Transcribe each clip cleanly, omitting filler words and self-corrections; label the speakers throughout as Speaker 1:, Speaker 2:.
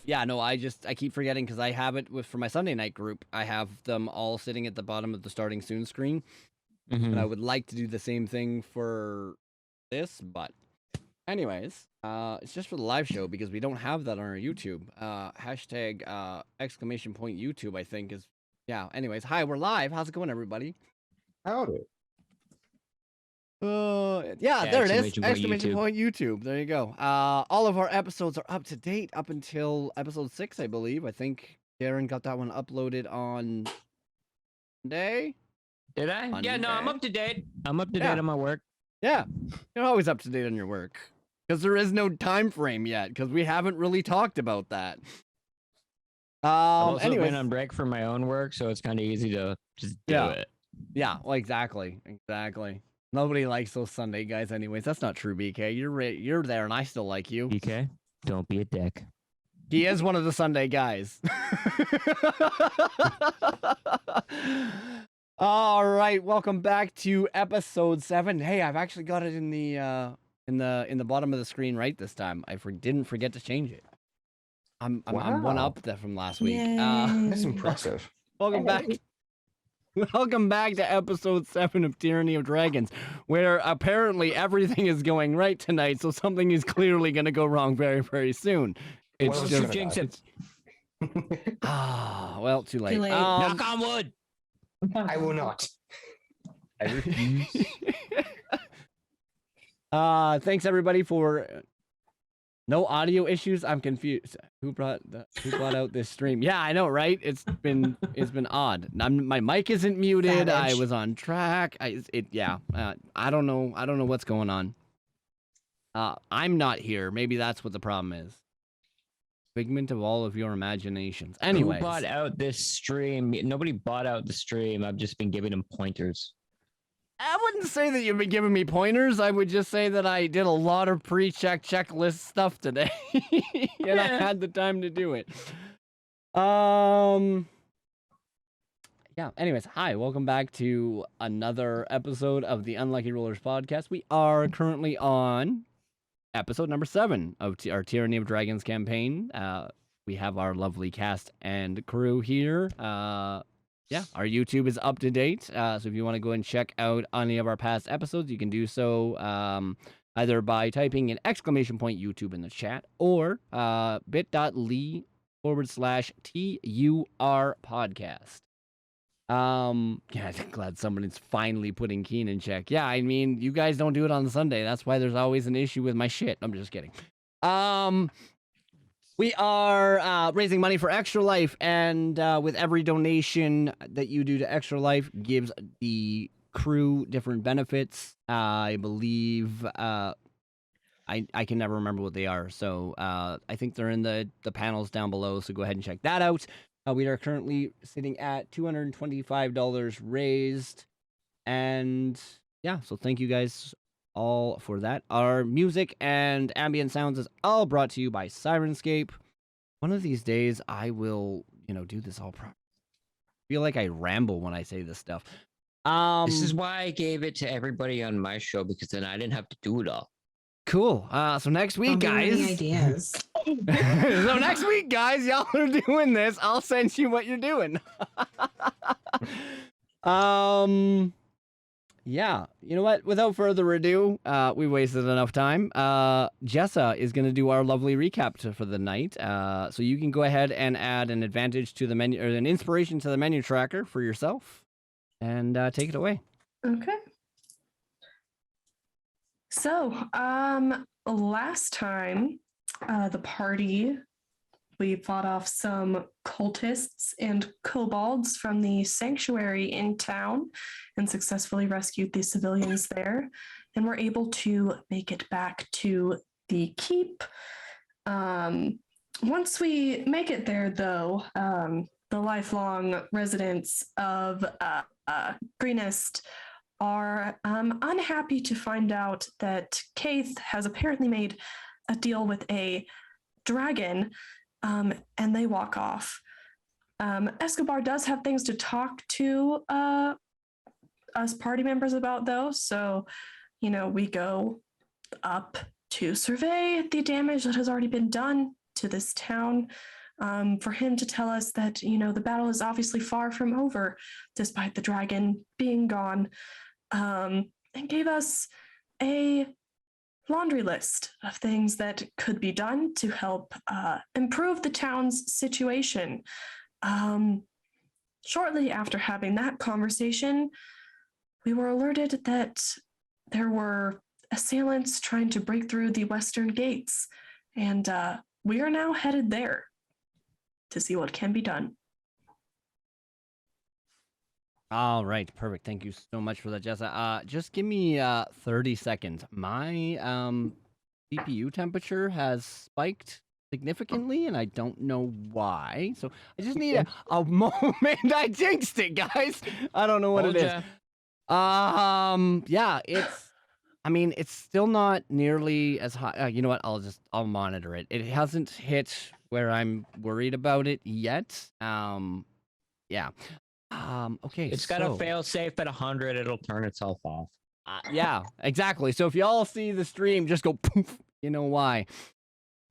Speaker 1: Yeah, no, I keep forgetting because I have it for my Sunday night group. I have them all sitting at the bottom of the starting soon screen. And I would like to do the same thing for this, but anyways, it's just for the live show because we don't have that on our YouTube. Hashtag exclamation point YouTube, I think is, yeah. Anyways, hi, we're live. How's it going, everybody?
Speaker 2: Howdy.
Speaker 1: Yeah, there it is. Exclamation point YouTube. There you go. All of our episodes are up to date up until episode 6, I believe. I think Darren got that one uploaded on Monday.
Speaker 3: Did I?
Speaker 1: Monday?
Speaker 3: Yeah, no, I'm up to date. I'm up to date on my work.
Speaker 1: Yeah, you're always up to date on your work because there is no time frame yet because we haven't really talked about that.
Speaker 3: I've also been on break for my own work, so it's kind of easy to just do it.
Speaker 1: Yeah, well, exactly. Nobody likes those Sunday guys anyways. That's not true, BK. You're there and I still like you.
Speaker 3: BK, don't be a dick.
Speaker 1: He is one of the Sunday guys. All right, welcome back to episode 7. Hey, I've actually got it in the bottom of the screen right this time. I didn't forget to change it. I'm one up that from last week.
Speaker 2: That's impressive.
Speaker 1: Welcome back. Welcome back to episode 7 of Tyranny of Dragons, where apparently everything is going right tonight, so something is clearly going to go wrong very, very soon. It's just
Speaker 3: jinx it.
Speaker 1: Well, too late.
Speaker 3: Knock on wood.
Speaker 2: I will not. I refuse.
Speaker 1: Thanks everybody for no audio issues. I'm confused. Who brought out this stream? Yeah, I know, right? It's been odd. My mic isn't muted. I was on track. I don't know what's going on. I'm not here. Maybe that's what the problem is. Figment of all of your imaginations. Anyway,
Speaker 3: who bought out this stream? Nobody bought out the stream. I've just been giving them pointers.
Speaker 1: I wouldn't say that you've been giving me pointers. I would just say that I did a lot of checklist stuff today, and I had the time to do it. Yeah. Anyways, hi, welcome back to another episode of the Unlucky Rollers podcast. We are currently on episode number 7 of our Tyranny of Dragons campaign. We have our lovely cast and crew here. Yeah, our YouTube is up to date. So if you want to go and check out any of our past episodes, you can do so either by typing an exclamation point YouTube in the chat or bit.ly/TUR podcast. Yeah, I'm glad somebody's finally putting Keen in check. Yeah, I mean, you guys don't do it on Sunday. That's why there's always an issue with my shit. I'm just kidding. We are raising money for Extra Life, and with every donation that you do to Extra Life gives the crew different benefits. I believe I can never remember what they are, so I think they're in the panels down below, so go ahead and check that out. We are currently sitting at $225 raised, and yeah, so thank you guys all for that. Our music and ambient sounds is all brought to you by Syrinscape. One of these days, I will, do this all properly. I feel like I ramble when I say this stuff.
Speaker 3: This is why I gave it to everybody on my show, because then I didn't have to do it all.
Speaker 1: Cool. So next week, guys.
Speaker 4: Any ideas?
Speaker 1: So next week, guys, y'all are doing this. I'll send you what you're doing. Yeah, you know what? Without further ado, we wasted enough time. Jessa is going to do our lovely recap for the night. So you can go ahead and add an advantage to the menu, or an inspiration to the menu tracker for yourself, and take it away.
Speaker 4: Okay. So, last time, the party, we fought off some cultists and kobolds from the sanctuary in town and successfully rescued the civilians there, and were able to make it back to the keep. Once we make it there, though, the lifelong residents of Greenest are unhappy to find out that Kaith has apparently made a deal with a dragon, and they walk off. Escobar does have things to talk to us party members about, though, so, we go up to survey the damage that has already been done to this town. for him to tell us that, the battle is obviously far from over, despite the dragon being gone, and gave us a laundry list of things that could be done to help improve the town's situation. Shortly after having that conversation, we were alerted that there were assailants trying to break through the western gates, and we are now headed there to see what can be done.
Speaker 1: All right, perfect. Thank you so much for that, Jessa. Just give me 30 seconds. My CPU temperature has spiked significantly, and I don't know why. So I just need a moment. I jinxed it, guys. I don't know what it is. Yeah, it's still not nearly as high. You know what? I'll monitor it. It hasn't hit where I'm worried about it yet. Yeah. Okay.
Speaker 3: It's got a fail safe at 100. It'll turn itself off.
Speaker 1: Yeah, exactly. So if y'all see the stream, just go poof. You know why?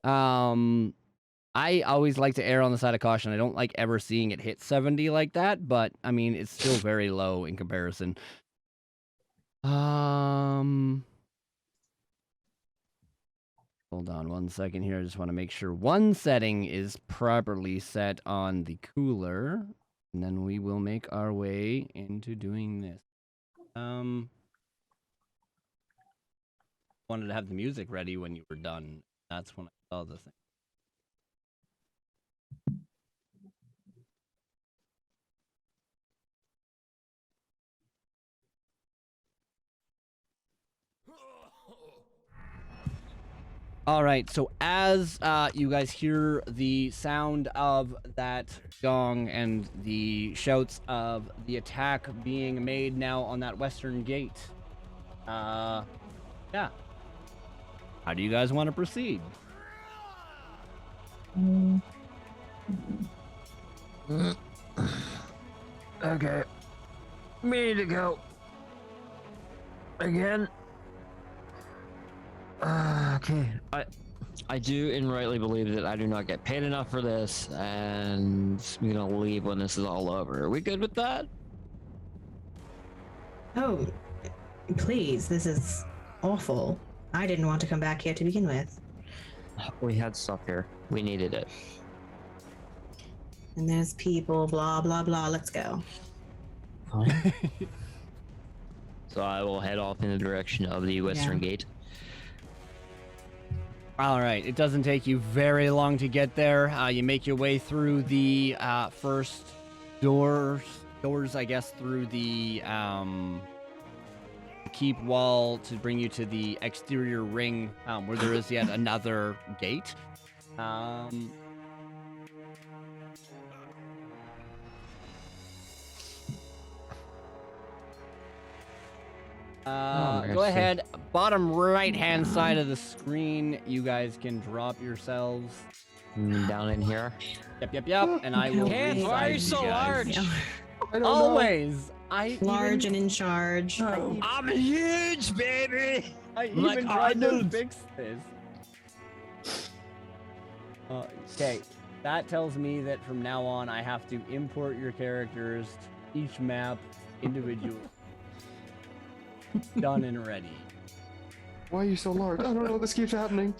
Speaker 1: I always like to err on the side of caution. I don't like ever seeing it hit 70 like that, but I mean, it's still very low in comparison. Hold on one second here. I just want to make sure one setting is properly set on the cooler, and then we will make our way into doing this. Wanted to have the music ready when you were done. That's when I saw the thing. All right, so as you guys hear the sound of that gong and the shouts of the attack being made now on that western gate, yeah. How do you guys want to proceed?
Speaker 3: Okay. We need to go. Again. Okay. I do and rightly believe that I do not get paid enough for this, and I'm gonna leave when this is all over. Are we good with that?
Speaker 5: Oh, please, this is awful. I didn't want to come back here to begin with.
Speaker 3: We had stuff here. We needed it.
Speaker 5: And there's people, blah, blah, blah. Let's go.
Speaker 3: Fine. So I will head off in the direction of the western gate.
Speaker 1: All right, it doesn't take you very long to get there. You make your way through the first doors, I guess, through the keep wall to bring you to the exterior ring, where there is yet another gate. Go ahead, bottom right-hand side of the screen, you guys can drop yourselves.
Speaker 3: Down in here?
Speaker 1: Yep, and I will
Speaker 3: Hey, why are you so large?
Speaker 1: Always!
Speaker 5: Large and in charge.
Speaker 4: Oh.
Speaker 3: I'm huge, baby!
Speaker 1: I
Speaker 3: I'm like
Speaker 1: even tried to
Speaker 3: Arnold.
Speaker 1: fix this. Okay, that tells me that from now on I have to import your characters to each map individually. Done and ready.
Speaker 2: Why are you so large? I don't know. This keeps happening.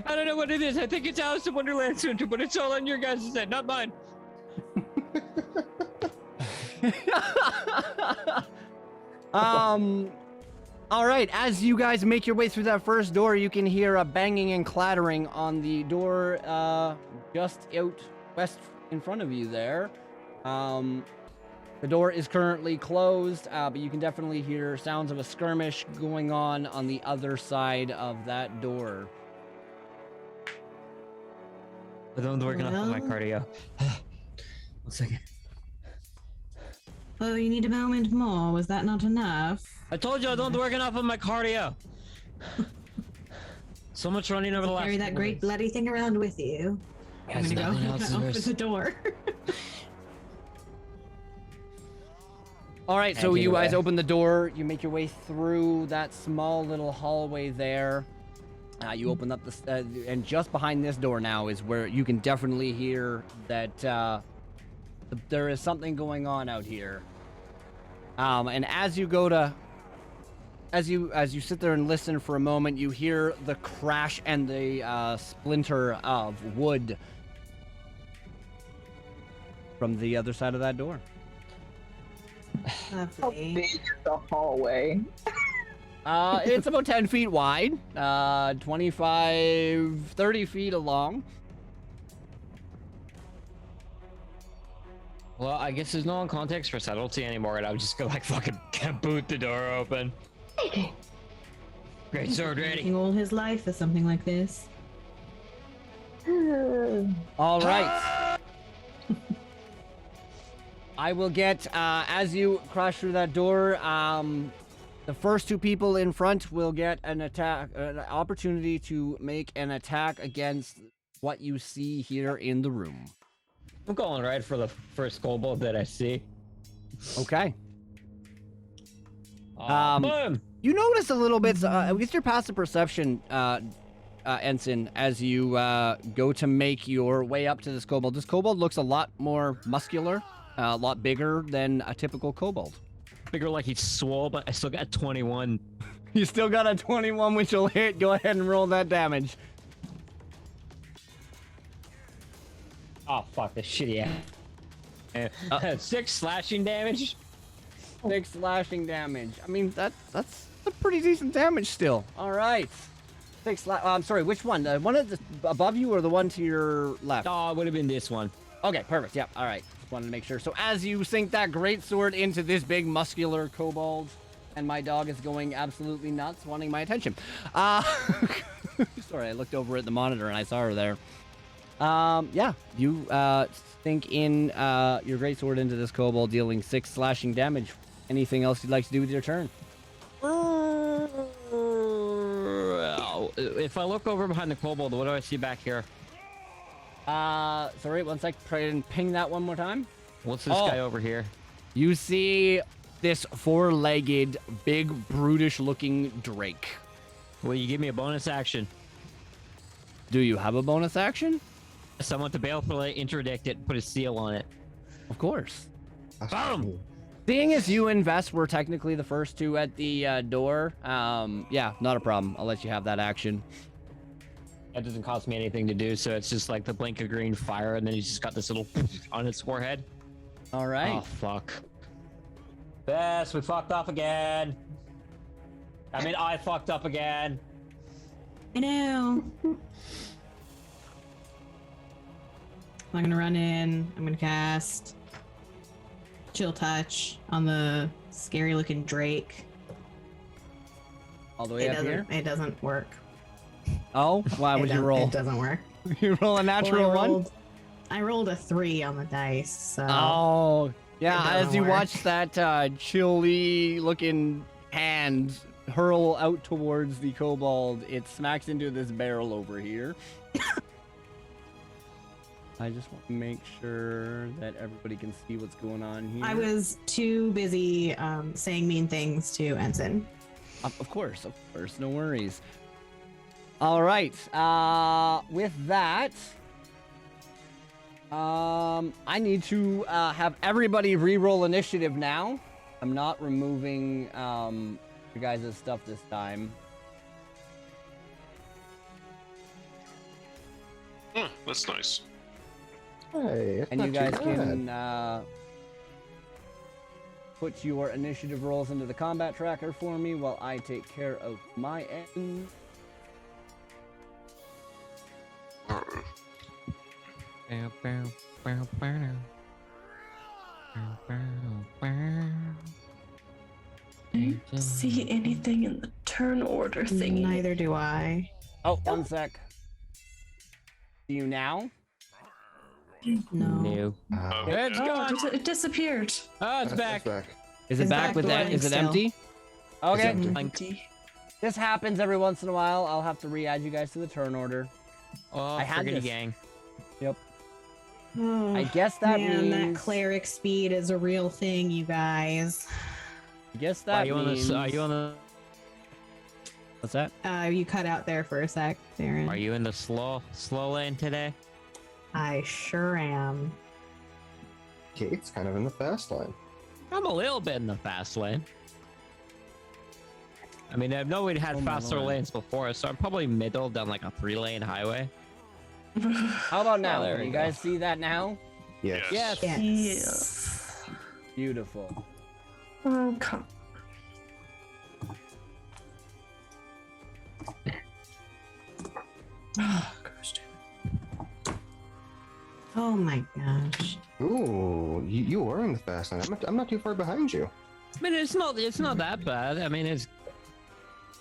Speaker 3: I don't know what it is. I think it's Alice in Wonderland Center, but it's all on your guys' head, not mine.
Speaker 1: All right, as you guys make your way through that first door, you can hear a banging and clattering on the door just out west in front of you there. The door is currently closed, but you can definitely hear sounds of a skirmish going on the other side of that door.
Speaker 3: I don't work enough on my
Speaker 5: Well?
Speaker 3: cardio. 1 second.
Speaker 5: Oh, you need a moment more. Was that not enough?
Speaker 3: I told you I don't work enough on my cardio. So much running over the last
Speaker 5: Carry that
Speaker 3: couple
Speaker 5: great
Speaker 3: days.
Speaker 5: bloody thing around with you. I'm
Speaker 3: Guys,
Speaker 5: gonna
Speaker 3: nothing
Speaker 5: go
Speaker 3: else is
Speaker 5: open
Speaker 3: worse.
Speaker 5: the door.
Speaker 1: All right, so
Speaker 3: Take it
Speaker 1: you guys
Speaker 3: away.
Speaker 1: open the door. You make your way through that small little hallway there. You open up and just behind this door now is where you can definitely hear that there is something going on out here. And as you go to, as you sit there and listen for a moment, you hear the crash and the splinter of wood from the other side of that door.
Speaker 6: How
Speaker 5: Lovely.
Speaker 6: big is the hallway?
Speaker 1: It's about 10 feet wide, 25, 30 feet long.
Speaker 3: Well, I guess there's no context for subtlety anymore, and I'm just gonna like fucking boot the door open. Great sword ready.
Speaker 5: Working all his life for something like this.
Speaker 1: All right. I will get, as you crash through that door, the first two people in front will get an opportunity to make an attack against what you see here in the room.
Speaker 3: I'm going right for the first kobold that I see.
Speaker 1: Okay.
Speaker 3: Boom!
Speaker 1: You notice a little bit, with your passive perception, Ensign, as you go to make your way up to this kobold. This kobold looks a lot more muscular, a lot bigger than a typical kobold.
Speaker 3: Figure like he's swole, but I still got 21.
Speaker 1: You still got a 21, which will hit. Go ahead and roll that damage.
Speaker 3: Oh fuck, this shitty ass. 6 slashing damage.
Speaker 1: 6 slashing damage. I mean, that's a pretty decent damage still. All right. 6 I'm sorry, which one? The one above you or the one to your left?
Speaker 3: Oh, it would have been this one.
Speaker 1: Okay, perfect. Yep. All right. Just wanted to make sure. So as you sink that great sword into this big muscular kobold, and my dog is going absolutely nuts, wanting my attention. Sorry, I looked over at the monitor and I saw her there. Yeah, you sink in your great sword into this kobold, dealing 6 slashing damage. Anything else you'd like to do with your turn?
Speaker 3: If I look over behind the kobold, what do I see back here?
Speaker 1: Sorry, one sec. Try and ping that one more time.
Speaker 3: What's this guy over here?
Speaker 1: You see this 4-legged, big, brutish-looking drake.
Speaker 3: Will you give me a bonus action?
Speaker 1: Do you have a bonus action?
Speaker 3: So I want the balefully interdict it and put a seal on it.
Speaker 1: Of course.
Speaker 2: That's
Speaker 3: Boom!
Speaker 2: cool.
Speaker 1: Seeing as you and Vess were technically the first two at the door, yeah, not a problem. I'll let you have that action.
Speaker 3: That doesn't cost me anything to do, so it's just like the blink of green fire, and then he's just got this little on his forehead.
Speaker 1: All right.
Speaker 3: Oh, fuck. Bess, we fucked up again. I mean, I fucked up again.
Speaker 5: I know. I'm gonna run in. I'm gonna cast Chill Touch on the scary looking Drake.
Speaker 1: All the way up here?
Speaker 5: It doesn't work.
Speaker 1: Oh, why would you roll?
Speaker 5: It doesn't work.
Speaker 1: You roll a natural one?
Speaker 5: I rolled a 3 on the dice, so.
Speaker 1: Oh, yeah.
Speaker 5: It doesn't
Speaker 1: As you
Speaker 5: work.
Speaker 1: watch that chilly-looking hand hurl out towards the kobold, it smacks into this barrel over here. I just want to make sure that everybody can see what's going on here.
Speaker 5: I was too busy saying mean things to Ensign.
Speaker 1: Of course, no worries. All right. With that, I need to have everybody re-roll initiative now. I'm not removing your guys' stuff this time.
Speaker 7: That's nice.
Speaker 2: Hey, it's
Speaker 1: And you
Speaker 2: not
Speaker 1: guys
Speaker 2: too bad.
Speaker 1: can put your initiative rolls into the combat tracker for me while I take care of my end.
Speaker 4: I don't see anything in the turn order thingy.
Speaker 5: Neither do I.
Speaker 1: Oh, one sec. See you now?
Speaker 5: No.
Speaker 3: No. It's
Speaker 4: Oh,
Speaker 3: gone.
Speaker 4: it disappeared.
Speaker 3: Oh, it's
Speaker 2: That's
Speaker 3: back.
Speaker 1: Is it
Speaker 5: It's
Speaker 1: back
Speaker 5: back
Speaker 1: with that?
Speaker 5: blank
Speaker 1: Is it
Speaker 5: still.
Speaker 1: empty? Okay.
Speaker 2: empty.
Speaker 4: Empty.
Speaker 1: This happens every once in a while. I'll have to re-add you guys to the turn order.
Speaker 3: Oh,
Speaker 1: I had
Speaker 3: friggity
Speaker 1: this.
Speaker 3: gang.
Speaker 1: Yep.
Speaker 5: Oh,
Speaker 1: I guess that
Speaker 5: man,
Speaker 1: means.
Speaker 5: that cleric speed is a real thing, you guys.
Speaker 1: I guess
Speaker 3: Are
Speaker 1: that
Speaker 3: you on
Speaker 1: means.
Speaker 3: the? Are you on the?
Speaker 1: What's that?
Speaker 5: You cut out there for a sec, Darren.
Speaker 3: Are you in the slow lane today?
Speaker 5: I sure am.
Speaker 2: Kate's kind of in the fast lane.
Speaker 3: I'm a little bit in the fast lane. I mean, I've known we'd had
Speaker 1: Oh my
Speaker 3: faster
Speaker 1: lord.
Speaker 3: lanes before, so I'm probably middle down like a 3-lane highway.
Speaker 1: How about now?
Speaker 3: there
Speaker 1: Can
Speaker 3: we
Speaker 1: you
Speaker 3: go.
Speaker 1: guys see that now?
Speaker 2: Yes.
Speaker 3: Yes.
Speaker 5: Yes.
Speaker 1: Beautiful.
Speaker 4: Oh, come.
Speaker 5: Oh my gosh.
Speaker 2: Ooh, you are in the fast lane. I'm not too far behind you.
Speaker 3: I mean, it's not that bad. I mean, it's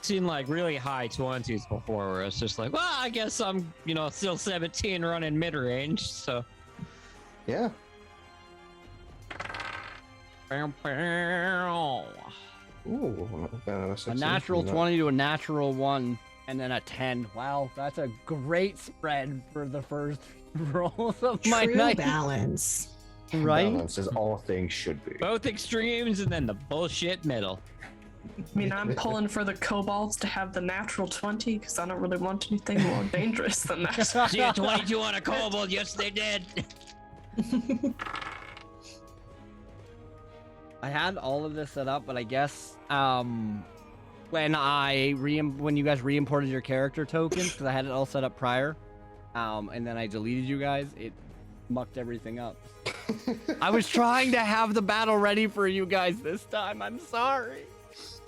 Speaker 3: seen like really high 20s before where it's just like, well, I guess I'm, still 17 running mid-range, so.
Speaker 2: Yeah. Ooh,
Speaker 1: A natural 20 to a natural 1, and then a 10. Wow, that's a great spread for the first rolls of my
Speaker 5: True
Speaker 1: night.
Speaker 5: balance.
Speaker 1: Right?
Speaker 2: Balance as all things should be.
Speaker 3: Both extremes and then the bullshit middle.
Speaker 4: I mean, I'm pulling for the kobolds to have the natural 20 because I don't really want anything more dangerous than that.
Speaker 3: See a 22 on a kobold, yes they did.
Speaker 1: I had all of this set up, but I guess when you guys re-imported your character tokens, because I had it all set up prior, and then I deleted you guys, it mucked everything up. I was trying to have the battle ready for you guys this time. I'm sorry.
Speaker 3: This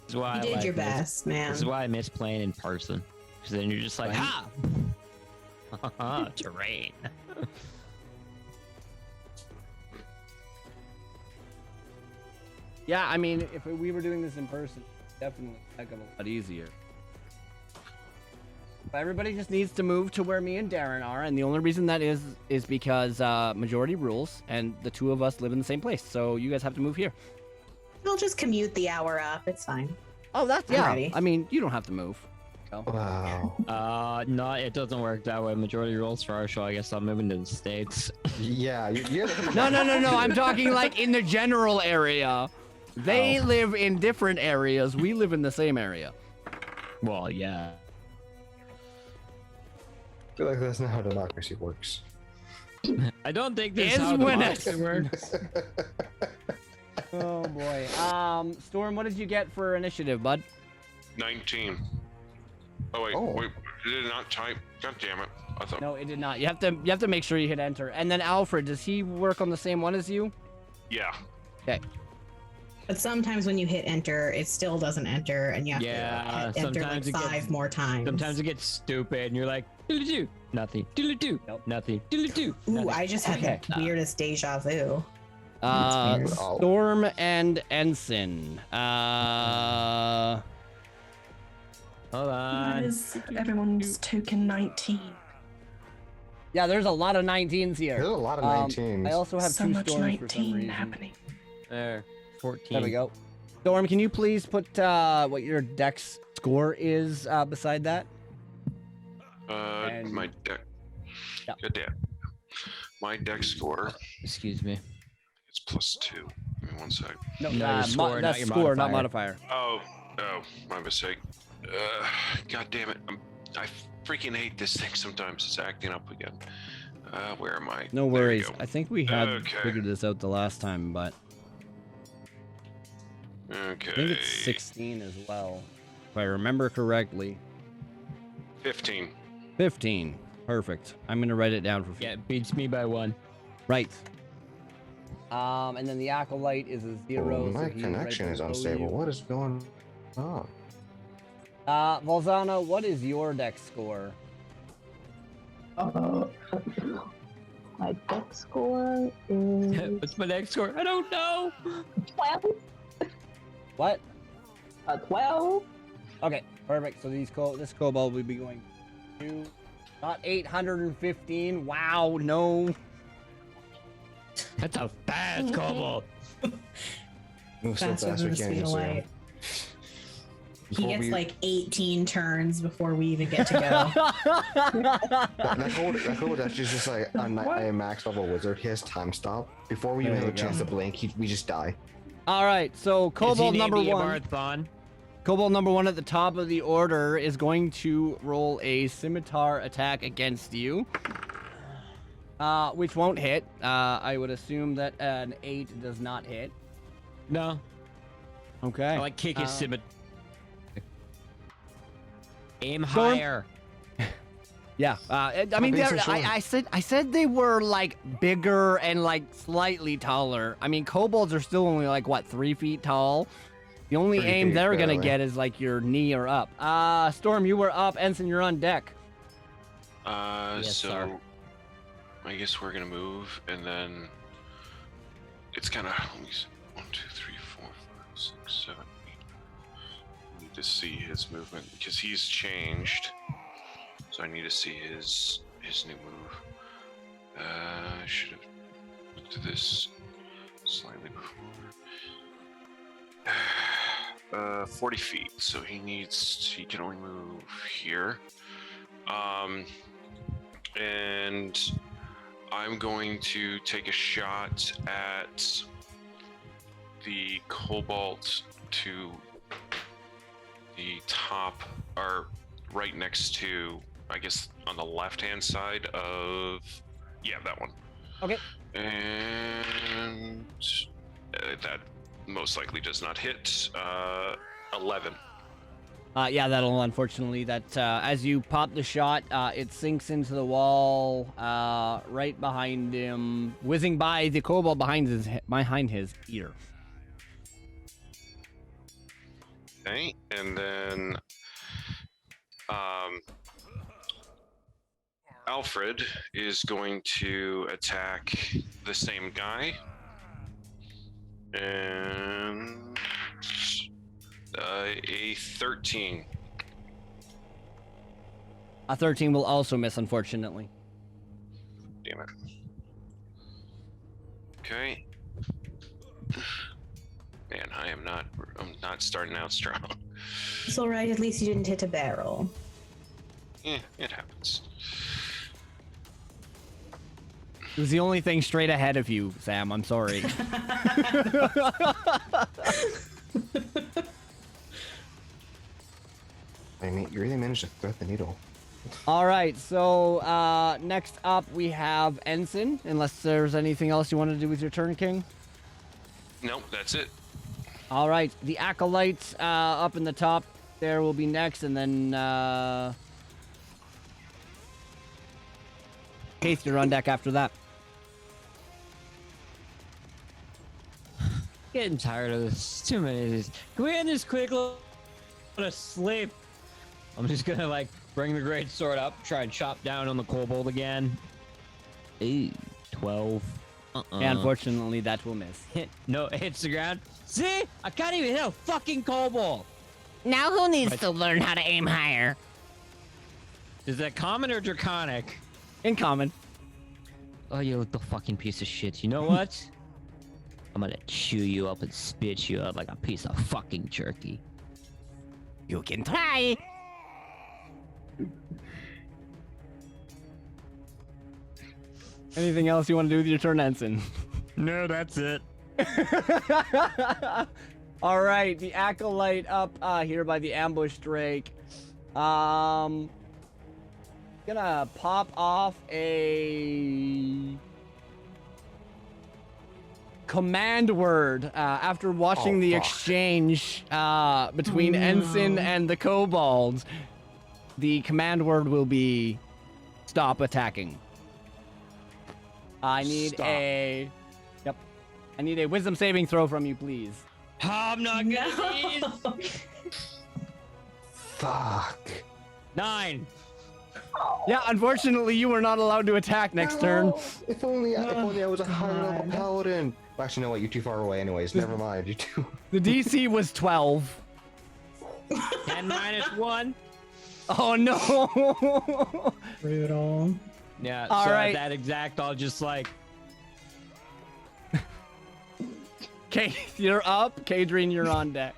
Speaker 3: is why
Speaker 5: You did your best, man.
Speaker 3: This is why I miss playing in person. Because then you're just like,
Speaker 1: Right.
Speaker 3: ha! Terrain.
Speaker 1: Yeah, I mean, if we were doing this in person, definitely a heck of a lot easier. But everybody just needs to move to where me and Darren are, and the only reason that is because majority rules, and the two of us live in the same place, so you guys have to move here.
Speaker 5: We'll just commute the hour up. It's fine.
Speaker 1: Oh, that's
Speaker 5: I'm
Speaker 1: yeah.
Speaker 5: ready.
Speaker 1: I mean, you don't have to move. So.
Speaker 2: Wow.
Speaker 3: No, it doesn't work that way. Majority rules for our show. I guess I'm moving to the States.
Speaker 2: Yeah, you're
Speaker 1: No. I'm talking like in the general area. They live in different areas. We live in the same area.
Speaker 3: Well, yeah.
Speaker 2: I feel like that's not how democracy works.
Speaker 3: I don't think this
Speaker 1: Is
Speaker 3: is how
Speaker 1: when
Speaker 3: democracy works.
Speaker 1: Oh boy. Storm, what did you get for initiative, bud?
Speaker 7: 19. Oh wait,
Speaker 2: Oh.
Speaker 7: wait, did it not type? God damn it! I thought.
Speaker 1: No, it did not. You have to make sure you hit enter. And then Alfred, does he work on the same one as you?
Speaker 7: Yeah.
Speaker 1: Okay.
Speaker 5: But sometimes when you hit enter, it still doesn't enter, and you have
Speaker 3: Yeah,
Speaker 5: to hit enter like
Speaker 3: sometimes it gets-
Speaker 5: 5 more times.
Speaker 3: Sometimes it gets stupid, and you're like, doodle-doo, nothing, doodle-doo,
Speaker 1: Nope.
Speaker 3: nothing, doodle-doo,
Speaker 5: Ooh,
Speaker 3: nothing.
Speaker 5: I just had
Speaker 1: Okay.
Speaker 5: the weirdest deja vu. That's weird.
Speaker 1: Storm and Ensign.
Speaker 3: Hold
Speaker 4: That
Speaker 3: on.
Speaker 4: is everyone's token 19.
Speaker 1: Yeah, there's a lot of 19s here.
Speaker 2: There's a lot of 19s.
Speaker 1: I also have
Speaker 4: So
Speaker 1: two
Speaker 4: much
Speaker 1: storms for some
Speaker 4: 19
Speaker 1: reason.
Speaker 4: happening.
Speaker 3: There, 14.
Speaker 1: There we go. Storm, can you please put what your dex score is beside that? And-
Speaker 7: My deck.
Speaker 1: Yep.
Speaker 7: Good damn. My deck score
Speaker 3: Excuse me.
Speaker 7: is +2. Give me one sec.
Speaker 1: No,
Speaker 3: No, your score,
Speaker 1: that's
Speaker 3: not your
Speaker 1: score, not
Speaker 3: modifier.
Speaker 1: modifier.
Speaker 7: Oh, my mistake. God damn it! I freaking hate this thing sometimes. It's acting up again. Where am I?
Speaker 1: No
Speaker 7: There we
Speaker 1: worries.
Speaker 7: go.
Speaker 1: I think we had
Speaker 7: Okay.
Speaker 1: figured this out the last time, but
Speaker 7: Okay.
Speaker 1: I think it's 16 as well, if I remember correctly.
Speaker 7: 15.
Speaker 1: 15. Perfect. I'm gonna write it down for
Speaker 3: Yeah, it beats me by 1.
Speaker 1: right. And then the acolyte is a 0.
Speaker 2: Oh, my
Speaker 1: so he's
Speaker 2: connection
Speaker 1: right
Speaker 2: is
Speaker 1: below
Speaker 2: unstable.
Speaker 1: you.
Speaker 2: What is going on?
Speaker 1: Valzana, what is your dex score?
Speaker 6: My deck score is
Speaker 3: What's my next score? I don't know.
Speaker 6: 12.
Speaker 1: What?
Speaker 6: 12.
Speaker 1: Okay, perfect. So this kobold will be going to not 815. Wow, no.
Speaker 3: That's a fast kobold.
Speaker 2: Move so
Speaker 5: Faster
Speaker 2: fast
Speaker 5: than
Speaker 2: we
Speaker 5: the
Speaker 2: can't
Speaker 5: speed
Speaker 2: even
Speaker 5: of
Speaker 2: see
Speaker 5: light.
Speaker 2: him.
Speaker 5: He
Speaker 2: Before
Speaker 5: gets
Speaker 2: we-
Speaker 5: like 18 turns before we even get to go.
Speaker 2: That kobold actually is just like a max level wizard. He has time stop. Before we even
Speaker 1: There
Speaker 2: have a
Speaker 1: you
Speaker 2: chance
Speaker 1: go.
Speaker 2: to blink, we just die.
Speaker 1: All right, so
Speaker 3: Is he
Speaker 1: kobold
Speaker 3: named
Speaker 1: number
Speaker 3: Eobard
Speaker 1: 1.
Speaker 3: Thawne?
Speaker 1: Kobold number 1 at the top of the order is going to roll a scimitar attack against you, which won't hit. I would assume that an 8 does not hit.
Speaker 3: No.
Speaker 1: Okay.
Speaker 3: I like kick his scimitar. Aim
Speaker 1: Storm?
Speaker 3: higher.
Speaker 1: Yeah. I mean,
Speaker 2: Obviously, sure.
Speaker 1: I said they were like bigger and like slightly taller. I mean, kobolds are still only like what, 3 feet tall. The only
Speaker 2: 3
Speaker 1: aim
Speaker 2: feet,
Speaker 1: they're gonna
Speaker 2: barely.
Speaker 1: get is like your knee or up. Storm, you were up. Ensign, you're on deck.
Speaker 3: Yes,
Speaker 7: So
Speaker 3: sir.
Speaker 7: I guess we're gonna move, and then it's kind of 1, 2, 3, 4, 5, 6, 7, 8. I need to see his movement because he's changed, so I need to see his new move. I should have looked at this slightly before. 40 feet, so he can only move here. And I'm going to take a shot at the cobalt to the top, or right next to, I guess, on the left-hand side of, yeah, that one.
Speaker 1: Okay.
Speaker 7: And that most likely does not hit. 11.
Speaker 1: Yeah, that'll unfortunately. As you pop the shot, it sinks into the wall right behind him, whizzing by the kobold behind his ear.
Speaker 7: Okay, and then Alfred is going to attack the same guy, and a 13.
Speaker 1: A 13 will also miss, unfortunately.
Speaker 7: Damn it. Okay. Man, I'm not starting out strong.
Speaker 5: It's alright, at least you didn't hit a barrel.
Speaker 7: Yeah, it happens.
Speaker 1: It was the only thing straight ahead of you, Sam. I'm sorry.
Speaker 2: I mean, you really managed to thread the needle.
Speaker 1: All right, so next up we have Ensign, unless there's anything else you want to do with your turn, King.
Speaker 7: Nope, that's it.
Speaker 1: All right, the Acolytes up in the top there will be next, and then Keith, you're on deck after that.
Speaker 3: Getting tired of this. Too many of these. Can we end this quick? Go to sleep. I'm just gonna like bring the great sword up, try and chop down on the kobold again. Ooh, 12.
Speaker 1: Yeah, unfortunately, that will miss.
Speaker 3: No, it hits the ground. See? I can't even hit a fucking kobold.
Speaker 1: Now who needs to learn how to aim higher?
Speaker 3: Is that common or draconic?
Speaker 1: In common.
Speaker 3: Oh, you little fucking piece of shit. You know what? I'm gonna chew you up and spit you out like a piece of fucking jerky.
Speaker 1: You can try. Anything else you want to do with your turn, Ensign?
Speaker 3: No, that's it.
Speaker 1: All right, the Acolyte up here by the ambush Drake. Gonna pop off a command word after watching the
Speaker 2: fuck.
Speaker 1: exchange between Ensign and the kobolds. The command word will be stop attacking. I need
Speaker 2: Stop.
Speaker 1: I need a wisdom saving throw from you, please.
Speaker 3: I'm not gonna
Speaker 5: No.
Speaker 2: Fuck.
Speaker 3: 9.
Speaker 1: Yeah, unfortunately, you were not allowed to attack next turn.
Speaker 2: If only I was a higher level
Speaker 5: God.
Speaker 2: paladin. Well, actually, no, what? You're too far away, anyways. Never mind. You too.
Speaker 1: The DC was 12.
Speaker 3: 10 minus 1.
Speaker 1: Oh no!
Speaker 5: Brutal.
Speaker 3: Yeah,
Speaker 1: All
Speaker 3: so
Speaker 1: right.
Speaker 3: at that exact, I'll just like...
Speaker 1: Keith, you're up. Kadrien, you're on deck.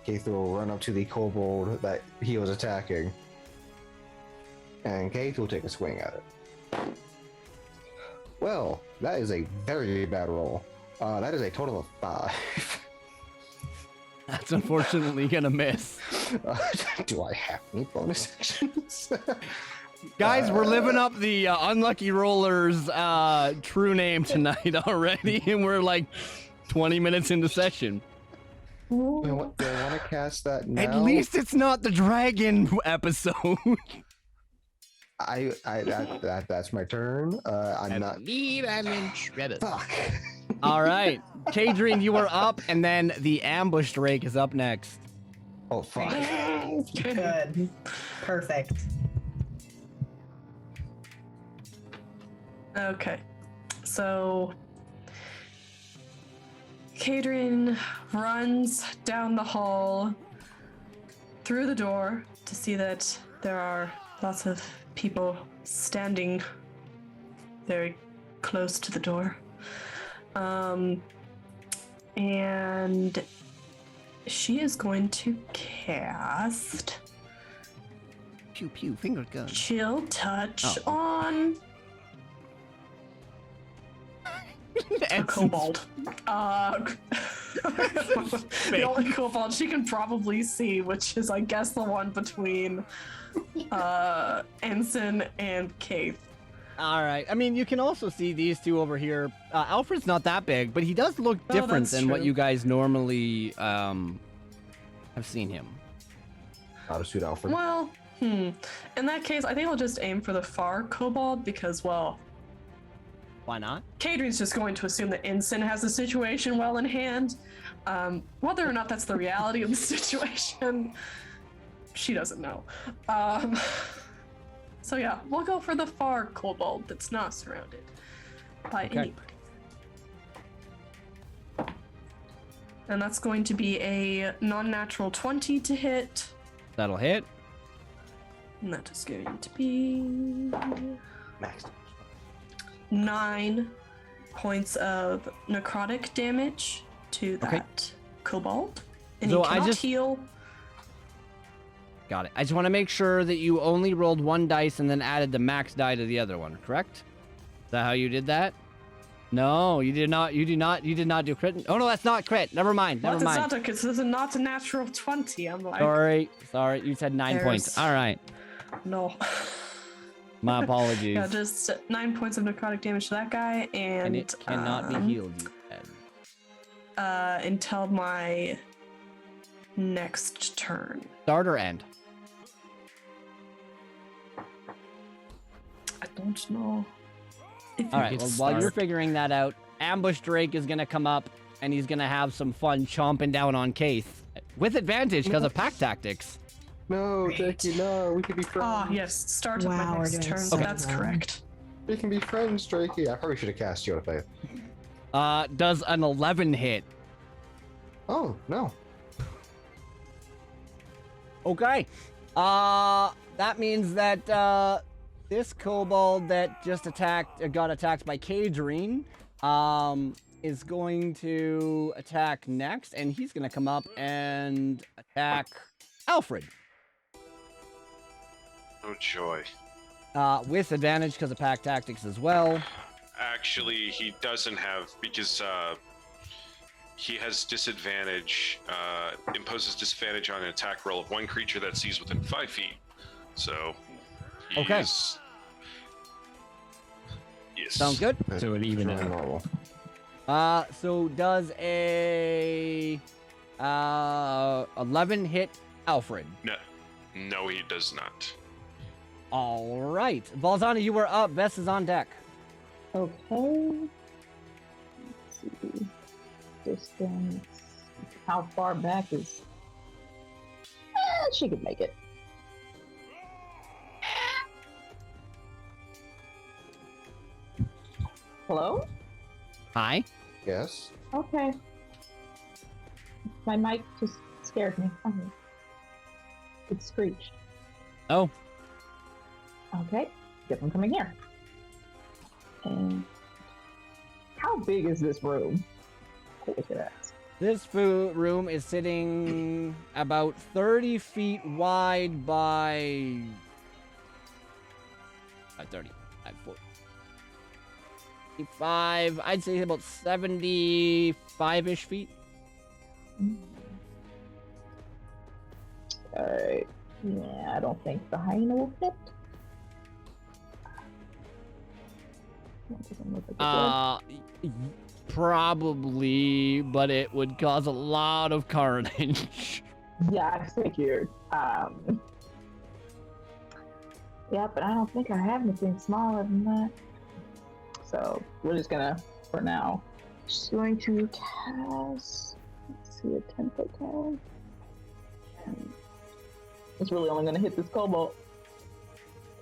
Speaker 2: Keith will run up to the kobold that he was attacking. And Keith will take a swing at it. Well, that is a very bad roll. That is a total of 5.
Speaker 1: That's unfortunately gonna miss.
Speaker 2: Do I have any bonus actions?
Speaker 1: Guys, we're living up the Unlucky Rollers true name tonight already, and we're like 20 minutes into session.
Speaker 2: Do I want to cast that now?
Speaker 1: At least it's not the dragon episode.
Speaker 2: That's my turn. I'm not.
Speaker 3: believe I'm in trouble.
Speaker 2: Fuck.
Speaker 1: All right, Kadrian, you are up, and then the ambush Drake is up next.
Speaker 2: Oh fuck.
Speaker 5: Good. Perfect.
Speaker 4: Okay, so Kadrian runs down the hall through the door to see that there are lots of people standing very close to the door. And she is going to cast
Speaker 1: Pew pew, finger gun.
Speaker 4: Chill Touch
Speaker 1: Oh.
Speaker 4: on a kobold. The only kobold she can probably see, which is, I guess, the one between Ensign and Keith.
Speaker 1: All right. I mean, you can also see these two over here. Alfred's not that big, but he does look
Speaker 4: Oh,
Speaker 1: different
Speaker 4: that's
Speaker 1: than what
Speaker 4: true.
Speaker 1: you guys normally have seen him.
Speaker 2: How to suit Alfred.
Speaker 4: Well, in that case, I think I'll just aim for the far kobold because, well,
Speaker 1: Why not?
Speaker 4: Kadrian's just going to assume that Ensign has the situation well in hand. Whether or not that's the reality of the situation, she doesn't know. So yeah, we'll go for the far kobold that's not surrounded by
Speaker 1: Okay.
Speaker 4: anybody. And that's going to be a non-natural 20 to hit.
Speaker 1: That'll hit.
Speaker 4: And that is going to be
Speaker 2: Max.
Speaker 4: 9 points of necrotic damage to
Speaker 1: Okay.
Speaker 4: that kobold. And
Speaker 1: So
Speaker 4: he
Speaker 1: I
Speaker 4: cannot
Speaker 1: just-
Speaker 4: heal.
Speaker 1: Got it. I just want to make sure that you only rolled one dice and then added the max die to the other one, correct? Is that how you did that? No, you did not. You did not. You did not do crit. Oh no, that's not crit. Never mind.
Speaker 4: What?
Speaker 1: Never
Speaker 4: It's
Speaker 1: mind.
Speaker 4: not because this is not a natural 20. I'm like,
Speaker 1: Sorry. You said 9 points.
Speaker 4: There's-
Speaker 1: All right.
Speaker 4: no.
Speaker 1: My apologies.
Speaker 4: Yeah, just 9 points of necrotic damage to that guy,
Speaker 1: and
Speaker 4: and
Speaker 1: it cannot be healed. You said.
Speaker 4: until my next turn.
Speaker 1: Start or end?
Speaker 4: I don't know. If
Speaker 1: All
Speaker 4: you
Speaker 1: right.
Speaker 4: could
Speaker 1: Well, while you're
Speaker 4: start.
Speaker 1: figuring that out, Ambush Drake is gonna come up and he's gonna have some fun chomping down on Keith with advantage because of pack tactics.
Speaker 2: No,
Speaker 5: Great.
Speaker 2: Jakey, no. We can be friends.
Speaker 4: Ah, yes, start of
Speaker 5: Wow,
Speaker 4: my
Speaker 5: we're
Speaker 4: next
Speaker 5: doing
Speaker 4: turn.
Speaker 5: so
Speaker 4: That's
Speaker 5: well.
Speaker 4: correct.
Speaker 2: We can be friends, Drakey. I probably should have cast you out of faith.
Speaker 1: Does an 11 hit?
Speaker 2: Oh, no.
Speaker 1: Okay. That means that this kobold that just got attacked by Kadrian, is going to attack next, and he's gonna come up and attack Alfred.
Speaker 7: Oh joy.
Speaker 1: With advantage because of pack tactics as well.
Speaker 7: Actually, he doesn't have, because he has disadvantage, imposes disadvantage on an attack roll of one creature that sees within 5 feet. So,
Speaker 1: Okay.
Speaker 7: Yes.
Speaker 1: Sounds good.
Speaker 3: So it even
Speaker 2: Really
Speaker 3: out.
Speaker 2: normal.
Speaker 1: So does a 11 hit Alfred?
Speaker 7: No, he does not.
Speaker 1: All right. Balzana, you were up. Vess is on deck.
Speaker 6: Okay. Let's see. Distance. How far back is. She could make it. Hello?
Speaker 1: Hi.
Speaker 2: Yes.
Speaker 6: Okay. My mic just scared me. Okay. It screeched.
Speaker 1: Oh,
Speaker 6: Okay. Guess I'm coming here. And how big is this room? What was it at?
Speaker 1: this room is sitting about 30 feet wide by 30, 45, I'd say about 75-ish feet.
Speaker 6: Alright. Yeah, I don't think the hyena will fit. Doesn't look like it would.
Speaker 1: Probably, but it would cause a lot of carnage.
Speaker 6: Yeah, I figured. Yeah, but I don't think I have anything smaller than that. So we're just gonna, for now, just going to cast. Let's see, a 10-foot cone. It's really only gonna hit this cobalt.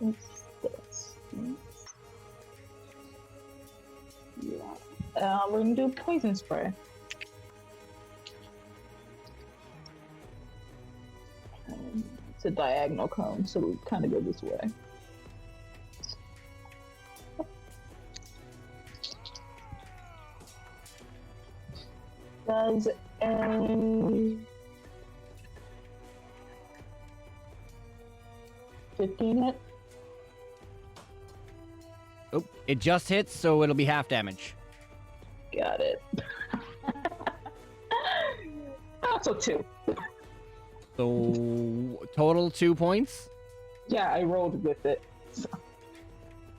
Speaker 6: It's this. Yeah. We're gonna do poison spray. It's a diagonal cone, so we kind of go this way. Does a 15 hit?
Speaker 1: Oh, it just hits, so it'll be half damage.
Speaker 6: Got it. Also 2.
Speaker 1: So total 2 points.
Speaker 6: Yeah, I rolled with it. So.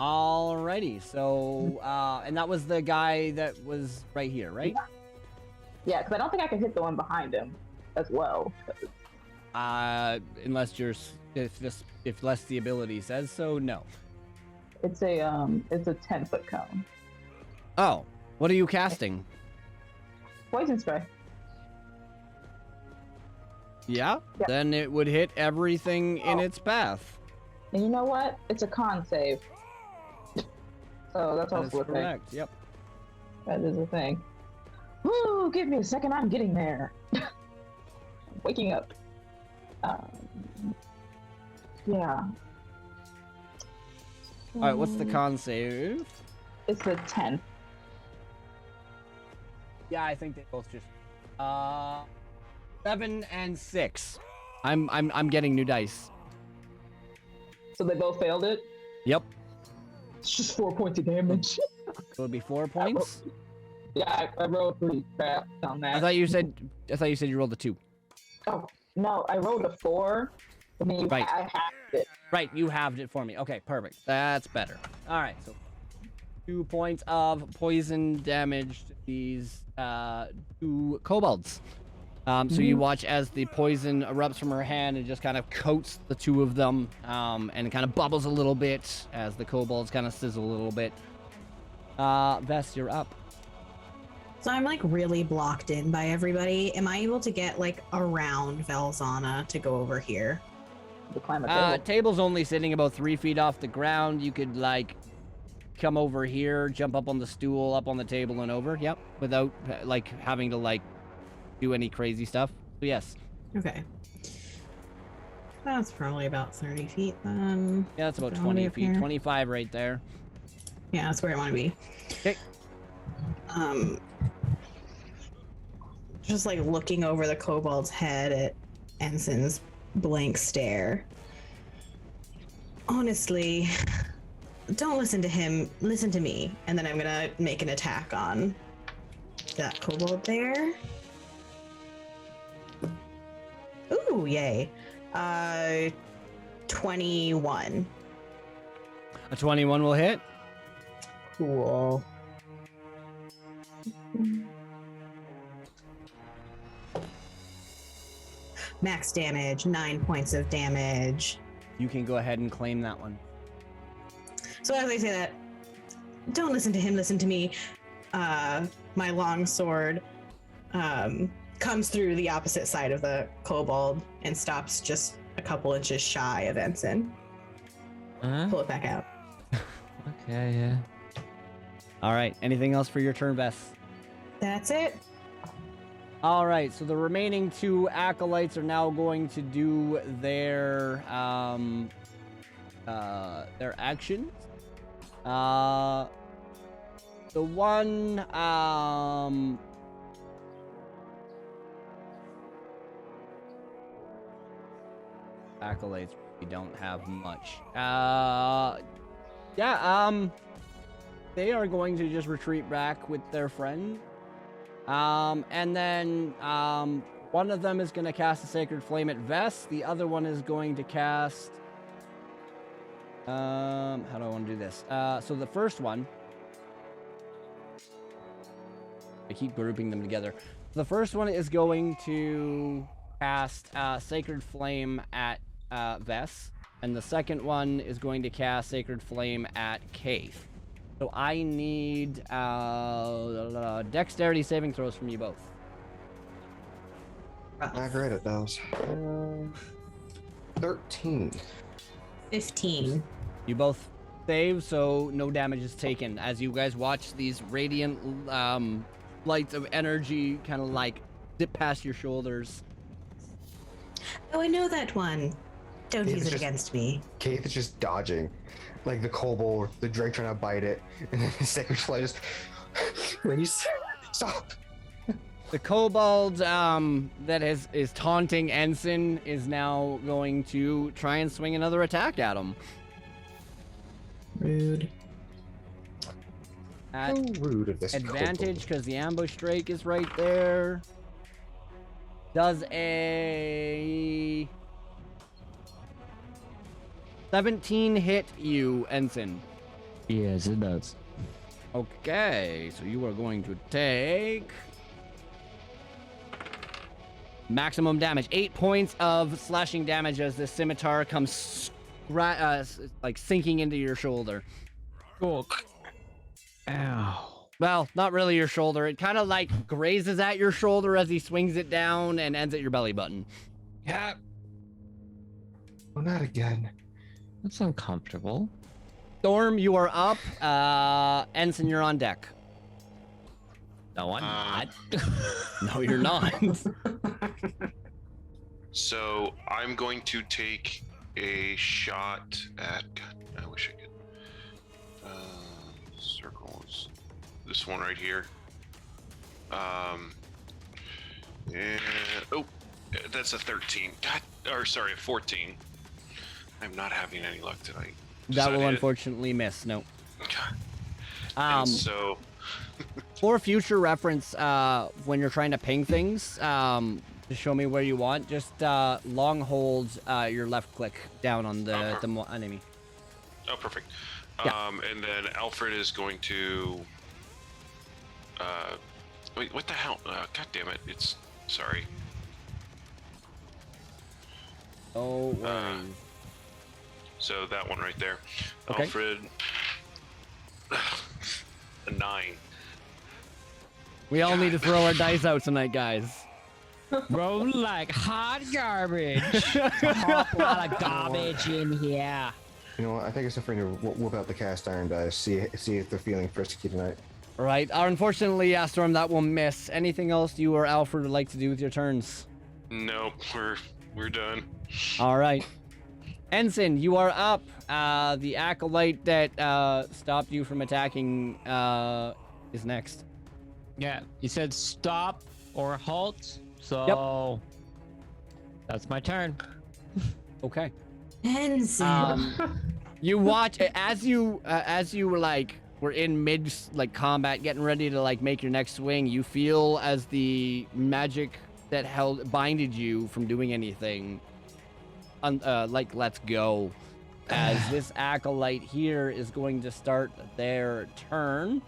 Speaker 1: Alrighty, so and that was the guy that was right here, right?
Speaker 6: Yeah, because I don't think I can hit the one behind him as well.
Speaker 1: Unless if less the ability says so, no.
Speaker 6: It's a 10-foot cone.
Speaker 1: Oh, what are you casting?
Speaker 6: Poison spray.
Speaker 1: Yeah,
Speaker 6: Yeah.
Speaker 1: then it would hit everything in its path.
Speaker 6: And you know what? It's a con save. So that's
Speaker 1: That is
Speaker 6: also a thing.
Speaker 1: correct. Yep.
Speaker 6: That is a thing. Woo! Give me a second. I'm getting there. I'm waking up. Yeah.
Speaker 1: All right, what's the con save?
Speaker 6: It's a 10.
Speaker 1: Yeah, I think they both just 7 and 6. I'm getting new dice.
Speaker 6: So they both failed it.
Speaker 1: Yep.
Speaker 6: It's just 4 points of damage.
Speaker 1: So it'll be 4 points.
Speaker 6: Yeah, I rolled pretty crap on that.
Speaker 1: I thought you said you rolled a 2.
Speaker 6: Oh no, I rolled a 4. I mean,
Speaker 1: Right.
Speaker 6: I hacked it.
Speaker 1: Right, you halved it for me. Okay, perfect. That's better. All right, so 2 points of poison damage to these 2 kobolds. So you watch as the poison erupts from her hand and just kind of coats the 2 of them, and it kind of bubbles a little bit as the kobolds kind of sizzle a little bit. Vess, you're up.
Speaker 5: So I'm like really blocked in by everybody. Am I able to get like around Velzana to go over here?
Speaker 6: To climb a table.
Speaker 1: Table's only sitting about 3 feet off the ground. You could like come over here, jump up on the stool, up on the table and over. Yep, without like having to like do any crazy stuff. So yes.
Speaker 5: Okay. That's probably about 30 feet then.
Speaker 1: Yeah, that's about
Speaker 5: Don't
Speaker 1: 20
Speaker 5: be up
Speaker 1: feet.
Speaker 5: here.
Speaker 1: 25 right there.
Speaker 5: Yeah, that's where I want to be.
Speaker 1: Okay.
Speaker 5: Just like looking over the kobold's head at Ensign's blank stare. Honestly, don't listen to him, listen to me. And then I'm gonna make an attack on that kobold there. Ooh, yay. 21.
Speaker 1: A 21 will hit.
Speaker 5: Cool. Max damage, 9 points of damage.
Speaker 1: You can go ahead and claim that one.
Speaker 5: So as I say that, don't listen to him, listen to me. My long sword comes through the opposite side of the kobold and stops just a couple inches shy of Ensign. Pull it back out.
Speaker 3: Okay, yeah.
Speaker 1: All right. Anything else for your turn, Vess?
Speaker 5: That's it.
Speaker 1: All right. So the remaining 2 acolytes are now going to do their actions. The one acolytes, we don't have much. They are going to just retreat back with their friend. And then One of them is going to cast a Sacred Flame at Vest. The other one is going to cast... how do I want to do this? So the first one... I keep grouping them together. The first one is going to cast Sacred Flame at Vess. And the second one is going to cast Sacred Flame at Kaith. So I need dexterity saving throws from you both.
Speaker 2: Not great at those. 13.
Speaker 5: 15.
Speaker 1: You both save, so no damage is taken. As you guys watch these radiant lights of energy kind of like dip past your shoulders.
Speaker 5: Oh, I know that one. Don't
Speaker 2: Kaith
Speaker 5: use
Speaker 2: is
Speaker 5: it
Speaker 2: just-
Speaker 5: against me.
Speaker 2: Kaith is just dodging. Like the kobold, the drake trying to bite it, and then the Sacred Flame just... when you stop!
Speaker 1: The kobold that is taunting Ensign is now going to try and swing another attack at him.
Speaker 5: Rude.
Speaker 1: At
Speaker 2: How rude of this
Speaker 1: advantage because the ambush drake is right there. Does a 17 hit you, Ensign?
Speaker 3: Yes, it does.
Speaker 1: Okay, so you are going to take maximum damage, 8 points of slashing damage as the scimitar comes like sinking into your shoulder.
Speaker 3: Cool. Ow.
Speaker 1: Well, not really your shoulder. It kind of like grazes at your shoulder as he swings it down and ends at your belly button.
Speaker 3: Yeah,
Speaker 2: Oh, not again.
Speaker 3: that's uncomfortable.
Speaker 1: Storm, you are up. Ensign, you're on deck.
Speaker 3: No, I'm not.
Speaker 1: No, you're not.
Speaker 7: So I'm going to take a shot at. God, I wish I could. Circles. This one right here. And, oh, that's a 13. God, or sorry, a 14. I'm not having any luck tonight. Does
Speaker 1: That will
Speaker 7: hit?
Speaker 1: unfortunately miss. No.
Speaker 7: God.
Speaker 1: Um,
Speaker 7: And so
Speaker 1: for future reference, when you're trying to ping things, to show me where you want, just long hold your left click down on the enemy.
Speaker 7: Oh, perfect.
Speaker 1: Yeah.
Speaker 7: And then Alfred is going to. Wait, what the hell? God damn it! It's sorry.
Speaker 1: Oh, worries.
Speaker 7: So that one right there,
Speaker 1: Okay.
Speaker 7: Alfred. A 9.
Speaker 1: We all need to throw our dice out tonight, guys.
Speaker 3: Roll like hot garbage. A whole lot of garbage in here.
Speaker 2: You know what? I think it's time to whip out the cast iron dice. See if they're feeling frisky tonight.
Speaker 1: Right. Unfortunately, yeah, Storm, that will miss. Anything else you or Alfred would like to do with your turns?
Speaker 7: Nope, we're done.
Speaker 1: All right. Ensign, you are up. The acolyte that stopped you from attacking is next.
Speaker 3: Yeah, you said stop or halt, so that's my turn.
Speaker 1: Okay.
Speaker 5: Ensign.
Speaker 1: You watch as you were like were in mid like combat, getting ready to like make your next swing. You feel as the magic that binded you from doing anything, like lets go. As this acolyte here is going to start their turn,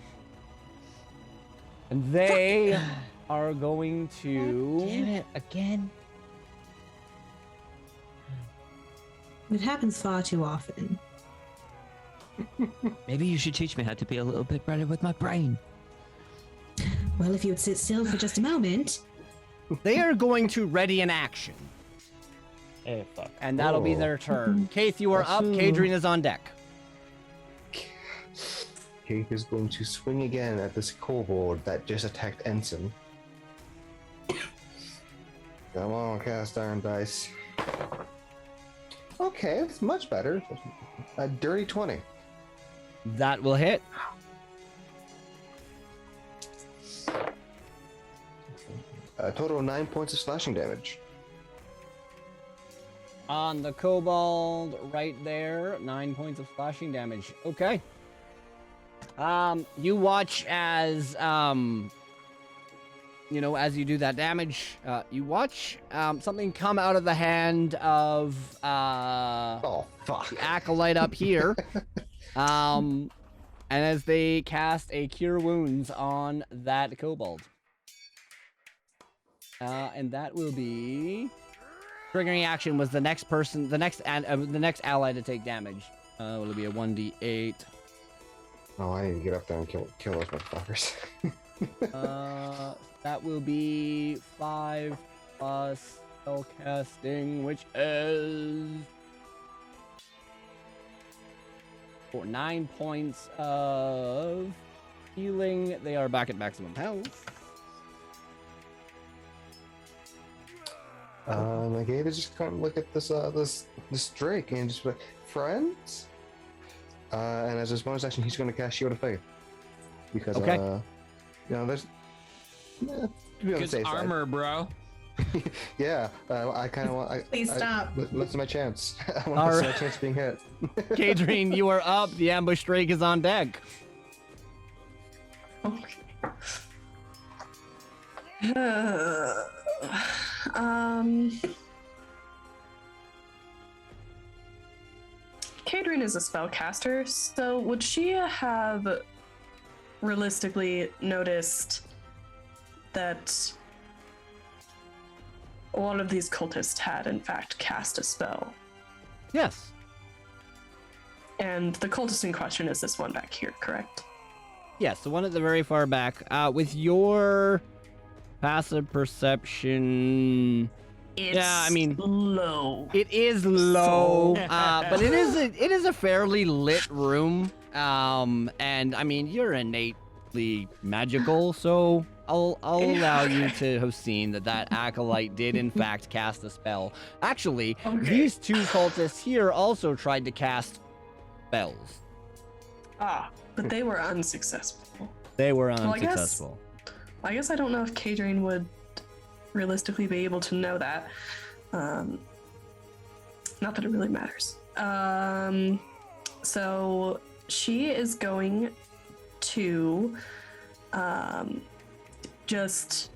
Speaker 1: and they are going to.
Speaker 3: Damn it, again.
Speaker 5: It happens far too often.
Speaker 3: Maybe you should teach me how to be a little bit better with my brain.
Speaker 5: Well, if you would sit still for just a moment.
Speaker 1: They are going to ready an action,
Speaker 3: Oh, fuck.
Speaker 1: and that'll be
Speaker 2: Oh.
Speaker 1: their turn. Kaith, you are up.
Speaker 2: Awesome.
Speaker 1: Kadrien is on deck.
Speaker 2: Kaith is going to swing again at this kobold that just attacked Ensign. Come on, cast iron dice. Okay, it's much better. A dirty 20.
Speaker 1: That will hit.
Speaker 2: A total of 9 points of slashing damage.
Speaker 1: On the kobold, right there, 9 points of slashing damage. Okay. You watch as as you do that damage, you watch something come out of the hand of
Speaker 2: Oh, fuck.
Speaker 1: the acolyte up here. And as they cast a Cure Wounds on that kobold. And that will be... Triggering action was the next person, the next ally to take damage. Will it be a 1d8?
Speaker 2: Oh, I need to get up there and kill those motherfuckers.
Speaker 1: That will be 5 plus spellcasting, which is... for 9 points of healing. They are back at maximum health.
Speaker 2: Gator just kind of look at this Drake and just be like, friends? And as his bonus action, he's going to cast Shield of Faith. Because,
Speaker 1: Okay.
Speaker 2: There's... to be on the
Speaker 3: Good
Speaker 2: safe side.
Speaker 3: armor, bro.
Speaker 2: Yeah, I kind of want...
Speaker 5: Please stop.
Speaker 2: Listen my chance. I want
Speaker 1: All
Speaker 2: to see
Speaker 1: right.
Speaker 2: my chance of being hit.
Speaker 1: Kadrine, you are up. The ambush Drake is on deck.
Speaker 4: Kadrine is a spellcaster, so would she have realistically noticed that one of these cultists had in fact cast a spell?
Speaker 1: Yes.
Speaker 4: And the cultist in question is this one back here, correct?
Speaker 1: Yes, the one at the very far back. With your passive perception...
Speaker 4: It's
Speaker 1: Yeah, I mean-
Speaker 4: low.
Speaker 1: It is low, but it is a fairly lit room. And I mean, you're innately magical, so I'll allow you to have seen that acolyte did in fact cast a spell. Actually,
Speaker 4: Okay.
Speaker 1: these two cultists here also tried to cast spells.
Speaker 4: But they were unsuccessful.
Speaker 1: They were
Speaker 4: Well, I guess-
Speaker 1: unsuccessful.
Speaker 4: I guess I don't know if Kadrine would realistically be able to know that. Not that it really matters. So she is going to just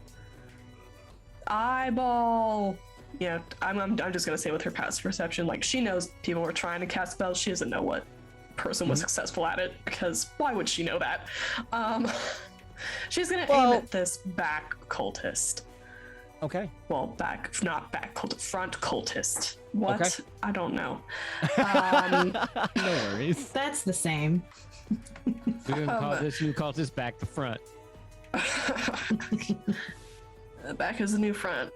Speaker 4: eyeball. Yeah, I'm just gonna say with her passive perception, like she knows people were trying to cast spells. She doesn't know what person was successful at it, because why would she know that? She's gonna aim at this back cultist.
Speaker 1: Okay.
Speaker 4: Well, not back cultist, front cultist. What?
Speaker 1: Okay.
Speaker 4: I don't know.
Speaker 1: No worries.
Speaker 5: That's the same.
Speaker 3: You can call this back the front.
Speaker 4: Back is the new front.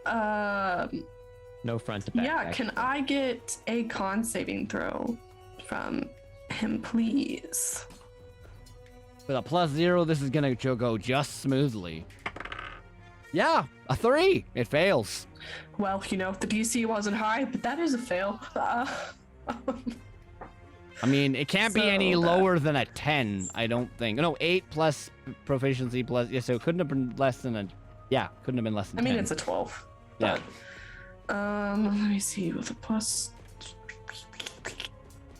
Speaker 3: No front to back.
Speaker 4: Yeah,
Speaker 3: back.
Speaker 4: can I get a con saving throw from him, please?
Speaker 1: With a +0, this is gonna go just smoothly. Yeah, a 3. It fails.
Speaker 4: Well, the DC wasn't high, but that is a fail.
Speaker 1: I mean, it can't be any
Speaker 4: So
Speaker 1: lower than a 10, I don't think. No, 8 plus proficiency plus... Yeah, so it couldn't have been less than a... Yeah, couldn't have been less than
Speaker 4: I mean,
Speaker 1: 10.
Speaker 4: it's a 12.
Speaker 1: Yeah.
Speaker 4: But, let me see. With a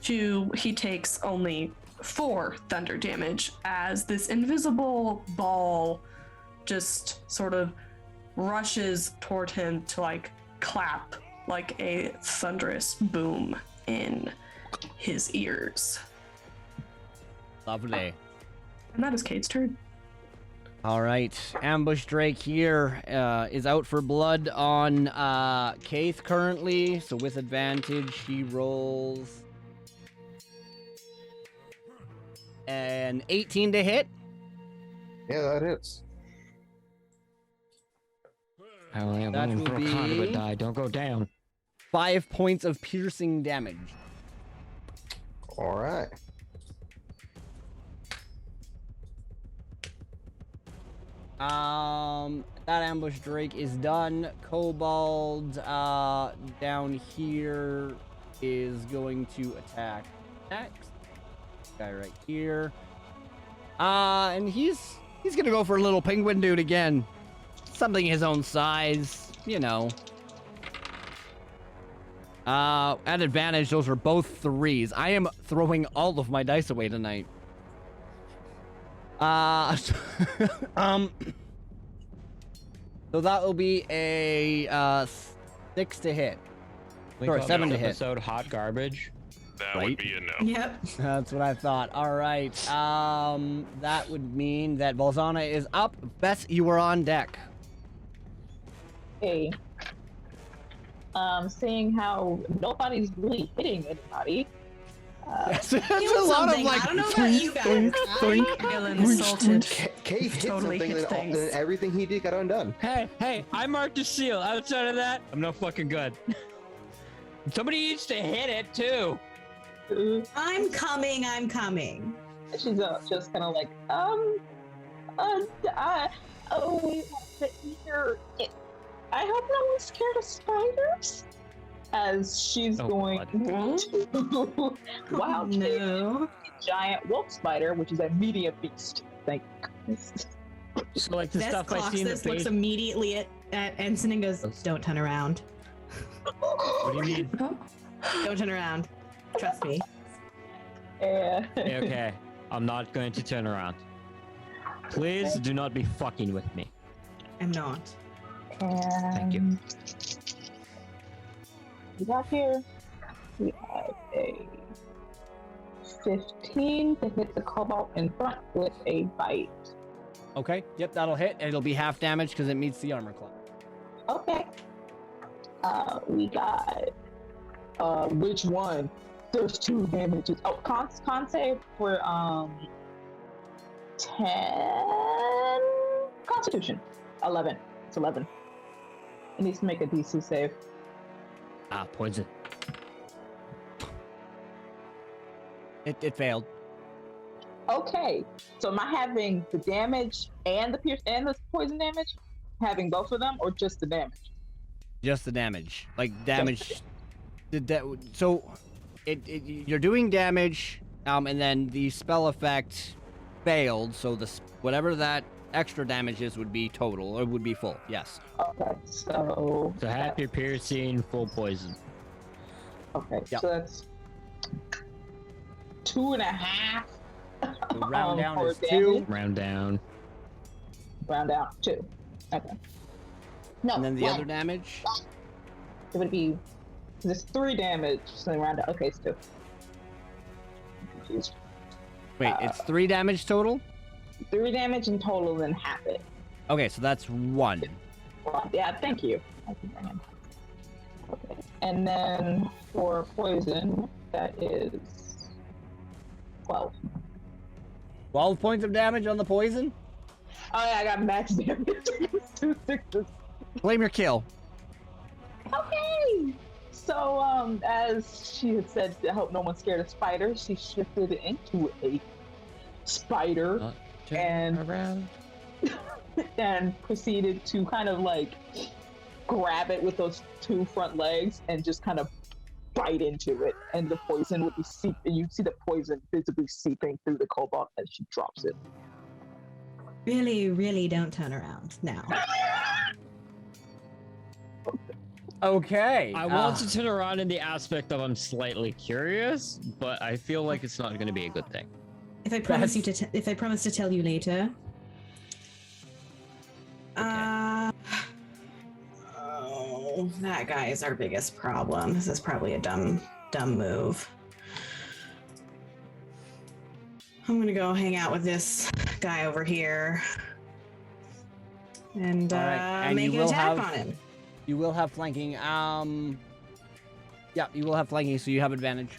Speaker 4: +2, he takes only 4 thunder damage as this invisible ball just sort of rushes toward him to like clap like a thunderous boom in his ears.
Speaker 1: Lovely.
Speaker 4: And that is Kate's turn.
Speaker 1: All right, Ambush Drake here is out for blood on Kaith currently, so with advantage he rolls an 18 to hit.
Speaker 2: Yeah, that hits.
Speaker 3: I only have
Speaker 1: That
Speaker 3: room
Speaker 1: will
Speaker 3: for a conduit
Speaker 1: be-
Speaker 3: die. Don't go down.
Speaker 1: 5 points of piercing damage.
Speaker 2: All right.
Speaker 1: That Ambush Drake is done. Kobold down here is going to attack next. Guy right here. And he's gonna go for a little penguin dude again. Something his own size, At advantage, those are both 3s. I am throwing all of my dice away tonight. So that will be a 6 to hit.
Speaker 3: We
Speaker 1: Sorry,
Speaker 3: call
Speaker 1: 7
Speaker 3: this
Speaker 1: to hit.
Speaker 3: episode hot garbage.
Speaker 7: That
Speaker 1: Right.
Speaker 7: would be a no.
Speaker 5: Yep.
Speaker 1: That's what I thought. All right. That would mean that Balzana is up. Bess, you were on deck.
Speaker 6: Hey. Seeing how nobody's really hitting anybody.
Speaker 1: That's
Speaker 5: Feel
Speaker 1: a lot of
Speaker 5: something.
Speaker 1: like.
Speaker 5: I don't know about you guys.
Speaker 1: thunk,
Speaker 5: I
Speaker 4: Feel insulted.
Speaker 2: Cave hit
Speaker 4: Totally
Speaker 2: something,
Speaker 4: hit
Speaker 2: and then
Speaker 4: things.
Speaker 2: and everything he did got undone.
Speaker 3: Hey, I marked a seal. Outside of that, I'm no fucking good. Somebody needs to hit it too.
Speaker 5: I'm coming.
Speaker 6: She's just kind of like, you're. I hope no one's scared of spiders. As she's
Speaker 3: Oh,
Speaker 6: going
Speaker 3: God.
Speaker 6: to wow,
Speaker 5: No.
Speaker 6: giant wolf spider, which is a medium beast. Thank goodness.
Speaker 3: So like the
Speaker 5: Bess
Speaker 3: stuff I
Speaker 5: clocks
Speaker 3: see in the
Speaker 5: this, looks
Speaker 3: face.
Speaker 5: immediately at Ensign and goes, "Don't turn around.
Speaker 3: What do you mean?
Speaker 5: Don't turn around. Trust me."
Speaker 6: Yeah.
Speaker 3: Okay, I'm not going to turn around. Please do not be fucking with me.
Speaker 5: I'm not.
Speaker 3: Thank you.
Speaker 6: And we got here. We have a 15 to hit the cobalt in front with a bite.
Speaker 1: Okay. Yep, that'll hit. It'll be half damage because it meets the armor class.
Speaker 6: Okay. We got which one? There's 2 damages. Oh, con save for 10 Constitution. 11. It's 11. It needs to make a DC save.
Speaker 3: Ah, poison.
Speaker 1: It failed.
Speaker 6: Okay, so am I having the damage and the pierce and the poison damage? Having both of them, or just the damage?
Speaker 1: Just the damage. Like damage. So you're doing damage, and then the spell effect failed. So whatever that extra damage is would be total, or would be full. Yes.
Speaker 6: Okay, so
Speaker 3: So half your piercing, full poison.
Speaker 6: okay,
Speaker 1: Yep.
Speaker 6: so that's 2.5.
Speaker 1: So round down
Speaker 6: for
Speaker 1: is 2,
Speaker 6: damage.
Speaker 3: Round down.
Speaker 6: Round down 2. Okay. No,
Speaker 1: and then the
Speaker 6: 1.
Speaker 1: other damage.
Speaker 6: It would be. There's 3 damage, so then round down. Okay, it's 2. Confused.
Speaker 1: Wait, it's 3 damage total.
Speaker 6: 3 damage in total, then half it.
Speaker 1: Okay, so that's 1.
Speaker 6: Well, yeah, thank you. I can bring him. Okay. And then for poison, that is 12.
Speaker 1: 12 points of damage on the poison.
Speaker 6: Oh yeah, I got max damage. 2 6s.
Speaker 1: Claim your kill.
Speaker 6: Okay. So as she had said, to help no one scared of spiders, she shifted into a spider
Speaker 3: Turn
Speaker 6: And-
Speaker 3: around.
Speaker 6: and proceeded to kind of like grab it with those 2 front legs and just kind of bite into it, and the poison would be seeping. You see the poison visibly seeping through the cobalt as she drops it.
Speaker 5: Really, really don't turn around now.
Speaker 1: Okay.
Speaker 3: I want to turn around in the aspect of I'm slightly curious, but I feel like it's not going to be a good thing.
Speaker 5: If I promise if I promise to tell you later. Oh, that guy is our biggest problem. This is probably a dumb move. I'm gonna go hang out with this guy over here and,
Speaker 1: All right, and
Speaker 5: make
Speaker 1: you
Speaker 5: an
Speaker 1: will
Speaker 5: attack
Speaker 1: have-
Speaker 5: on him.
Speaker 1: You will have flanking. Yeah, you will have flanking, so you have advantage.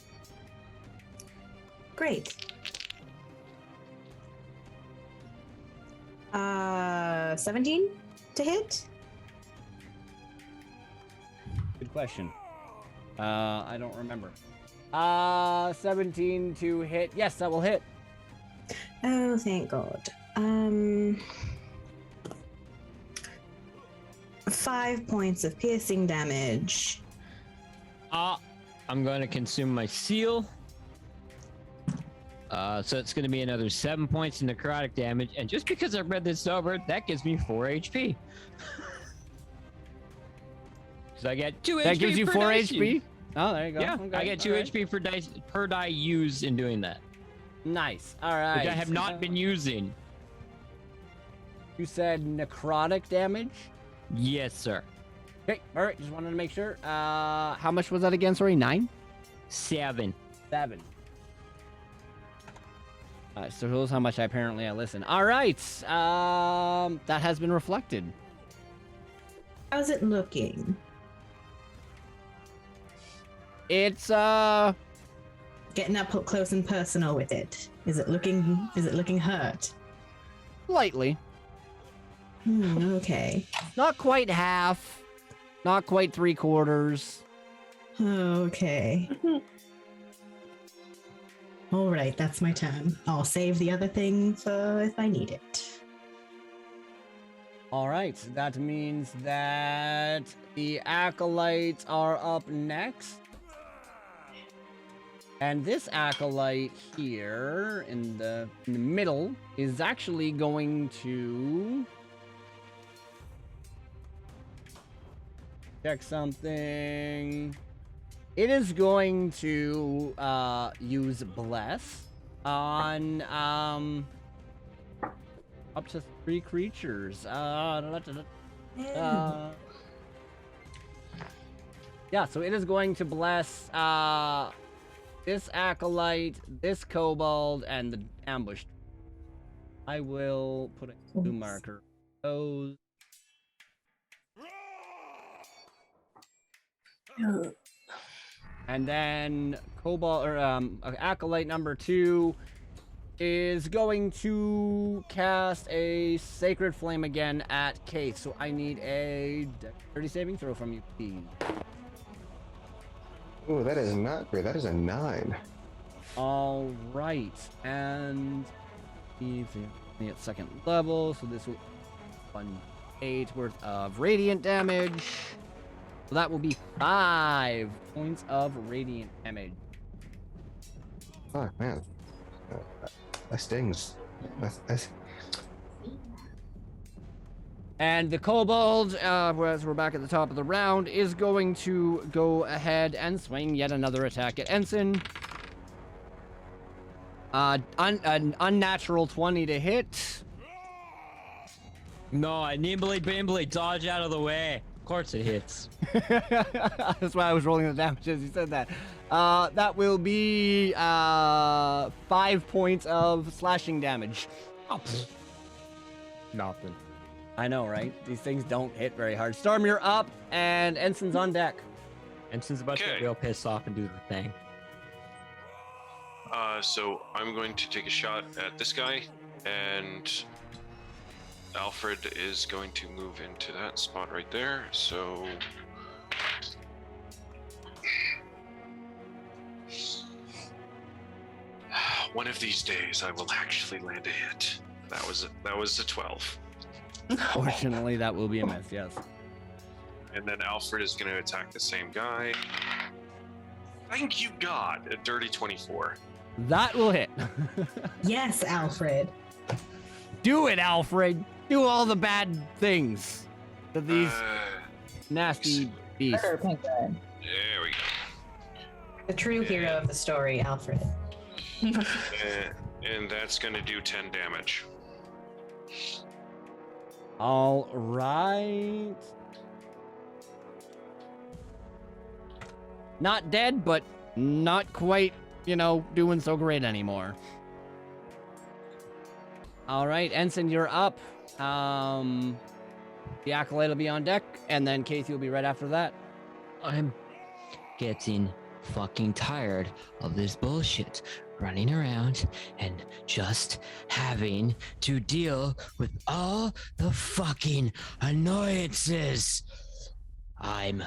Speaker 5: Great. 17 to hit.
Speaker 1: Good question. I don't remember. 17 to hit. Yes, that will hit.
Speaker 5: Oh, thank God. 5 points of piercing damage.
Speaker 3: I'm going to consume my seal. So it's going to be another 7 points of necrotic damage, and just because I read this over, that gives me 4 HP. So I get 2 HP.
Speaker 1: That gives you
Speaker 3: per
Speaker 1: 4
Speaker 3: dice
Speaker 1: HP.
Speaker 3: used.
Speaker 1: Oh, there you go.
Speaker 3: Yeah,
Speaker 1: Okay,
Speaker 3: I get 2
Speaker 1: all right.
Speaker 3: HP per die used in doing that,
Speaker 1: Nice. All right.
Speaker 3: which I have not been using.
Speaker 1: You said necrotic damage.
Speaker 3: Yes, sir.
Speaker 1: Okay, all right. Just wanted to make sure. How much was that again? Sorry, 9?
Speaker 3: 7.
Speaker 1: 7. So here's how much I listen. All right. That has been reflected.
Speaker 5: How's it looking?
Speaker 1: It's
Speaker 5: Getting up close and personal with it. Is it looking hurt?
Speaker 1: slightly.
Speaker 5: Okay.
Speaker 1: Not quite half. Not quite 3/4.
Speaker 5: Okay. All right, that's my turn. I'll save the other thing for if I need it.
Speaker 1: All right. That means that the acolytes are up next. And this acolyte here in the middle is actually going to check something. It is going to use Bless on up to 3 creatures. Yeah, so it is going to bless this acolyte, this kobold, and the ambushed. I will put a new marker. Those. And then kobold or acolyte number 2 is going to cast a sacred flame again at Kate. So I need a dexterity saving throw from you, please.
Speaker 2: Oh, that is not great. That is a 9.
Speaker 1: All right, and he's at 2nd level, so this will 1d8 worth of radiant damage. So that will be 5 points of radiant damage.
Speaker 2: Fuck, man. That stings. That's...
Speaker 1: And the kobold, as we're back at the top of the round, is going to go ahead and swing yet another attack at Ensign. An unnatural 20 to hit.
Speaker 3: No, I nimbly bimbly dodge out of the way. Of course it hits.
Speaker 1: That's why I was rolling the damage as you said that. That will be 5 points of slashing damage.
Speaker 3: Oh, nothing.
Speaker 1: I know, right? These things don't hit very hard. Storm, you're up, and Ensign's on deck.
Speaker 3: Ensign's about to get real pissed off and do the thing.
Speaker 7: So I'm going to take a shot at this guy, and Alfred is going to move into that spot right there. So one of these days I will actually land a hit. That was a 12.
Speaker 1: Fortunately, that will be a miss, yes.
Speaker 7: And then Alfred is going to attack the same guy. Thank you, God. A dirty 24.
Speaker 1: That will hit.
Speaker 5: Yes, Alfred.
Speaker 1: Do it, Alfred. Do all the bad things that these nasty beasts.
Speaker 6: Sure, Penguin.
Speaker 7: There we go.
Speaker 5: The true hero of the story, Alfred.
Speaker 7: And that's going to do 10 damage.
Speaker 1: All right. Not dead, but not quite, doing so great anymore. All right, Ensign, you're up. The acolyte will be on deck, and then Casey will be right after that.
Speaker 3: I'm getting fucking tired of this bullshit. Running around and just having to deal with all the fucking annoyances. I'm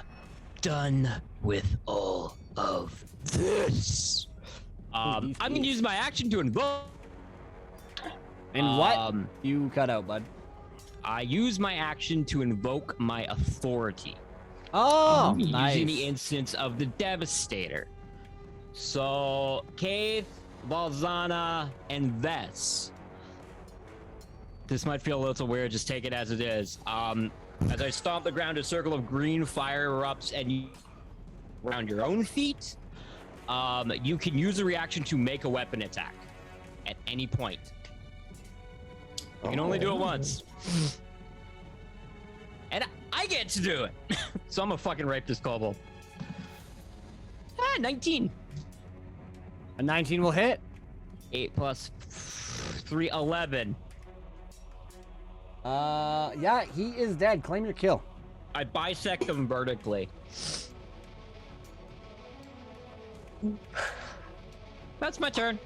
Speaker 3: done with all of this. I'm gonna use my action to invoke.
Speaker 1: And what? You cut out, bud.
Speaker 3: I use my action to invoke my authority.
Speaker 1: Oh, nice.
Speaker 3: Using the instance of the Devastator. So, Keith, Valzana, and Vess. This might feel a little weird, just take it as it is. As I stomp the ground, a circle of green fire erupts and you around your own feet. You can use a reaction to make a weapon attack at any point. You can only do it once. And I get to do it. So I'm gonna fucking rape this kobold. 19.
Speaker 1: A 19 will hit.
Speaker 3: 8 plus 3, 11.
Speaker 1: Yeah, he is dead. Claim your kill.
Speaker 3: I bisect him vertically. That's my turn.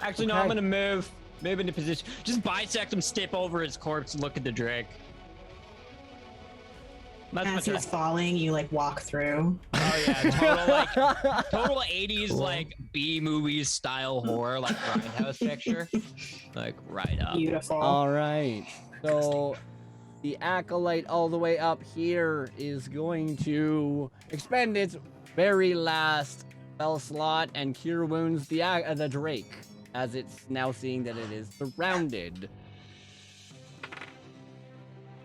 Speaker 3: Actually, no, I'm
Speaker 1: Okay.
Speaker 3: gonna move into position. Just bisect him, step over his corpse, and look at the Drake. That's my
Speaker 5: As
Speaker 3: turn.
Speaker 5: he's falling, you like walk through.
Speaker 3: Oh yeah, total 80s like B movies style horror, like grindhouse picture, like right up.
Speaker 5: Beautiful.
Speaker 1: All right. So the acolyte all the way up here is going to expend its very last spell slot and cure wounds the Drake, as it's now seeing that it is surrounded.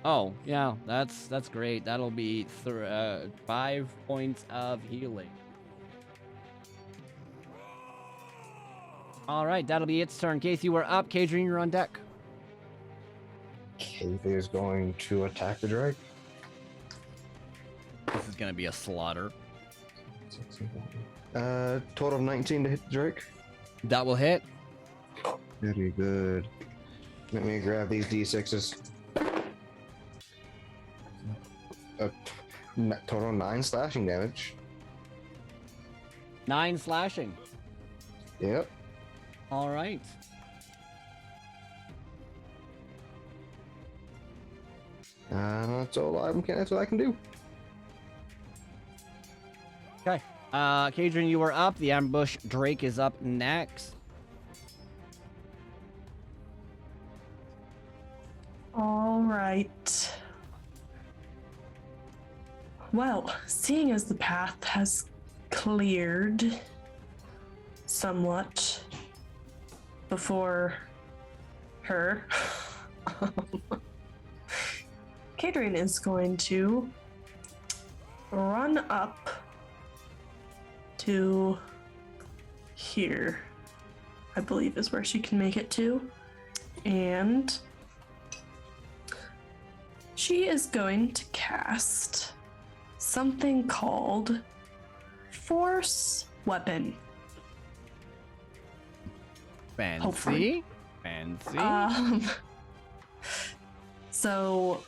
Speaker 1: Oh yeah, that's great. That'll be 5 points of healing. All right, that'll be its turn. Casey, you are up. Kadrian, you're on deck.
Speaker 2: Keith is going to attack the Drake.
Speaker 1: This is gonna be a slaughter.
Speaker 2: Total of 19 to hit the Drake.
Speaker 1: That will hit.
Speaker 2: Very good. Let me grab these D6s. Total 9 slashing damage.
Speaker 1: 9 slashing.
Speaker 2: Yep.
Speaker 1: All right.
Speaker 2: That's all that's what I can do.
Speaker 1: Okay. Kadrian, you are up. The ambush Drake is up next.
Speaker 4: All right. Well, seeing as the path has cleared somewhat before her, Kadrian is going to run up to here, I believe is where she can make it to, and she is going to cast something called Force Weapon.
Speaker 1: Fancy.
Speaker 4: Hopefully.
Speaker 1: Fancy.
Speaker 4: So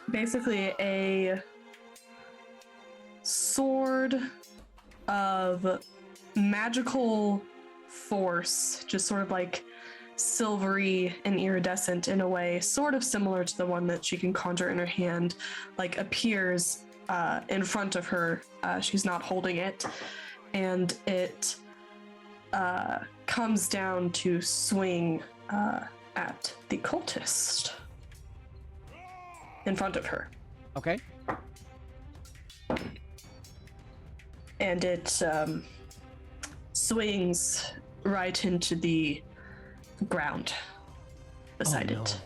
Speaker 4: basically a sword of magical force, just sort of like silvery and iridescent in a way, sort of similar to the one that she can conjure in her hand, like appears in front of her. She's not holding it, and it comes down to swing at the cultist in front of her.
Speaker 1: Okay.
Speaker 4: And it swings right into the ground beside
Speaker 1: Oh, no.
Speaker 4: it.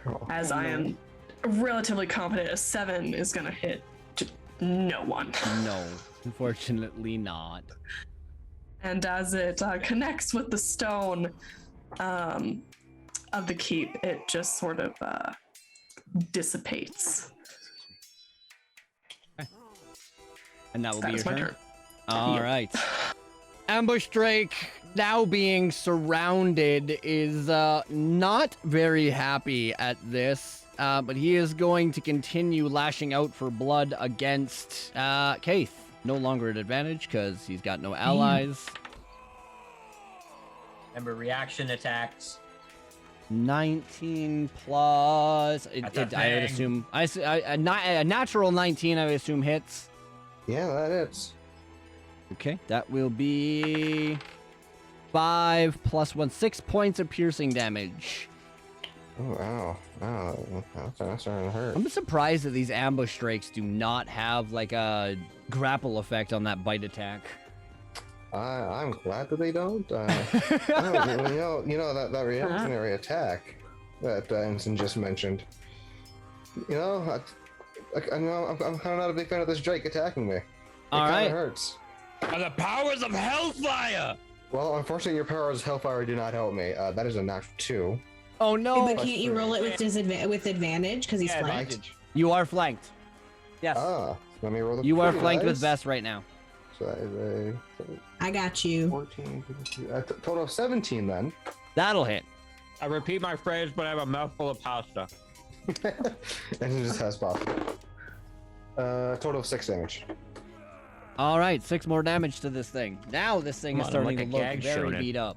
Speaker 2: Oh,
Speaker 4: As I am relatively confident a 7 is going to hit no one.
Speaker 1: No, unfortunately not.
Speaker 4: And as it connects with the stone of the keep, it just sort of dissipates.
Speaker 1: And that will
Speaker 4: That
Speaker 1: be
Speaker 4: is
Speaker 1: your
Speaker 4: my
Speaker 1: turn.
Speaker 4: turn.
Speaker 1: All
Speaker 4: Yeah.
Speaker 1: right. Ambush Drake, now being surrounded, is not very happy at this, but he is going to continue lashing out for blood against Kaith. No longer at advantage because he's got no allies.
Speaker 3: Remember, reaction attacks.
Speaker 1: 19 plus.
Speaker 3: That's a
Speaker 1: I would
Speaker 3: thing.
Speaker 1: assume. A natural 19, I would assume, hits.
Speaker 2: Yeah, that is.
Speaker 1: Okay, that will be 5 plus 1, 6 points of piercing damage.
Speaker 2: Oh, wow. Wow. That's starting to hurt.
Speaker 1: I'm surprised that these ambush drakes do not have like a grapple effect on that bite attack.
Speaker 2: I'm glad that they don't. No, you know that reactionary attack that Ensign just mentioned. You know, I'm kind of not a big fan of this Drake attacking me. It
Speaker 1: All
Speaker 2: kind
Speaker 1: right.
Speaker 2: of hurts.
Speaker 3: By the powers of hellfire!
Speaker 2: Well, unfortunately, your powers of Hellfire do not help me. That is a natural 2.
Speaker 1: Oh no!
Speaker 5: But can't you roll it with advantage because he's
Speaker 3: Yeah,
Speaker 5: flanked?
Speaker 3: advantage.
Speaker 1: You are flanked. Yes.
Speaker 2: Let me roll the
Speaker 1: You are
Speaker 2: pretty
Speaker 1: flanked with
Speaker 2: dice.
Speaker 1: Vest right now.
Speaker 2: So that is
Speaker 5: I got you.
Speaker 2: 14, 52, total of 17 then.
Speaker 1: That'll hit.
Speaker 3: I repeat my phrase, but I have a mouthful of pasta.
Speaker 2: And he just has buff. Total of 6 damage.
Speaker 1: All right, 6 more damage to this thing. Now this thing
Speaker 3: Come
Speaker 1: is
Speaker 3: on,
Speaker 1: starting
Speaker 3: like
Speaker 1: to
Speaker 3: a
Speaker 1: look
Speaker 3: gag
Speaker 1: very
Speaker 3: shonen.
Speaker 1: beat up.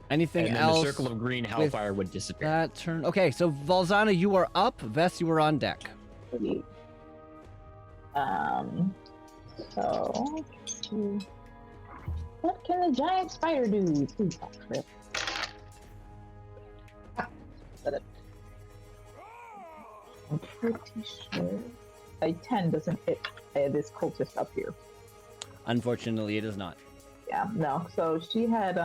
Speaker 1: Anything
Speaker 3: And then
Speaker 1: else?
Speaker 3: the circle of green hellfire would disappear.
Speaker 1: That turn. Okay, so Valzana, you are up. Vest, you are on deck.
Speaker 6: So, what can the giant spider do? Ooh, oh, crap. I'm pretty sure a 10 doesn't hit this cultist up here.
Speaker 1: Unfortunately, it is not.
Speaker 6: Yeah, no. So she had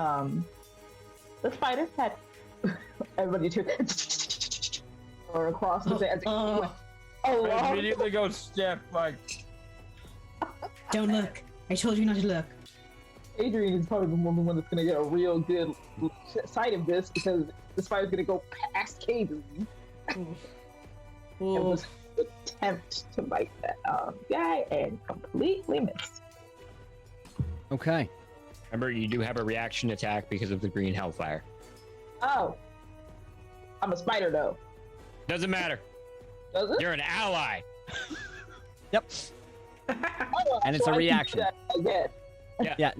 Speaker 6: the spider had everybody to or across the bed.
Speaker 5: Oh,
Speaker 3: I immediately go stiff, like.
Speaker 5: don't look. I told you not to look.
Speaker 6: Adrian is probably the one that's gonna get a real good sight of this because the spider's gonna go past Adrian. It was an attempt to bite that guy and completely missed.
Speaker 1: Okay.
Speaker 3: Remember, you do have a reaction attack because of the green hellfire.
Speaker 6: Oh, I'm a spider though.
Speaker 3: Doesn't matter.
Speaker 6: Does it?
Speaker 3: You're an ally.
Speaker 1: Yep.
Speaker 6: Oh,
Speaker 1: And it's
Speaker 6: so
Speaker 1: a
Speaker 6: I can do
Speaker 1: reaction.
Speaker 6: that again.
Speaker 1: Yeah.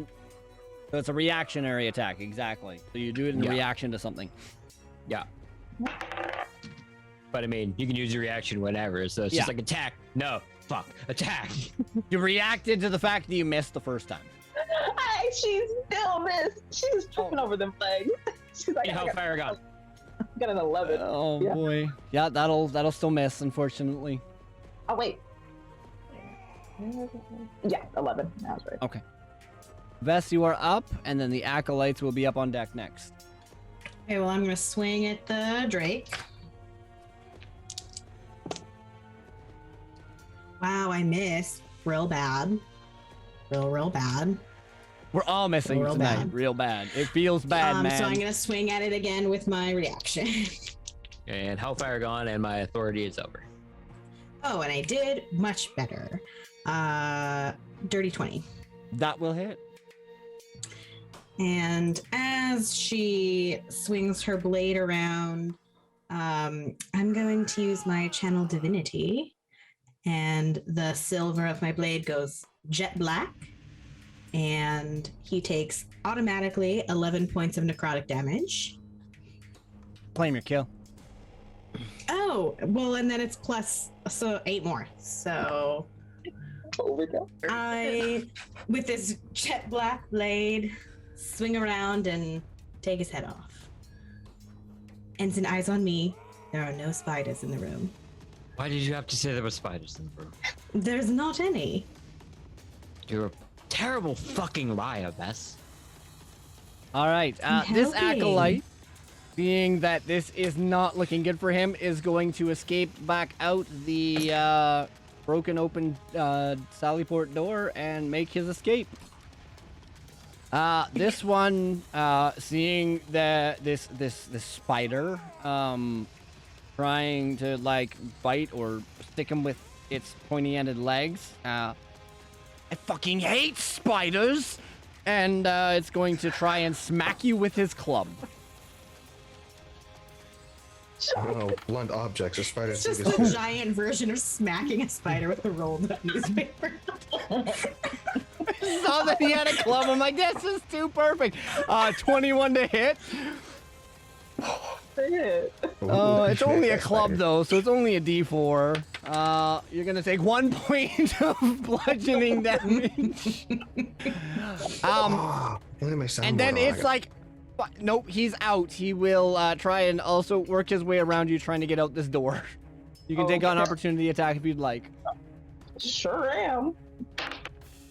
Speaker 1: So it's a reactionary attack, exactly. So you do it in
Speaker 3: Yeah.
Speaker 1: reaction to something.
Speaker 3: Yeah. But I mean, you can use your reaction whenever, so it's
Speaker 1: Yeah.
Speaker 3: just like attack. No, fuck, attack.
Speaker 1: You reacted to the fact that you missed the first time.
Speaker 6: She still missed. She's tripping over them legs. She's like,
Speaker 3: Green
Speaker 6: I
Speaker 3: hellfire gun.
Speaker 6: got an 11.
Speaker 1: Oh
Speaker 6: Yeah.
Speaker 1: boy. Yeah, that'll still miss, unfortunately.
Speaker 6: Oh wait. Yeah, 11. That was right.
Speaker 1: Okay. Vest, you are up, and then the acolytes will be up on deck next.
Speaker 5: Okay, well, I'm gonna swing at the Drake. Wow, I missed. Real bad. Real bad.
Speaker 1: We're all missing
Speaker 5: Real
Speaker 1: tonight.
Speaker 5: bad.
Speaker 1: Real bad. It feels bad, man.
Speaker 5: So I'm gonna swing at it again with my reaction.
Speaker 3: And hellfire gone, and my authority is over.
Speaker 5: Oh, and I did much better. Dirty 20.
Speaker 1: That will hit.
Speaker 5: And as she swings her blade around, I'm going to use my channel divinity, and the silver of my blade goes jet black, and he takes automatically 11 points of necrotic damage.
Speaker 1: Claim your kill.
Speaker 5: Oh, well, and then it's plus, so 8 more. So
Speaker 6: Holy cow.
Speaker 5: I, with this jet black blade, swing around and take his head off. Ensign, eyes on me. There are no spiders in the room.
Speaker 3: Why did you have to say there were spiders in the room?
Speaker 5: There's not any.
Speaker 3: You're a terrible fucking liar, Bess.
Speaker 1: All right.
Speaker 5: I'm
Speaker 1: This
Speaker 5: helping.
Speaker 1: acolyte, being that this is not looking good for him, is going to escape back out the broken open Sallyport door and make his escape. This one, seeing this spider trying to like bite or stick him with its pointy-ended legs. I fucking hate spiders, and it's going to try and smack you with his club.
Speaker 2: Oh, blunt objects are spiders.
Speaker 5: It's just a giant version of smacking a spider with a rolled up newspaper.
Speaker 1: I saw that he had a club. I'm like, this is too perfect. 21 to hit. Oh, it's only a club though, so it's only a D4. You're gonna take 1 point of bludgeoning damage.
Speaker 2: Only my sound
Speaker 1: And then
Speaker 2: went
Speaker 1: it's
Speaker 2: on.
Speaker 1: like, nope, he's out. He will try and also work his way around you, trying to get out this door. You can take on
Speaker 6: Okay.
Speaker 1: opportunity attack if you'd like.
Speaker 6: Sure am.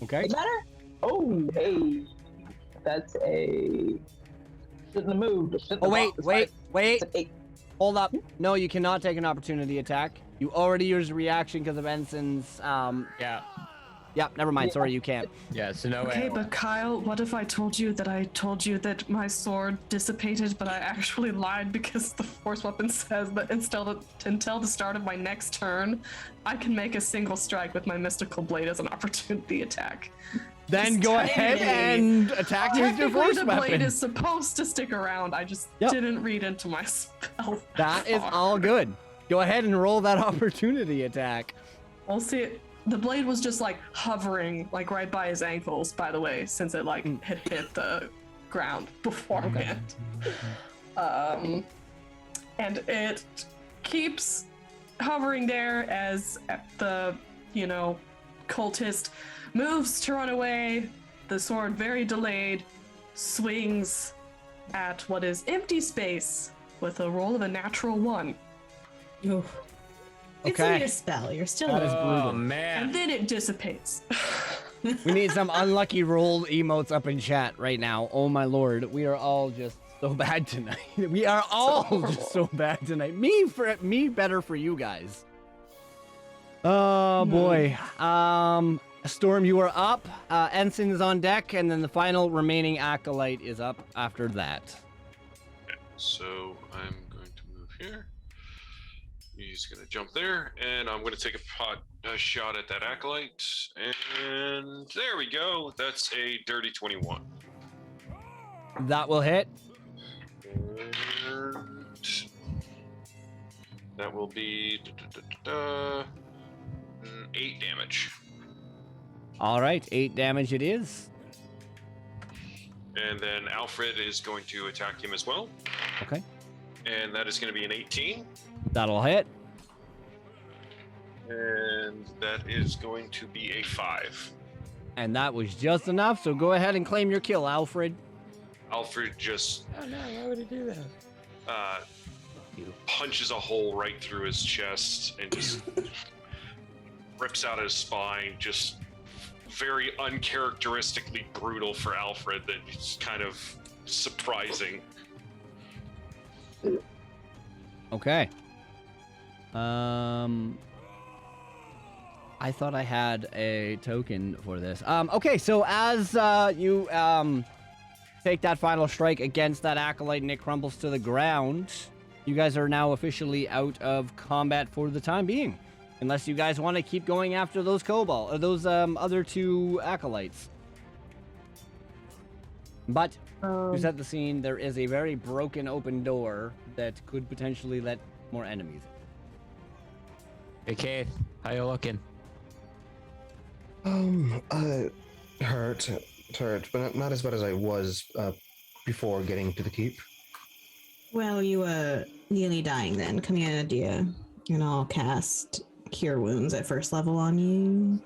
Speaker 1: Okay.
Speaker 6: It matter? Oh, hey. That's a. Shouldn't have moved. Shouldn't
Speaker 1: Oh
Speaker 6: have
Speaker 1: wait,
Speaker 6: walked this
Speaker 1: wait,
Speaker 6: way.
Speaker 1: wait.
Speaker 6: It's an 8.
Speaker 1: Hold up. No, you cannot take an opportunity attack. You already used a reaction because of Ensign's
Speaker 3: Yeah.
Speaker 1: Yeah, never mind. Sorry, you can't.
Speaker 3: Yeah, so no
Speaker 4: Okay,
Speaker 3: way.
Speaker 4: but Kyle, what if I told you that my sword dissipated, but I actually lied because the force weapon says that until the start of my next turn, I can make a single strike with my mystical blade as an opportunity attack.
Speaker 1: Then go ahead and attack with your
Speaker 4: Technically,
Speaker 1: force
Speaker 4: the
Speaker 1: weapon.
Speaker 4: blade is supposed to stick around. I just didn't read into my spell.
Speaker 1: That is
Speaker 4: far.
Speaker 1: all good. Go ahead and roll that opportunity attack.
Speaker 4: We'll see it. The blade was just like hovering, like right by his ankles, by the way, since it like had hit the ground beforehand. And it keeps hovering there as the, cultist moves to run away. The sword, very delayed, swings at what is empty space with a roll of a natural 1.
Speaker 5: Oof. It's
Speaker 1: Okay.
Speaker 5: only a spell. You're still.
Speaker 1: That is brutal.
Speaker 3: Oh man.
Speaker 4: And then it dissipates.
Speaker 1: We need some unlucky roll emotes up in chat right now. Oh my lord, we are all just so bad tonight. We are all just so bad tonight. Me better for you guys. Oh boy. Storm, you are up. Ensign is on deck, and then the final remaining acolyte is up after that.
Speaker 7: So I'm going to move here. He's going to jump there, and I'm going to take a shot at that acolyte. And there we go. That's a dirty 21.
Speaker 1: That will hit.
Speaker 7: And that will be 8 damage.
Speaker 1: All right, 8 damage it is.
Speaker 7: And then Alfred is going to attack him as well.
Speaker 1: Okay.
Speaker 7: And that is going to be an 18.
Speaker 1: That'll hit.
Speaker 7: And that is going to be a 5.
Speaker 1: And that was just enough, so go ahead and claim your kill, Alfred.
Speaker 7: Alfred just
Speaker 3: Oh no, why would he do that?
Speaker 7: punches a hole right through his chest and just rips out his spine. Just very uncharacteristically brutal for Alfred. That it's kind of surprising.
Speaker 1: Okay. I thought I had a token for this. Okay, so as you take that final strike against that acolyte and it crumbles to the ground, you guys are now officially out of combat for the time being. Unless you guys want to keep going after those kobold or those other 2 acolytes. But to set the scene, there is a very broken open door that could potentially let more enemies in.
Speaker 3: Hey Keith, how you looking?
Speaker 2: Hurt, but not as bad as I was before getting to the keep.
Speaker 5: Well, you nearly dying then. Come here, dear. And I'll cast Cure Wounds at first level on you.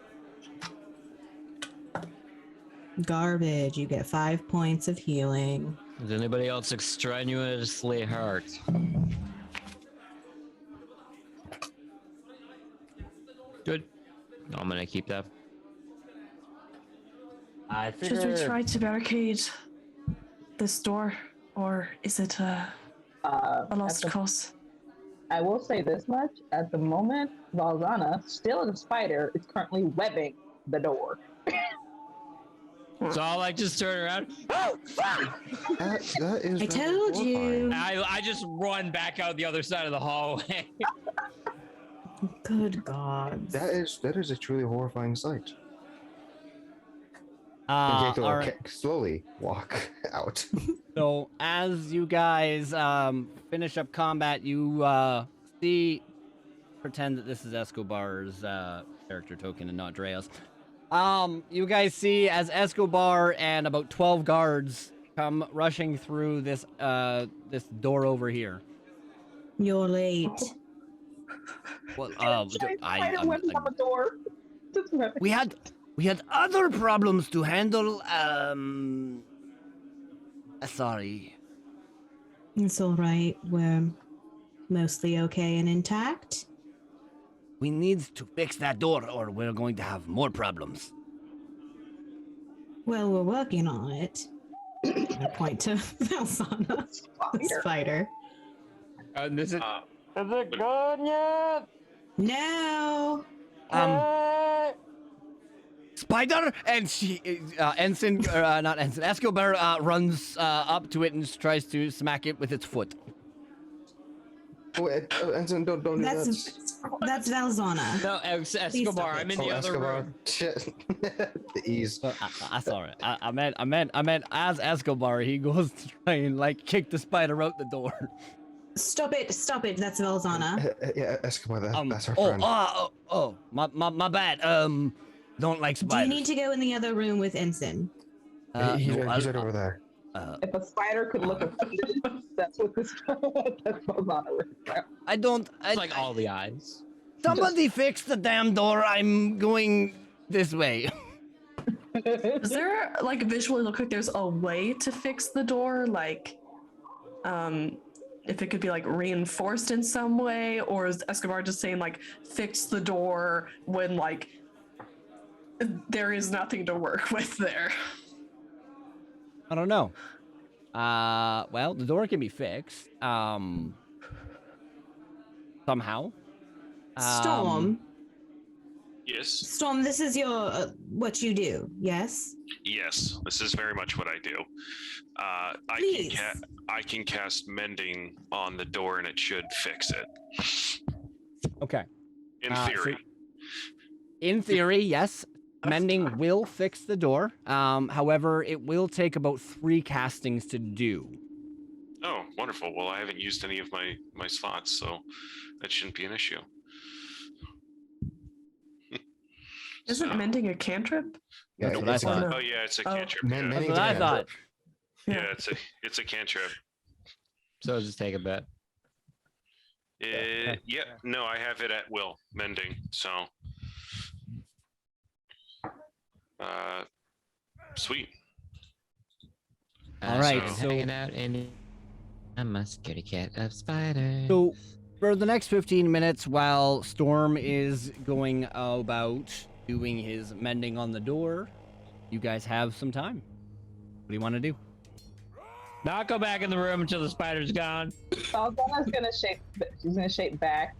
Speaker 5: Garbage. You get 5 points of healing.
Speaker 3: Is anybody else extraneously hurt? Good. I'm gonna keep that. I
Speaker 4: Should we try to barricade this door, or is it a lost cause?
Speaker 6: I will say this much: at the moment, Valzana, still as a spider, is currently webbing the door.
Speaker 3: So I'll like just turn around. Oh, fuck!
Speaker 2: That is
Speaker 5: I told you.
Speaker 3: I just run back out the other side of the hallway.
Speaker 5: Good God.
Speaker 2: That is a truly horrifying sight.
Speaker 1: All
Speaker 2: All
Speaker 1: right.
Speaker 2: slowly walk out.
Speaker 1: So as you guys finish up combat, you pretend that this is Escobar's character token and not Drea's. You guys see as Escobar and about 12 guards come rushing through this this door over here.
Speaker 5: You're late.
Speaker 1: Well,
Speaker 6: Spider webbing on the door. Just webbing.
Speaker 1: we had other problems to handle. Sorry.
Speaker 5: It's all right. We're mostly okay and intact.
Speaker 1: We need to fix that door, or we're going to have more problems.
Speaker 5: Well, we're working on it. I point to Valsana, the spider.
Speaker 3: This is.
Speaker 7: Is
Speaker 3: it good yet?
Speaker 5: No.
Speaker 1: spider, and Ensign, not Ensign, Escobar runs up to it and tries to smack it with its foot.
Speaker 2: Wait, Ensign, don't do that.
Speaker 5: That's Valzona.
Speaker 3: No, Escobar, I'm in the other
Speaker 2: Escobar.
Speaker 3: room.
Speaker 2: Shit. The ease.
Speaker 1: Sorry, I meant as Escobar, he goes to try and like kick the spider out the door.
Speaker 5: Stop it! That's Valzona.
Speaker 2: Yeah, Escobar, that's our
Speaker 1: Oh,
Speaker 2: friend.
Speaker 1: my bad. Don't like
Speaker 5: Do
Speaker 1: spiders.
Speaker 5: you need to go in the other room with Ensign?
Speaker 2: He's
Speaker 1: No,
Speaker 2: right over there.
Speaker 6: If a spider could look offended, that's what this that's Valzana right.
Speaker 1: I don't.
Speaker 3: It's like all the eyes.
Speaker 1: Somebody fix the damn door. I'm going this way.
Speaker 4: Does there like visually look like there's a way to fix the door? Like, if it could be like reinforced in some way, or is Escobar just saying like fix the door when like there is nothing to work with there?
Speaker 1: I don't know. Well, the door can be fixed. Somehow.
Speaker 5: Storm.
Speaker 7: Yes.
Speaker 5: Storm, this is your what you do, yes?
Speaker 7: Yes. This is very much what I do.
Speaker 5: Please.
Speaker 7: I can cast mending on the door and it should fix it.
Speaker 1: Okay.
Speaker 7: In
Speaker 1: so-
Speaker 7: theory.
Speaker 1: In theory, yes. Mending will fix the door. However, it will take about 3 castings to do.
Speaker 7: Oh, wonderful. Well, I haven't used any of my slots, so that shouldn't be an issue.
Speaker 4: Isn't mending a cantrip?
Speaker 2: Yeah,
Speaker 1: That's what I
Speaker 2: it's
Speaker 1: thought.
Speaker 2: a-
Speaker 7: Oh yeah, it's a
Speaker 4: Oh.
Speaker 7: cantrip.
Speaker 2: Man-
Speaker 7: yeah.
Speaker 1: That's
Speaker 2: Mending's
Speaker 1: what
Speaker 2: a
Speaker 1: I thought.
Speaker 7: Yeah, it's a cantrip.
Speaker 3: So just take a bit.
Speaker 7: Yeah, no, I have it at will mending. So, sweet.
Speaker 1: All right,
Speaker 3: So
Speaker 1: so-
Speaker 3: hanging out in a security cat of spiders.
Speaker 1: So, for the next 15 minutes, while Storm is going about doing his mending on the door, you guys have some time. What do you want to do?
Speaker 3: Not go back in the room until the spider's gone.
Speaker 6: Valzana's gonna shape. She's gonna shape back.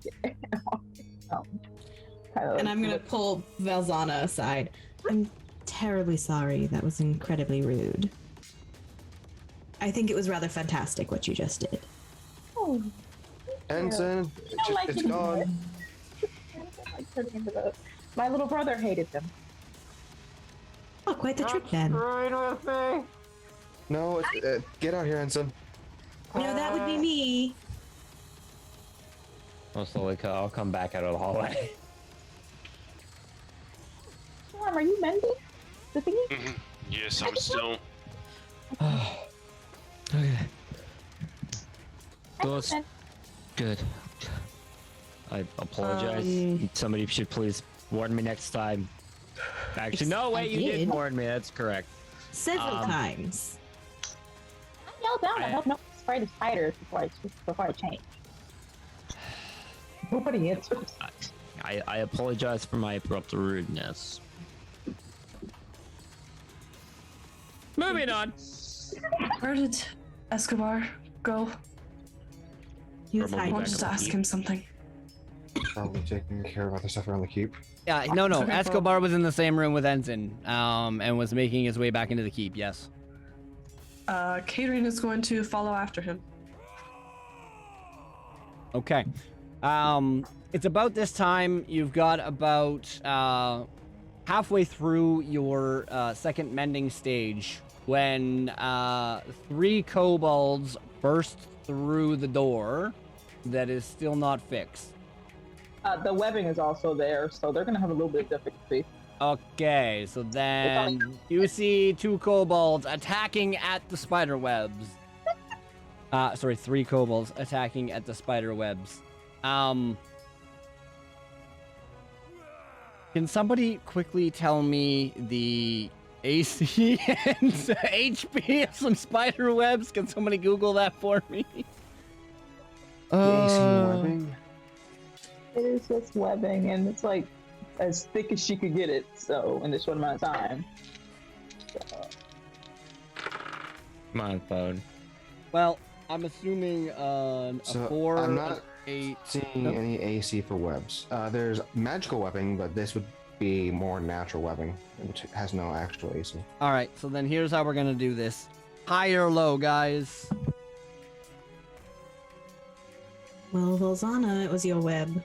Speaker 5: And I'm gonna pull Valzana aside. I'm terribly sorry. That was incredibly rude. I think it was rather fantastic what you just did.
Speaker 6: Oh,
Speaker 2: Ensign,
Speaker 6: I like
Speaker 2: it's
Speaker 6: it.
Speaker 2: gone.
Speaker 6: I like turning into those. My little brother hated them.
Speaker 5: Oh, quite the trick then.
Speaker 2: No, get out here, Ensign.
Speaker 5: No, that would be me.
Speaker 3: I'll come back out of the hallway.
Speaker 6: Storm, are you mending the thingy?
Speaker 7: Mhm. Yes, I'm still.
Speaker 3: Okay.
Speaker 6: I
Speaker 3: Those-
Speaker 6: can
Speaker 3: Good. I apologize. Somebody should please warn me next time. Actually, no, wait, you did
Speaker 5: did.
Speaker 3: warn me. That's correct.
Speaker 5: Several times.
Speaker 6: I yelled down. I hope no one's afraid of spiders before I change. Nobody answers.
Speaker 3: I apologize for my abrupt rudeness. Moving on.
Speaker 4: Where did Escobar go?
Speaker 5: He was
Speaker 3: Probably
Speaker 4: I
Speaker 5: hiding.
Speaker 3: back
Speaker 4: wanted to
Speaker 3: on the
Speaker 4: ask
Speaker 3: keep.
Speaker 4: him something.
Speaker 2: Probably taking care of other stuff around the keep.
Speaker 1: Yeah, no.
Speaker 4: Okay,
Speaker 1: Escobar was in the same room with Ensign, and was making his way back into the keep. Yes.
Speaker 4: Catering is going to follow after him.
Speaker 1: Okay. It's about this time. You've got about halfway through your second mending stage when 3 kobolds burst through the door that is still not fixed.
Speaker 6: The webbing is also there, so they're gonna have a little bit of difficulty.
Speaker 1: Okay, so then you see 2 kobolds attacking at the spider webs. Sorry, 3 kobolds attacking at the spider webs. Can somebody quickly tell me the AC and HP of some spider webs? Can somebody Google that for me?
Speaker 2: The AC webbing.
Speaker 6: It is just webbing, and it's like as thick as she could get it. So in this short amount of time. So,
Speaker 3: Come on, phone.
Speaker 1: Well, I'm assuming a
Speaker 2: So,
Speaker 1: 4,
Speaker 2: I'm
Speaker 1: an
Speaker 2: not
Speaker 1: 8.
Speaker 2: Seeing any AC for webs. There's magical webbing, but this would be more natural webbing, which has no actual AC.
Speaker 1: All right, so then here's how we're gonna do this: high or low, guys.
Speaker 5: Well, Volzana, it was your web.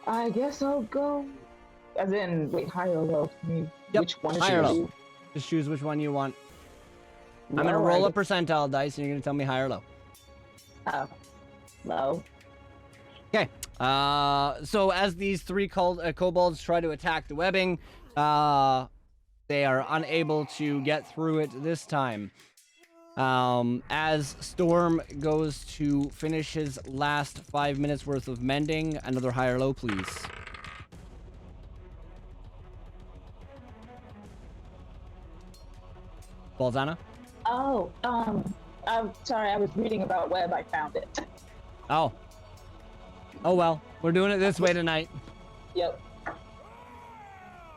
Speaker 6: I guess I'll go. As in, wait, high or low for me?
Speaker 1: Yep,
Speaker 6: Which one is
Speaker 1: high or
Speaker 6: yours?
Speaker 1: low. Just choose which one you want. I'm gonna
Speaker 6: Low,
Speaker 1: roll
Speaker 6: I
Speaker 1: a percentile dice, and you're gonna tell me high or low.
Speaker 6: guess. Low.
Speaker 1: Okay. So as these three kobolds try to attack the webbing, they are unable to get through it this time. As Storm goes to finish his last 5 minutes worth of mending, another high or low, please. Balzana?
Speaker 6: Oh, I'm sorry, I was reading about web, I found it.
Speaker 1: Oh. Oh well, we're doing it this way tonight.
Speaker 6: Yep.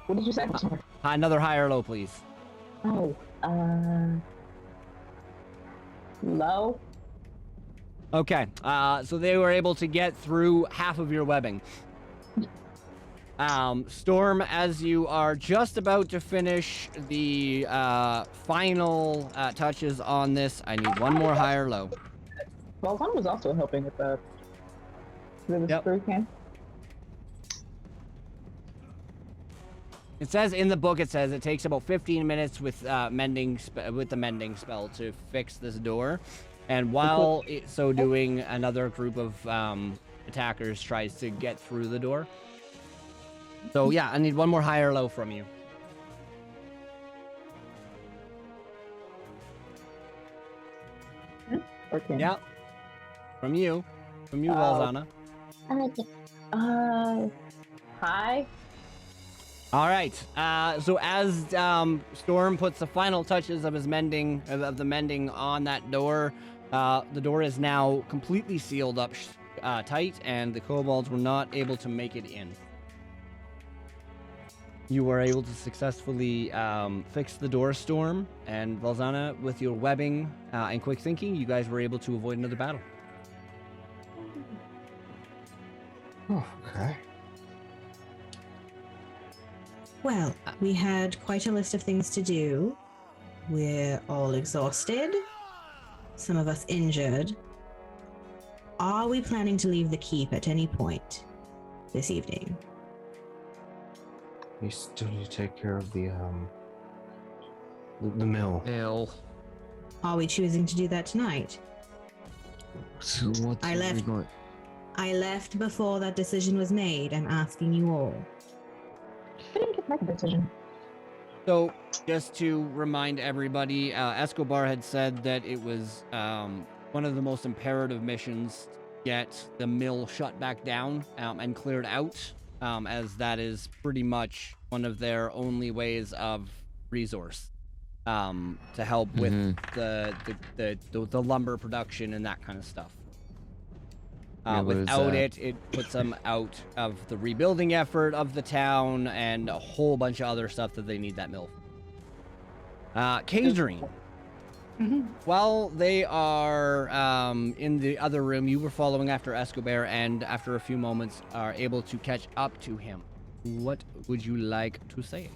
Speaker 6: What did you say? I'm sorry.
Speaker 1: Another high or low, please.
Speaker 6: Oh, low?
Speaker 1: Okay, so they were able to get through half of your webbing. Storm, as you are just about to finish the final touches on this, I need one more high or low.
Speaker 6: Well, one was also helping with the
Speaker 1: Yep.
Speaker 6: screw can.
Speaker 1: It says in the book, it says it takes about 15 minutes with the mending spell to fix this door. And while so doing, another group of attackers tries to get through the door. So yeah, I need one more high or low from you.
Speaker 6: Okay.
Speaker 1: Yeah. From you, Walzana.
Speaker 6: Hi.
Speaker 1: All right. So as Storm puts the final touches of his mending on that door, the door is now completely sealed up tight, and the kobolds were not able to make it in. You were able to successfully fix the door, Storm, and Valzana, with your webbing and quick thinking, you guys were able to avoid another battle.
Speaker 2: Oh, okay.
Speaker 5: Well, we had quite a list of things to do. We're all exhausted, some of us injured. Are we planning to leave the keep at any point this evening?
Speaker 2: We still need to take care of the mill.
Speaker 3: Bill.
Speaker 5: Are we choosing to do that tonight?
Speaker 3: So what?
Speaker 5: I left- I left before that decision was made. I'm asking you all.
Speaker 6: I didn't get to make a decision.
Speaker 1: So, just to remind everybody, Escobar had said that it was one of the most imperative missions to get the mill shut back down and cleared out, as that is pretty much one of their only ways of resource to help with the lumber production and that kind of stuff. Without it, it puts them out of the rebuilding effort of the town and a whole bunch of other stuff that they need that mill for. Kadrine, while they are in the other room, you were following after Escobar, and after a few moments are able to catch up to him. What would you like to say?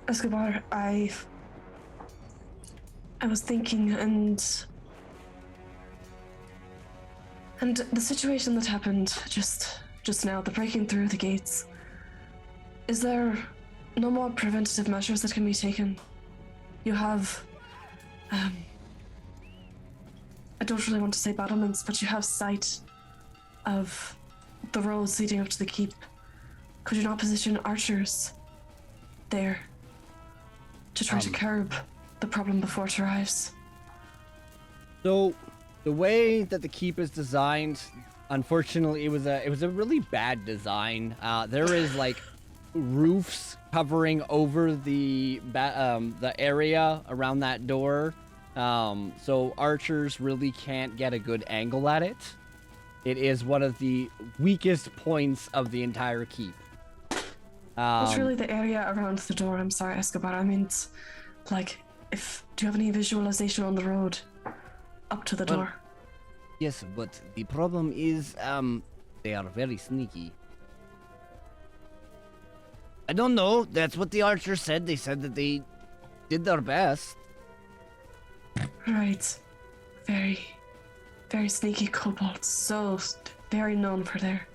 Speaker 4: Escobar, I was thinking, and the situation that happened just now, the breaking through the gates. Is there no more preventative measures that can be taken? You have, I don't really want to say battlements, but you have sight of the roads leading up to the keep. Could you not position archers there to try to curb the problem before it arrives?
Speaker 1: So, the way that the keep is designed, unfortunately, it was a really bad design. There is like roofs covering over the area around that door, so archers really can't get a good angle at it. It is one of the weakest points of the entire keep.
Speaker 4: It's really the area around the door. I'm sorry, Escobar. I mean, it's like, do you have any visualization on the road up to the door?
Speaker 1: Yes, but the problem is, they are very sneaky. I don't know. That's what the archer said. They said that they did their best.
Speaker 4: Right. Very, very sneaky kobolds. So very known for their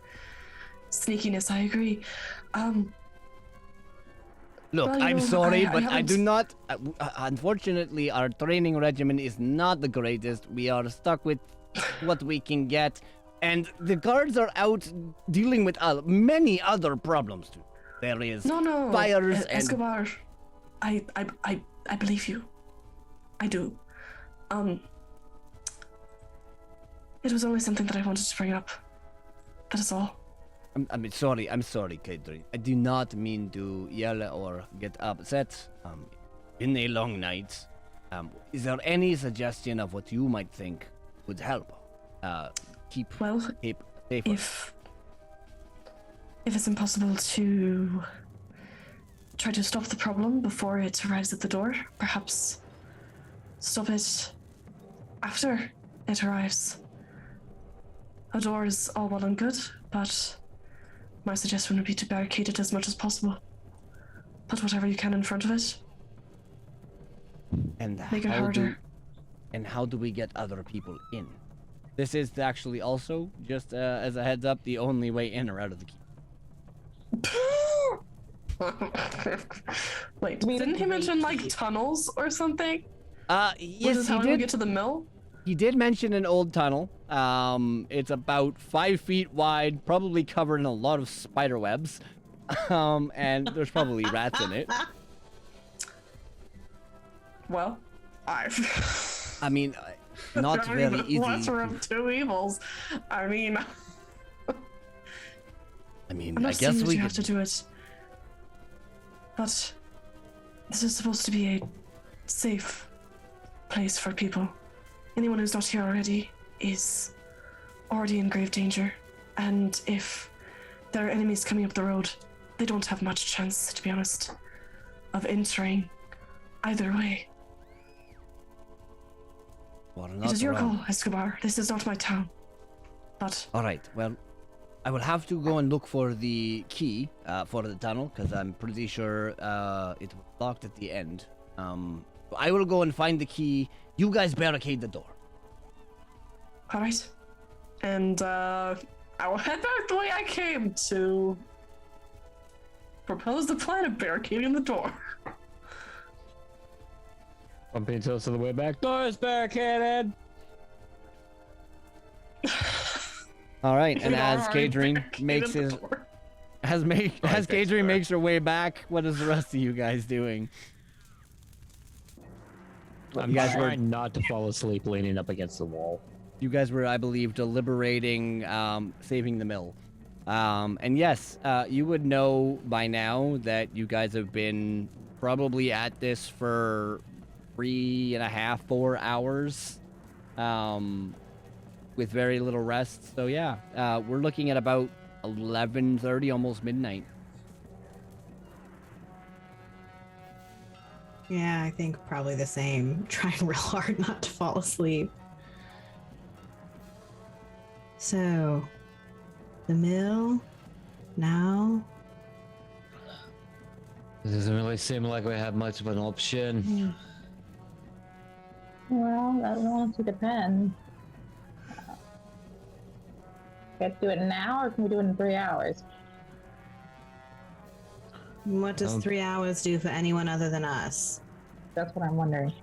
Speaker 4: sneakiness. I agree.
Speaker 1: Look,
Speaker 4: Well, you
Speaker 1: I'm
Speaker 4: know,
Speaker 1: sorry,
Speaker 4: I
Speaker 1: but I do
Speaker 4: haven't-
Speaker 1: not. Unfortunately, our training regimen is not the greatest. We are stuck with what we can get, and the guards are out dealing with many other problems too. There is
Speaker 4: No,
Speaker 1: fires and
Speaker 4: Escobar. I believe you. I do. It was only something that I wanted to bring up. That is all.
Speaker 1: I'm sorry, Catherine. I do not mean to yell or get upset. Been a long night. Is there any suggestion of what you might think would help? Keep safer.
Speaker 4: If it's impossible to try to stop the problem before it arrives at the door, perhaps stop it after it arrives. A door is all well and good, but my suggestion would be to barricade it as much as possible. Put whatever you can in front of it.
Speaker 1: And
Speaker 4: Make it harder.
Speaker 1: How do we get other people in? This is actually also, just as a heads up, the only way in or out of the key.
Speaker 4: Wait, didn't he mention like tunnels or something? Which
Speaker 1: Yes,
Speaker 4: is
Speaker 1: he
Speaker 4: how we get
Speaker 1: did.
Speaker 4: to the mill?
Speaker 1: He did mention an old tunnel. It's about 5 feet wide, probably covered in a lot of spider webs. And there's probably rats in it.
Speaker 4: Well,
Speaker 1: I mean, not very easy.
Speaker 4: Lesser of two evils. I mean, I'm
Speaker 1: I
Speaker 4: not saying
Speaker 1: guess
Speaker 4: that
Speaker 1: we
Speaker 4: you
Speaker 1: could.
Speaker 4: have to do it, but this is supposed to be a safe place for people. Anyone who's not here already is already in grave danger, and if there are enemies coming up the road, they don't have much chance, to be honest, of entering either way.
Speaker 1: Well,
Speaker 4: It
Speaker 1: not
Speaker 4: is your
Speaker 1: wrong.
Speaker 4: call, Escobar. This is not my town. But
Speaker 1: All right. Well, I will have to go and look for the key for the tunnel because I'm pretty sure it was locked at the end. I will go and find the key. You guys barricade the door.
Speaker 4: all right, and I will head back the way I came to propose the plan of barricading the door.
Speaker 3: Bumping toast on the way back. Door is barricaded.
Speaker 1: All right, and
Speaker 4: We
Speaker 1: as
Speaker 4: already
Speaker 1: Kadrine
Speaker 4: barricaded
Speaker 1: makes
Speaker 4: the
Speaker 1: his
Speaker 4: door.
Speaker 1: as
Speaker 7: thanks,
Speaker 1: Kadrine
Speaker 7: sir.
Speaker 1: makes her way back, what is the rest of you guys doing?
Speaker 3: I'm
Speaker 1: You guys were-
Speaker 3: trying not to fall asleep leaning up against the wall.
Speaker 1: You guys were, I believe, deliberating saving the mill. And yes, you would know by now that you guys have been probably at this for 3.5, 4 hours, with very little rest. So yeah, we're looking at about 11:30, almost midnight.
Speaker 5: Yeah, I think probably the same. Trying real hard not to fall asleep. So, the mill now.
Speaker 3: It doesn't really seem like we have much of an option.
Speaker 6: Well, that will also depend. Can we do it now or can we do it in 3 hours?
Speaker 5: What does 3 hours do for anyone other than us?
Speaker 6: That's what I'm wondering.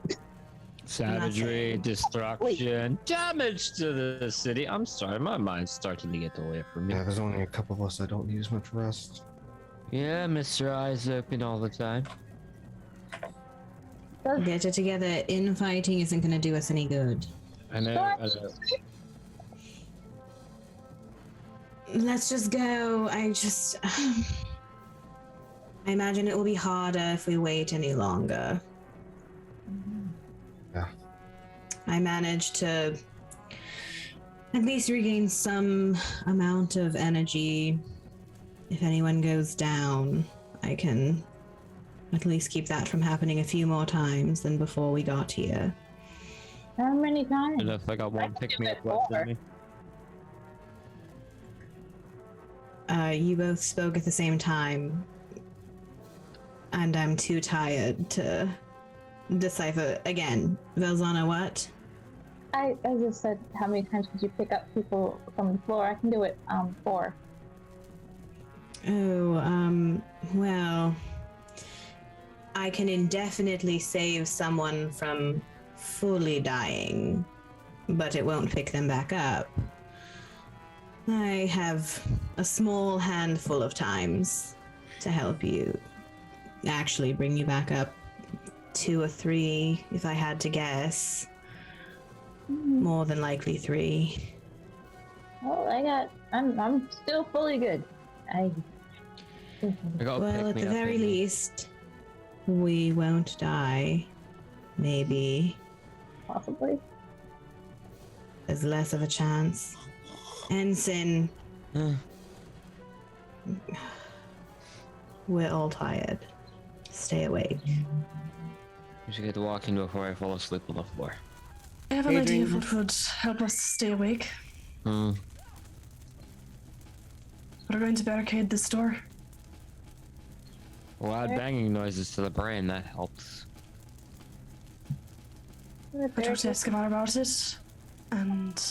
Speaker 3: Savagery,
Speaker 5: Nothing.
Speaker 3: destruction, damage to the city. I'm sorry, my mind's starting to get away from me.
Speaker 2: Yeah, there's only a couple of us. I don't need as much rest.
Speaker 3: Yeah, Mr. Eyes open all the time.
Speaker 5: Get it together. Infighting isn't going to do us any good.
Speaker 3: I know.
Speaker 5: Let's just go. I imagine it will be harder if we wait any longer.
Speaker 2: Yeah.
Speaker 5: I managed to at least regain some amount of energy. If anyone goes down, I can at least keep that from happening a few more times than before we got here.
Speaker 6: How many times?
Speaker 3: And if I got one
Speaker 6: I can
Speaker 3: pick
Speaker 6: do
Speaker 3: me
Speaker 6: it
Speaker 3: up left
Speaker 6: more.
Speaker 3: in me.
Speaker 5: You both spoke at the same time. And I'm too tired to decipher again. Velzana, what?
Speaker 6: I just said, how many times could you pick up people from the floor? I can do it 4.
Speaker 5: Oh, well, I can indefinitely save someone from fully dying, but it won't pick them back up. I have a small handful of times to help you actually bring you back up. 2 or 3, if I had to guess. More than likely 3.
Speaker 6: Well, I'm still fully good.
Speaker 5: Well, at the very least, we won't die. Maybe.
Speaker 6: Possibly.
Speaker 5: There's less of a chance. Ensign. We're all tired. Stay awake.
Speaker 3: We should get walking before I fall asleep on the floor.
Speaker 4: I have an idea of
Speaker 1: Adrian.
Speaker 4: what would help us stay awake.
Speaker 3: Hmm.
Speaker 4: We're going to barricade this door.
Speaker 3: Loud banging noises to the brain, that helps.
Speaker 4: I talked to Escobar about it, and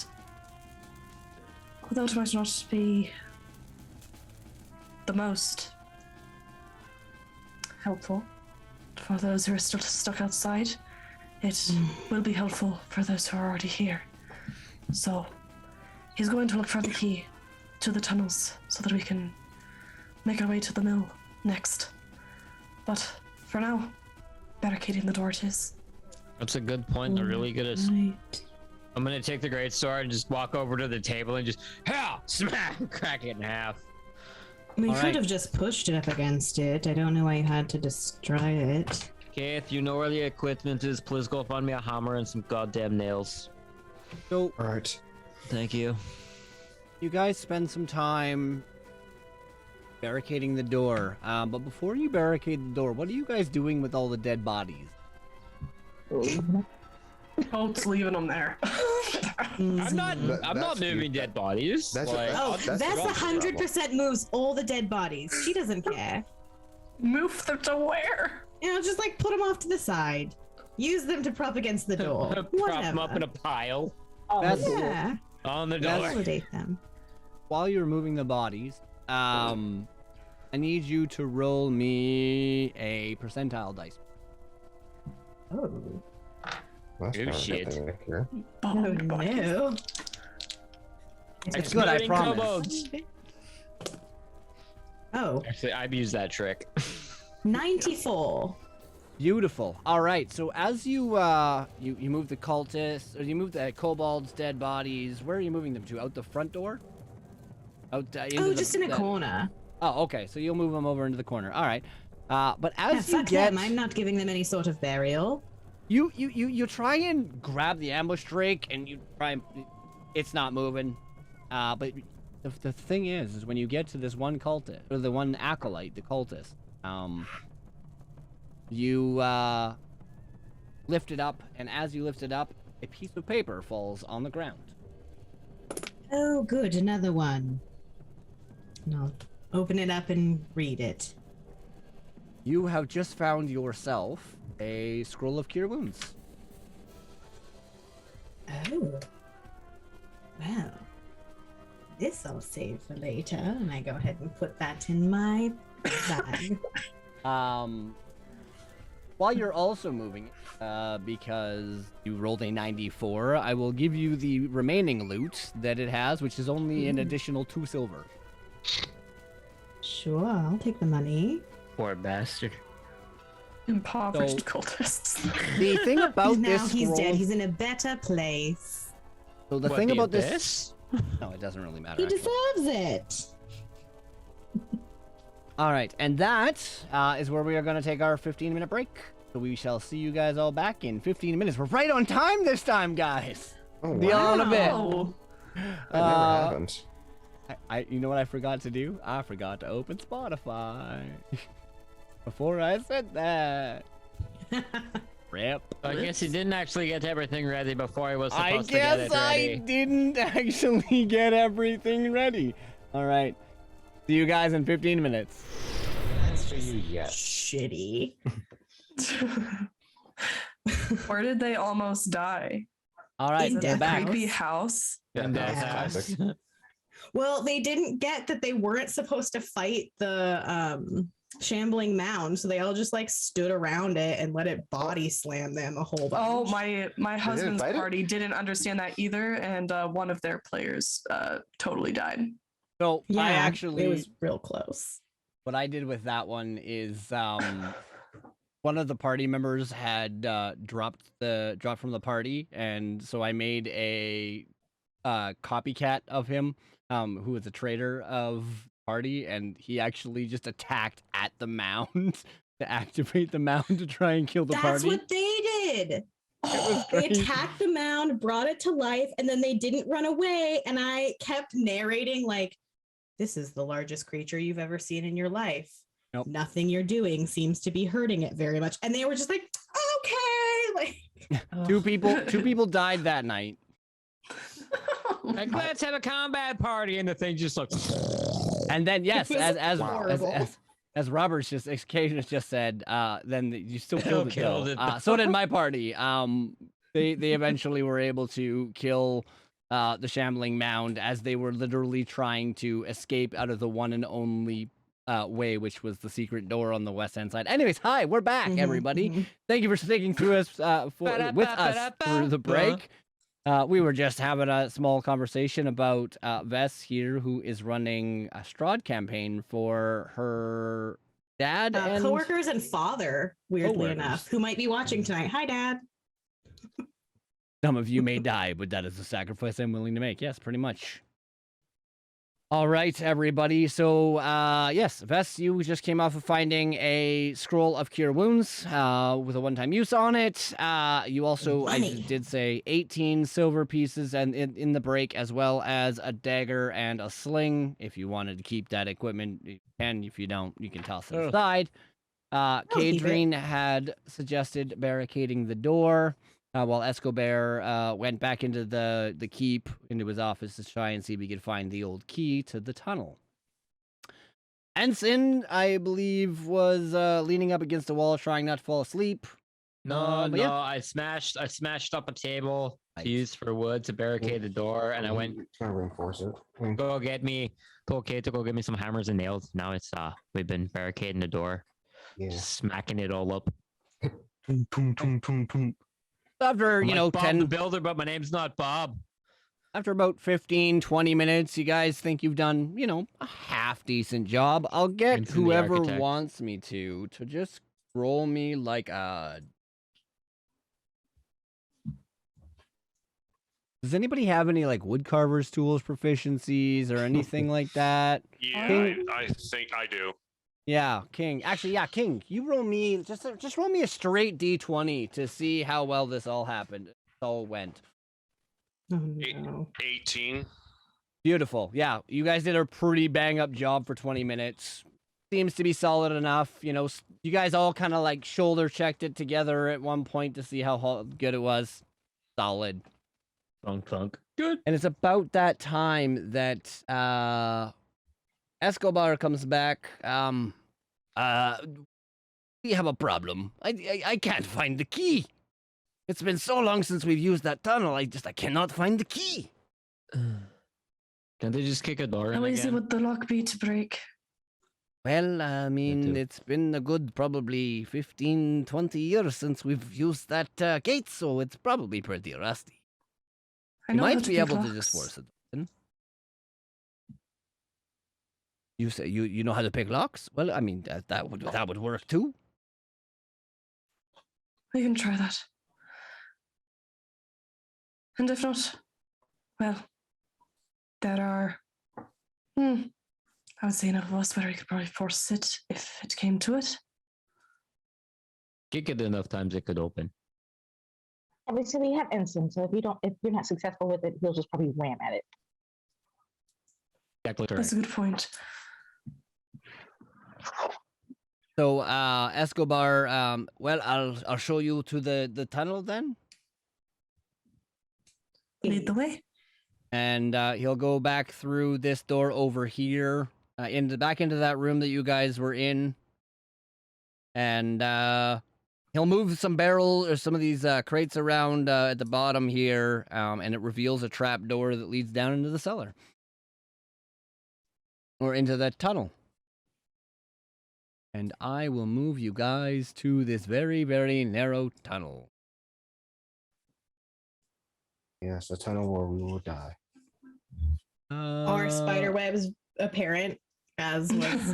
Speaker 4: although it might not be the most helpful for those who are still stuck outside, it will be helpful for those who are already here. So he's going to look for the key to the tunnels so that we can make our way to the mill next. But for now, barricading the door it is.
Speaker 3: That's a good point. A really good.
Speaker 5: Right.
Speaker 3: I'm gonna take the great sword and just walk over to the table and just smack, crack it in half.
Speaker 5: We
Speaker 1: All
Speaker 5: could
Speaker 1: right.
Speaker 5: have just pushed it up against it. I don't know why you had to destroy it.
Speaker 3: Keith, you know where the equipment is. Please go find me a hammer and some goddamn nails.
Speaker 1: So
Speaker 2: All right.
Speaker 3: Thank you.
Speaker 1: you guys spend some time barricading the door. But before you barricade the door, what are you guys doing with all the dead bodies?
Speaker 4: Boat's leaving them there.
Speaker 3: I'm not
Speaker 2: That's
Speaker 3: moving
Speaker 2: you.
Speaker 3: dead bodies.
Speaker 2: That's-
Speaker 3: Like,
Speaker 5: Oh,
Speaker 2: That's
Speaker 5: Vess
Speaker 2: the problem.
Speaker 5: 100% moves all the dead bodies. She doesn't care.
Speaker 4: Move them to where?
Speaker 5: You know, just like put them off to the side. Use them to prop against the door.
Speaker 3: prop
Speaker 5: Whatever.
Speaker 3: them up in a pile
Speaker 1: That's
Speaker 5: Yeah.
Speaker 3: on the
Speaker 1: That's-
Speaker 3: door.
Speaker 5: Validate them.
Speaker 1: while you're moving the bodies. I need you to roll me a percentile dice.
Speaker 5: Oh.
Speaker 2: That's
Speaker 3: Oh,
Speaker 2: kind of
Speaker 3: shit.
Speaker 2: good thing to hear.
Speaker 5: Oh no.
Speaker 1: It's good, I
Speaker 3: Exploding
Speaker 1: promise.
Speaker 3: kobolds.
Speaker 5: Oh,
Speaker 3: Actually, I've used that trick.
Speaker 5: 94.
Speaker 1: Beautiful. All right. So as you you move the cultists, or you move the kobolds' dead bodies, where are you moving them to? Out the front door? Out into
Speaker 5: Oh,
Speaker 1: the-
Speaker 5: just in a
Speaker 1: the-
Speaker 5: corner.
Speaker 1: Oh, okay. So you'll move them over into the corner. All right. But
Speaker 5: Yeah,
Speaker 1: as you
Speaker 5: fuck
Speaker 1: get,
Speaker 5: them. I'm not giving them any sort of burial.
Speaker 1: you try and grab the ambush drake, and you try and it's not moving. But the thing is when you get to this one cultist, or the one acolyte, the cultist, you lift it up, and as you lift it up, a piece of paper falls on the ground.
Speaker 5: Oh, good. Another one. And I'll open it up and read it.
Speaker 1: You have just found yourself a scroll of cure wounds.
Speaker 5: Oh. Well. This I'll save for later, and I go ahead and put that in my bag.
Speaker 1: While you're also moving, because you rolled a 94, I will give you the remaining loot that it has, which is only an additional 2 silver.
Speaker 5: Sure, I'll take the money.
Speaker 3: Poor bastard.
Speaker 4: Impoverished
Speaker 1: So-
Speaker 4: cultists.
Speaker 1: The thing about
Speaker 5: Now
Speaker 1: this
Speaker 5: he's
Speaker 1: scroll,
Speaker 5: dead. He's in a better place.
Speaker 1: so the
Speaker 3: What,
Speaker 1: thing
Speaker 3: the
Speaker 1: about this,
Speaker 3: abyss?
Speaker 1: no, it doesn't really matter.
Speaker 5: He
Speaker 1: Actually.
Speaker 5: deserves it.
Speaker 1: All right, and that is where we are going to take our 15-minute break. So we shall see you guys all back in 15 minutes. We're right on time this time, guys.
Speaker 2: Oh,
Speaker 1: Deal
Speaker 2: wow.
Speaker 1: on a bit.
Speaker 4: Oh,
Speaker 2: That never happens.
Speaker 1: You know what I forgot to do? I forgot to open Spotify. Before I said that. Rip.
Speaker 3: I guess he didn't actually get everything ready before he was
Speaker 1: I
Speaker 3: supposed to get it
Speaker 1: guess I
Speaker 3: ready.
Speaker 1: didn't actually get everything ready. All right. See you guys in 15 minutes.
Speaker 3: for you yet.
Speaker 5: Shitty.
Speaker 4: Where did they almost die?
Speaker 1: All right,
Speaker 5: In
Speaker 1: they're
Speaker 5: Death
Speaker 1: back.
Speaker 4: Creepy house.
Speaker 3: And
Speaker 2: Yeah,
Speaker 3: that's
Speaker 2: that's
Speaker 3: classic.
Speaker 5: Well, they didn't get that they weren't supposed to fight the shambling mound, so they all just like stood around it and let it body slam them a whole bunch.
Speaker 4: Oh, my husband's
Speaker 2: fight it?
Speaker 4: party didn't understand that either, and one of their players totally died.
Speaker 1: So
Speaker 5: yeah,
Speaker 1: I actually,
Speaker 5: it was real close.
Speaker 1: what I did with that one is one of the party members had dropped from the party, and so I made a copycat of him, who was a traitor of party, and he actually just attacked at the mound to activate the mound to try and kill the
Speaker 5: That's
Speaker 1: party.
Speaker 5: what they did.
Speaker 1: was
Speaker 5: They
Speaker 1: great.
Speaker 5: attacked the mound, brought it to life, and then they didn't run away. And I kept narrating like, "This is the largest creature you've ever seen in your life.
Speaker 1: Nope.
Speaker 5: Nothing you're doing seems to be hurting it very much." And they were just like, "Okay." Like
Speaker 1: Two people died that night.
Speaker 3: Like, let's have a combat party, and the thing just looks.
Speaker 1: And then yes,
Speaker 5: It was
Speaker 1: as
Speaker 5: horrible.
Speaker 1: as Robert's just occasionally just said, then you still killed it.
Speaker 3: Killed
Speaker 1: though.
Speaker 3: it, though.
Speaker 1: So did my party. They eventually were able to kill the shambling mound as they were literally trying to escape out of the one and only way, which was the secret door on the west end side. Anyways, hi, we're back,
Speaker 5: Mhm,
Speaker 1: everybody.
Speaker 5: mhm.
Speaker 1: Thank you for sticking through us with us through the break. We were just having a small conversation about Vess here, who is running a Strahd campaign for her dad and
Speaker 5: coworkers and father, weirdly
Speaker 1: Coworkers.
Speaker 5: enough, who might be watching tonight. Hi, Dad.
Speaker 1: some of you may die, but that is a sacrifice I'm willing to make. Yes, pretty much. All right, everybody. So, yes, Vess, you just came off of finding a scroll of cure wounds with a one-time use on it. You also, I
Speaker 5: Money.
Speaker 1: did say 18 silver pieces and in the break, as well as a dagger and a sling. If you wanted to keep that equipment, you can. If you don't, you can toss it
Speaker 3: Ugh.
Speaker 1: aside.
Speaker 5: keep it.
Speaker 1: Kadrine had suggested barricading the door. While Escobar went back into the keep into his office to try and see if he could find the old key to the tunnel. Ensign, I believe, was leaning up against a wall, trying not to fall asleep.
Speaker 3: No,
Speaker 1: But yeah.
Speaker 3: I smashed up a table
Speaker 1: Nice.
Speaker 3: to use for wood to barricade the door, and I went
Speaker 2: trying to reinforce it.
Speaker 3: told Kate to go get me some hammers and nails. Now it's we've been barricading the door,
Speaker 2: Yeah.
Speaker 3: smacking it all up.
Speaker 1: After,
Speaker 3: I'm
Speaker 1: you
Speaker 3: like
Speaker 1: know,
Speaker 3: Bob
Speaker 1: 10,
Speaker 3: the Builder, but my name's not Bob.
Speaker 1: after about 15, 20 minutes, you guys think you've done, you know, a half decent job. I'll get
Speaker 3: Ensign the
Speaker 1: whoever
Speaker 3: architect.
Speaker 1: wants me to just roll me like a... Does anybody have any like woodcarver's tools proficiencies or anything like that?
Speaker 7: Yeah,
Speaker 1: King-
Speaker 7: I think I do.
Speaker 1: Yeah, King. Actually, yeah, King. You roll me just roll me a straight D20 to see how well this all happened. It all went.
Speaker 5: Oh,
Speaker 7: Eight.
Speaker 5: no.
Speaker 7: 18.
Speaker 1: Beautiful. Yeah, you guys did a pretty bang up job for 20 minutes. Seems to be solid enough. You know, you guys all kind of like shoulder checked it together at one point to see how good it was. Solid.
Speaker 3: Clunk, clunk. Good.
Speaker 1: And it's about that time that Escobar comes back. We have a problem. I can't find the key. It's been so long since we've used that tunnel. I cannot find the key.
Speaker 3: Can't they just kick a door in
Speaker 4: How easy
Speaker 3: again?
Speaker 4: would the lock be to break?
Speaker 1: Well, I mean,
Speaker 3: too.
Speaker 1: it's been a good probably 15, 20 years since we've used that gate, so it's probably pretty rusty.
Speaker 4: I
Speaker 1: You
Speaker 4: know how
Speaker 1: might
Speaker 4: to
Speaker 1: be
Speaker 4: pick
Speaker 1: able to just
Speaker 4: locks.
Speaker 1: force it open. You say you know how to pick locks? Well, I mean that would work too.
Speaker 4: We can try that. And if not, well, there are, I would say enough of us where we could probably force it if it came to it.
Speaker 3: Kick it enough times it could open.
Speaker 6: Obviously, we have Ensign, so if you're not successful with it, he'll just probably wham at it.
Speaker 3: Exactly
Speaker 4: That's a
Speaker 3: right.
Speaker 4: good point.
Speaker 1: So Escobar, well, I'll show you to the tunnel then,
Speaker 4: Lead the way.
Speaker 1: and he'll go back through this door over here, back into that room that you guys were in. and he'll move some barrel or some of these crates around at the bottom here, and it reveals a trap door that leads down into the cellar or into the tunnel. And I will move you guys to this very, very narrow tunnel.
Speaker 2: Yes, a tunnel where we will die.
Speaker 5: Are spider webs apparent, as was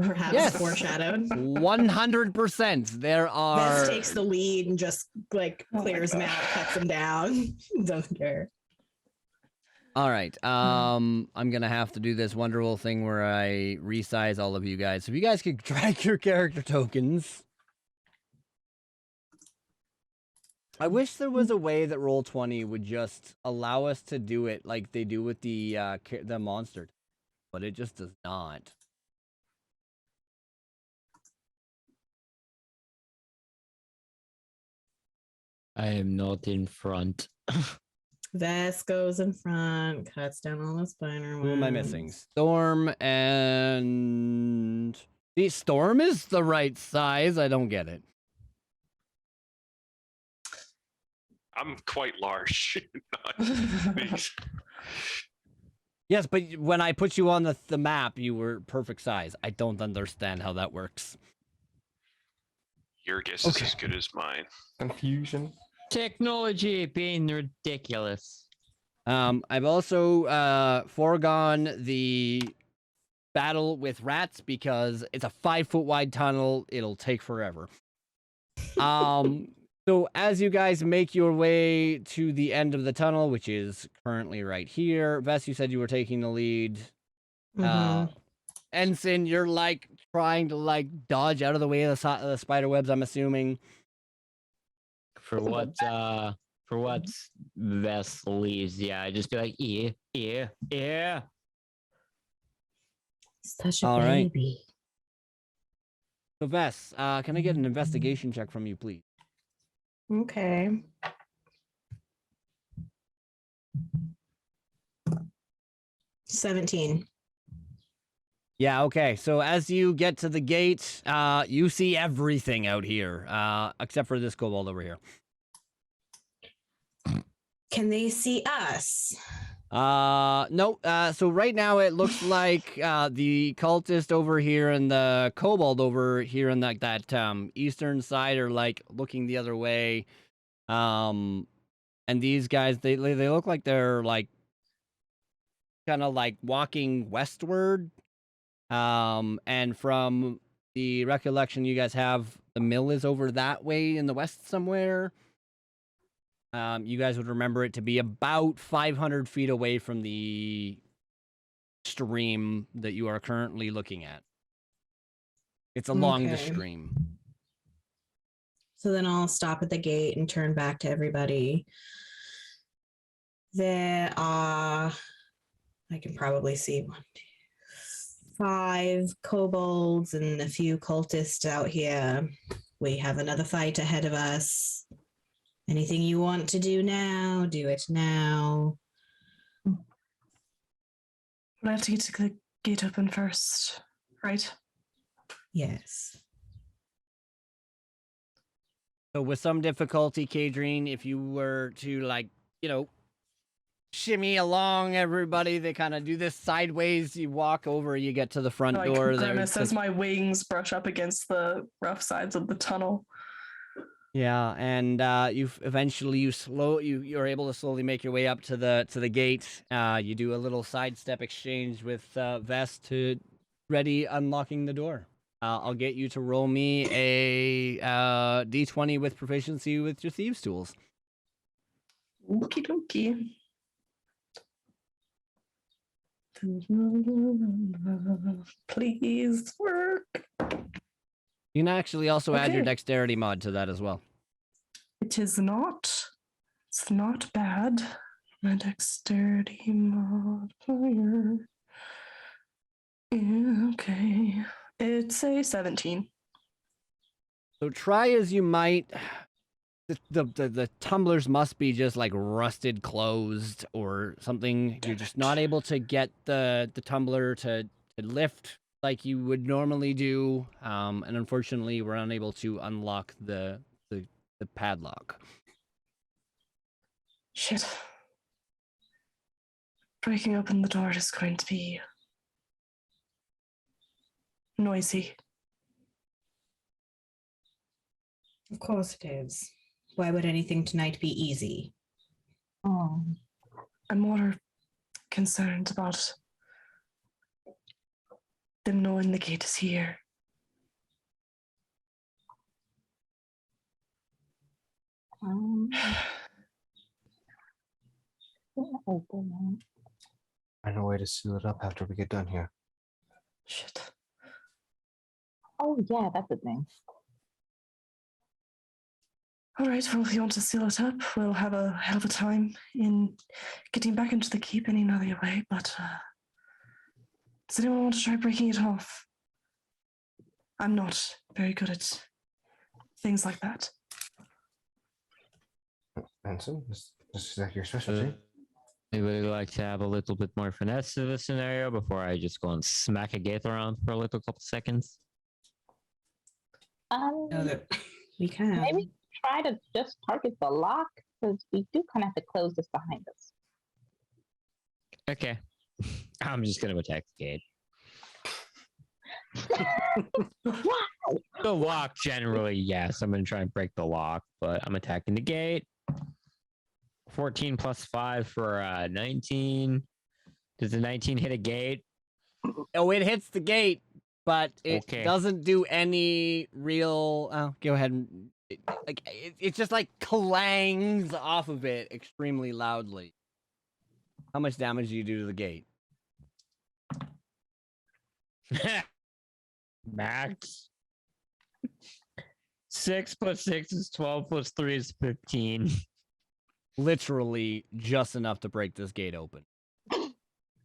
Speaker 5: perhaps
Speaker 1: Yes.
Speaker 5: foreshadowed?
Speaker 1: 100%. There are.
Speaker 5: Vess takes the lead and just like
Speaker 4: Oh my
Speaker 5: clears them out,
Speaker 4: gosh.
Speaker 5: cuts them down. Doesn't care.
Speaker 1: All right. I'm gonna have to do this wonderful thing where I resize all of you guys. So if you guys could drag your character tokens. I wish there was a way that Roll20 would just allow us to do it like they do with the monster, but it just does not.
Speaker 3: I am not in front.
Speaker 5: Vess goes in front, cuts down all the spider webs.
Speaker 1: Who am I missing? Storm and the Storm is the right size. I don't get it.
Speaker 7: I'm quite large. Not big.
Speaker 1: Yes, but when I put you on the map, you were perfect size. I don't understand how that works.
Speaker 7: Your guess
Speaker 2: Okay.
Speaker 7: is as good as mine.
Speaker 2: Confusion.
Speaker 3: Technology being ridiculous.
Speaker 1: I've also foregone the battle with rats because it's a 5-foot wide tunnel. It'll take forever. So as you guys make your way to the end of the tunnel, which is currently right here, Vess, you said you were taking the lead. Ensign, you're like trying to like dodge out of the way of the spider webs, I'm assuming.
Speaker 3: For what Vess leaves, yeah, I just be like, yeah.
Speaker 5: Such a
Speaker 1: All right.
Speaker 5: baby.
Speaker 1: So Vess, can I get an investigation check from you, please?
Speaker 5: Okay. $17.
Speaker 1: Yeah, okay. So as you get to the gate, you see everything out here, except for this kobold over here.
Speaker 5: Can they see us?
Speaker 1: No. So right now it looks like the cultist over here and the kobold over here on that eastern side are like looking the other way. And these guys, they look like they're like kind of like walking westward. And from the recollection you guys have, the mill is over that way in the west somewhere. You guys would remember it to be about 500 feet away from the stream that you are currently looking at. It's along the
Speaker 5: Okay.
Speaker 1: stream.
Speaker 5: So then I'll stop at the gate and turn back to everybody. There are, I can probably see 1, 2, 5 kobolds and a few cultists out here. We have another fight ahead of us. Anything you want to do now, do it now.
Speaker 4: But I have to get the gate open first, right?
Speaker 5: Yes.
Speaker 1: So with some difficulty, Kadrine, if you were to like, shimmy along everybody, they kind of do this sideways. You walk over, you get to the front
Speaker 4: Like
Speaker 1: door. There,
Speaker 4: grimace as my wings brush up against the rough sides of the tunnel.
Speaker 1: yeah, and you're able to slowly make your way up to the gate. You do a little sidestep exchange with Vess to ready unlocking the door. I'll get you to roll me a d20 with proficiency with your thieves tools.
Speaker 4: Okie dokie. Please work.
Speaker 1: You can actually also add your
Speaker 4: Okay.
Speaker 1: dexterity mod to that as well.
Speaker 4: It's not bad. My dexterity modifier. Yeah, okay. It's a 17.
Speaker 1: So try as you might, the tumblers must be just like rusted closed or something. You're just not able to get the tumbler to lift like you would normally do, and unfortunately, we're unable to unlock the padlock.
Speaker 4: Shit. Breaking open the door is going to be noisy.
Speaker 5: Of course it is. Why would anything tonight be easy?
Speaker 6: Oh.
Speaker 4: I'm more concerned about them knowing the gate is here.
Speaker 6: Open
Speaker 2: Find a way to seal it up after we get done here.
Speaker 4: Shit.
Speaker 6: Oh yeah, that's the thing.
Speaker 4: All right, well, if you want to seal it up, we'll have a hell of a time in getting back into the keep any other way, but does anyone want to try breaking it off? I'm not very good at things like that.
Speaker 2: Benson, is that your specialty?
Speaker 3: I would like to have a little bit more finesse to the scenario before I just go and smack a gate around for a little couple seconds.
Speaker 5: No, that we can.
Speaker 6: Maybe try to just target the lock because we do kind of have to close this behind us.
Speaker 3: Okay. I'm just going to attack the gate.
Speaker 6: Wow.
Speaker 3: The lock, generally, yes. I'm going to try and break the lock, but I'm attacking the gate. 14 plus 5 for 19. Does the 19 hit a gate?
Speaker 1: Oh, it hits the gate, but it
Speaker 3: Okay.
Speaker 1: doesn't do any real. Oh, go ahead. And, it just like clangs off of it extremely loudly. How much damage do you do to the gate?
Speaker 3: Max. 6 plus 6 is 12 plus 3 is 15.
Speaker 1: Literally just enough to break this gate open.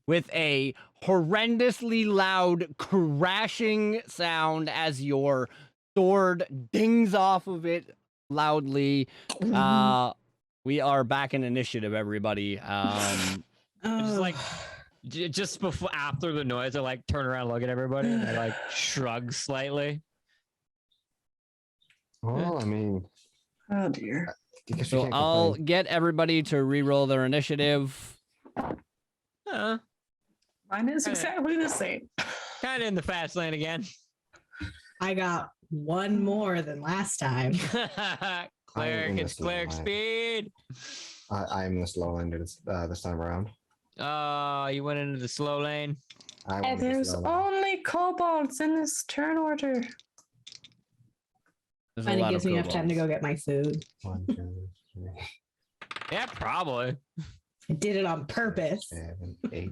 Speaker 1: With a horrendously loud crashing sound as your sword dings off of it loudly. We are back in initiative, everybody.
Speaker 3: Just like just before after the noise, I like turn around, look at everybody, and I like shrug slightly.
Speaker 2: Well, I mean,
Speaker 4: Oh dear.
Speaker 2: I guess we
Speaker 1: So
Speaker 2: can't
Speaker 1: I'll
Speaker 2: complain.
Speaker 1: get everybody to re-roll their initiative.
Speaker 3: Huh.
Speaker 4: Mine is exactly the same.
Speaker 3: Kind of in the fast lane again.
Speaker 5: I got one more than last time.
Speaker 3: Cleric,
Speaker 2: in
Speaker 3: it's
Speaker 2: this
Speaker 3: cleric
Speaker 2: line.
Speaker 3: speed.
Speaker 2: I'm the slow end this time around.
Speaker 3: Oh, you went into the slow lane.
Speaker 2: I went the
Speaker 4: There's
Speaker 2: slow lane.
Speaker 4: only kobolds in this turn order.
Speaker 1: There's a
Speaker 5: And it
Speaker 1: lot
Speaker 5: gives
Speaker 1: of
Speaker 5: me enough time to
Speaker 1: kobolds.
Speaker 5: go get my food.
Speaker 2: 1, 2, 3,
Speaker 3: Yeah, probably.
Speaker 5: I did it on purpose.
Speaker 2: 7, 8.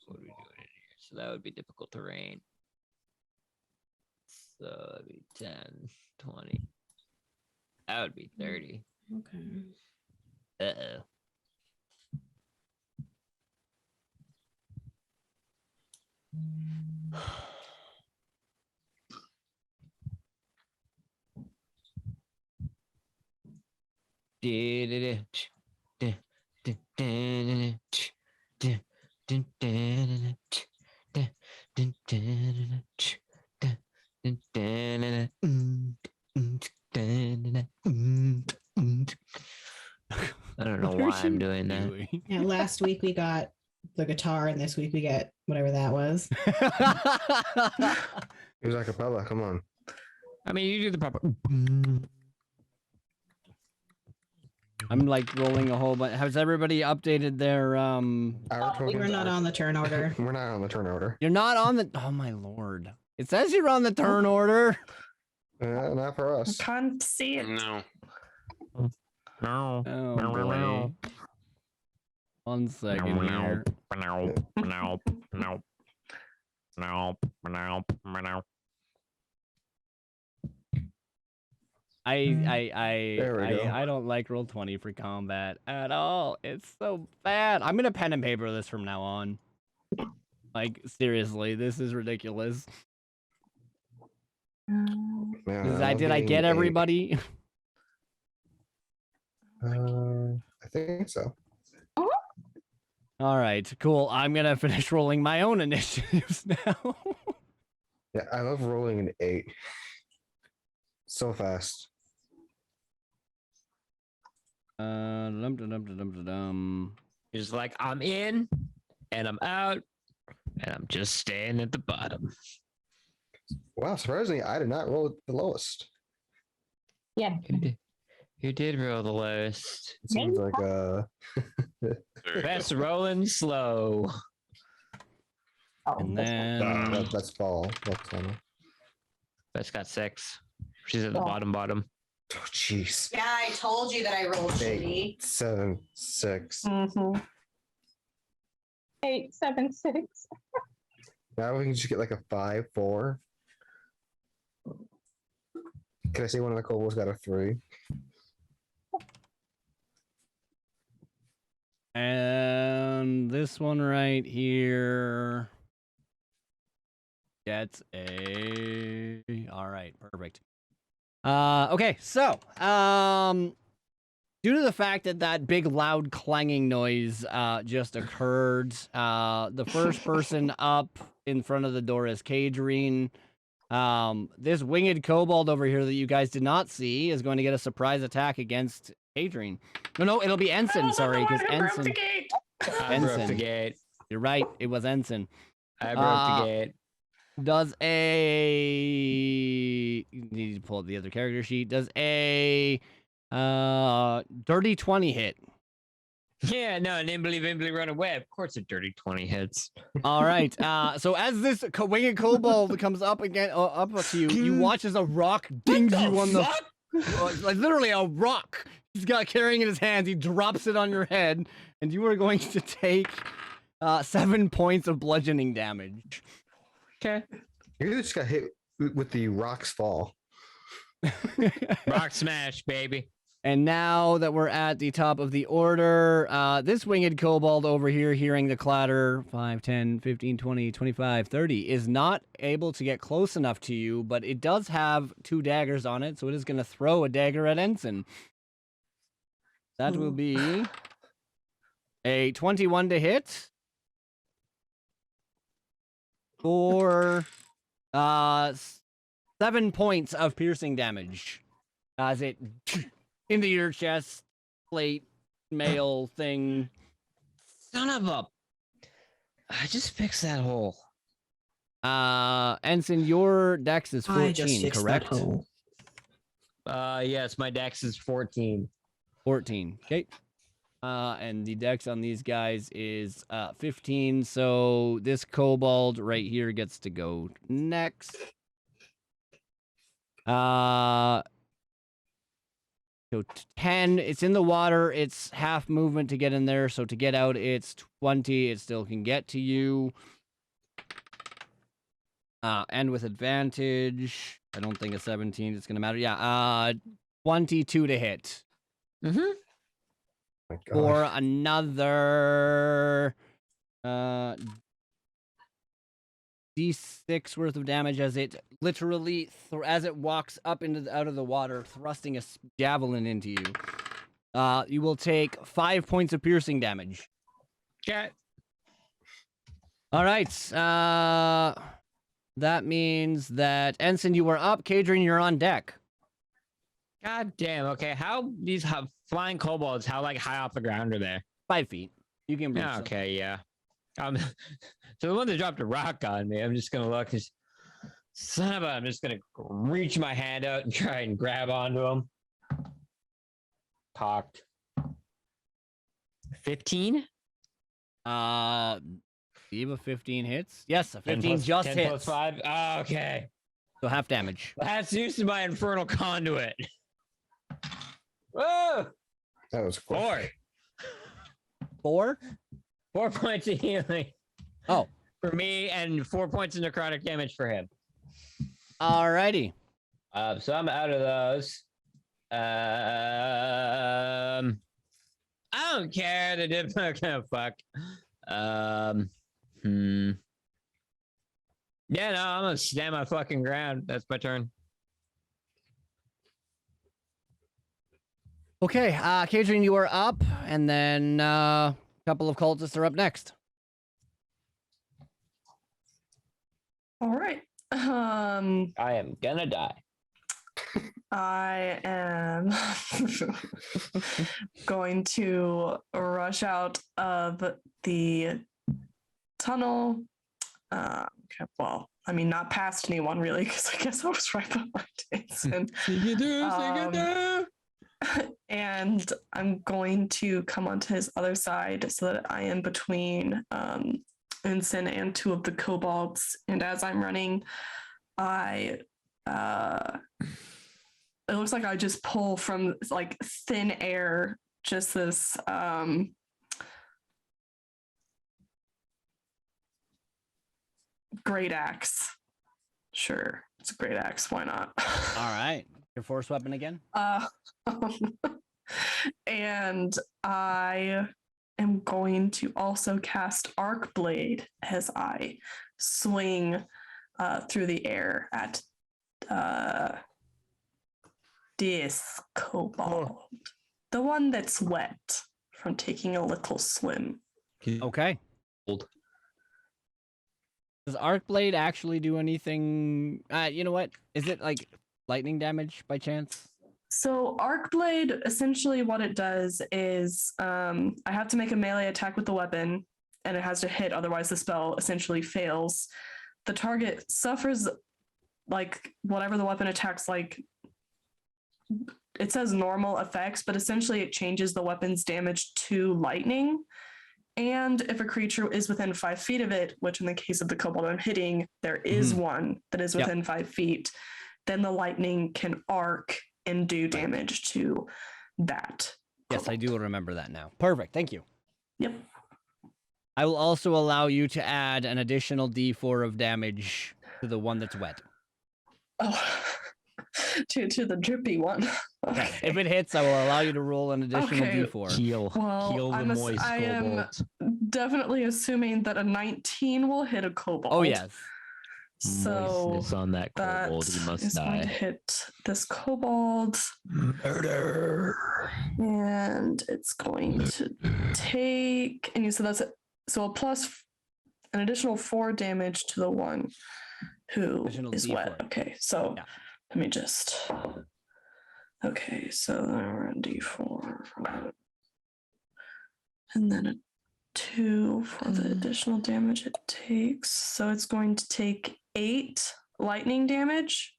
Speaker 3: What are we doing in here? So that would be difficult terrain. So that'd be 10, 20. That would be 30.
Speaker 5: Okay.
Speaker 3: Uh-oh. I don't know why I'm doing that.
Speaker 5: Yeah, last week we got the guitar, and this week we get whatever that was.
Speaker 2: It was a cappella. Come on.
Speaker 3: I mean, you do the proper.
Speaker 1: I'm like rolling a whole bunch. Has everybody updated their
Speaker 2: Our
Speaker 5: We're
Speaker 2: tokens
Speaker 5: not
Speaker 2: are-
Speaker 5: on the turn order.
Speaker 2: We're not on the turn order.
Speaker 1: You're not on the. Oh my lord! It says you're on the turn order.
Speaker 2: Not for
Speaker 4: I
Speaker 2: us.
Speaker 4: can't see it.
Speaker 7: No.
Speaker 3: No.
Speaker 1: Oh boy. 1 second here.
Speaker 2: There we go.
Speaker 1: I don't like Roll20 for combat at all. It's so bad. I'm gonna pen and paper this from now on. Like seriously, this is ridiculous.
Speaker 2: Man,
Speaker 1: Did I
Speaker 2: I'm
Speaker 1: get
Speaker 2: getting
Speaker 1: everybody?
Speaker 2: I think so.
Speaker 1: All right, cool. I'm gonna finish rolling my own initiatives now.
Speaker 2: Yeah, I love rolling an 8. So fast.
Speaker 3: He's like, I'm in and I'm out and I'm just staying at the bottom.
Speaker 2: Wow, surprisingly, I did not roll the lowest.
Speaker 6: Yeah.
Speaker 3: You did roll the lowest.
Speaker 2: It seems like
Speaker 7: There you
Speaker 3: Best
Speaker 7: go.
Speaker 3: rolling slow.
Speaker 6: Oh,
Speaker 1: And
Speaker 6: that's
Speaker 1: then
Speaker 2: that's fall. That's funny.
Speaker 3: Best got 6. She's at the
Speaker 6: Oh.
Speaker 3: bottom.
Speaker 2: Oh jeez.
Speaker 5: Yeah, I told you that I rolled shitty.
Speaker 2: 8, 7, 6.
Speaker 4: Mhm.
Speaker 6: 8, 7, 6.
Speaker 2: Now we can just get like a 5, 4. Can I say one of the kobolds got a 3?
Speaker 1: and this one right here gets a. All right, perfect. Okay, so due to the fact that that big loud clanging noise just occurred, the first person up in front of the door is Kadrine. This winged kobold over here that you guys did not see is going to get a surprise attack against Kadrine. No, it'll be Ensign. Sorry, because Ensign.
Speaker 3: I broke the
Speaker 1: Ensign.
Speaker 3: gate.
Speaker 1: You're right. It was Ensign.
Speaker 3: I broke the gate.
Speaker 1: Does a you need to pull up the other character sheet. Does a dirty 20 hit?
Speaker 3: Yeah, no, nimbly run away. Of course, a dirty 20 hits.
Speaker 1: All right. So as this winged kobold comes up again, up to you, you watch as a rock dings you on the like literally a rock. He's got carrying in his hands. He drops it on your head, and you are going to take 7 points of bludgeoning damage.
Speaker 3: Okay.
Speaker 2: You just got hit with the rocks fall.
Speaker 3: Rock smash, baby.
Speaker 1: And now that we're at the top of the order, this winged kobold over here, hearing the clatter, 5, 10, 15, 20, 25, 30, is not able to get close enough to you, but it does have 2 daggers on it, so it is going to throw a dagger at Ensign. That will be a 21 to hit for 7 points of piercing damage as it into your chest plate mail thing.
Speaker 3: Son of a. I just fixed that hole.
Speaker 1: Ensign, your dex is 14, correct?
Speaker 3: Yes, my dex is 14.
Speaker 1: 14. Okay. And the dex on these guys is 15. So this kobold right here gets to go next. So 10. It's in the water. It's half movement to get in there. So to get out, it's 20. It still can get to you. And with advantage, I don't think a 17 is going to matter. Yeah. 22 to hit.
Speaker 3: Mm-hmm.
Speaker 2: My gosh.
Speaker 1: For another D6 worth of damage as it literally as it walks up into out of the water, thrusting a javelin into you. You will take 5 points of piercing damage.
Speaker 3: Okay.
Speaker 1: All right. That means that Ensign, you are up. Kadrine, you're on deck.
Speaker 3: God damn. Okay. How these flying kobolds? How high off the ground are they?
Speaker 1: 5 feet. You can reach
Speaker 3: Yeah,
Speaker 1: them.
Speaker 3: okay. Yeah. So the one that dropped a rock on me, I'm just gonna look. Son of a! I'm just gonna reach my hand out and try and grab onto him. Cocked. 15.
Speaker 1: Eva 15 hits. Yes, a
Speaker 3: 10
Speaker 1: 15
Speaker 3: plus-
Speaker 1: just
Speaker 3: 10
Speaker 1: hits.
Speaker 3: plus 5. Oh, okay.
Speaker 1: So half damage.
Speaker 3: That's used to my infernal conduit. Whoa!
Speaker 2: That was quick.
Speaker 1: 4?
Speaker 3: 4 points of healing.
Speaker 1: Oh.
Speaker 3: For me, and 4 points of necrotic damage for him.
Speaker 1: Alrighty.
Speaker 3: So I'm out of those. I don't care. They did okay, fuck. Yeah, no, I'm gonna stand my fucking ground. That's my turn.
Speaker 1: Okay, Kadrine, you are up, and then couple of cultists are up next.
Speaker 4: All right.
Speaker 3: I am gonna die.
Speaker 4: I am going to rush out of the tunnel. Okay, well, I mean, not past anyone really, because I guess I was right behind Jason. And I'm going to come onto his other side so that I am between Ensign and two of the kobolds. And as I'm running, it looks like I just pull from like thin air, just this great axe. Sure, it's a great axe. Why not?
Speaker 1: All right. Your force weapon again?
Speaker 4: And I am going to also cast Arc Blade as I swing through the air at this kobold, the one that's wet from taking a little swim.
Speaker 1: Okay.
Speaker 3: Old.
Speaker 1: Does Arc Blade actually do anything? You know what? Is it like lightning damage by chance?
Speaker 4: So Arc Blade, essentially what it does is I have to make a melee attack with the weapon, and it has to hit, otherwise the spell essentially fails. The target suffers like whatever the weapon attacks, like it says normal effects, but essentially it changes the weapon's damage to lightning. And if a creature is within 5 feet of it, which in the case of the kobold I'm hitting, there is one that is within 5 feet, then the lightning can arc and do damage to that.
Speaker 1: Yes, I do remember that now. Perfect. Thank you.
Speaker 4: Yep.
Speaker 1: I will also allow you to add an additional D4 of damage to the one that's wet.
Speaker 4: Oh, to the drippy one.
Speaker 1: Okay.
Speaker 4: Okay.
Speaker 1: If it hits, I will allow you to roll an additional
Speaker 4: Okay.
Speaker 1: D4.
Speaker 3: Heal.
Speaker 4: Well,
Speaker 3: Heal the moist
Speaker 4: I am
Speaker 3: kobolds.
Speaker 4: definitely assuming that a 19 will hit a kobold.
Speaker 1: Oh, yes.
Speaker 4: So
Speaker 3: Moistness on that
Speaker 4: that
Speaker 3: kobold. He must
Speaker 4: is going to
Speaker 3: die.
Speaker 4: hit this kobold.
Speaker 3: Murder.
Speaker 4: And it's going to take, and you said that's it. So a plus an additional 4 damage to the one who
Speaker 1: Additional
Speaker 4: is
Speaker 1: D4.
Speaker 4: wet. Okay, so
Speaker 1: Yeah.
Speaker 4: let me just. Okay, so we're on D4. And then a 2 for the additional damage it takes. So it's going to take 8 lightning damage.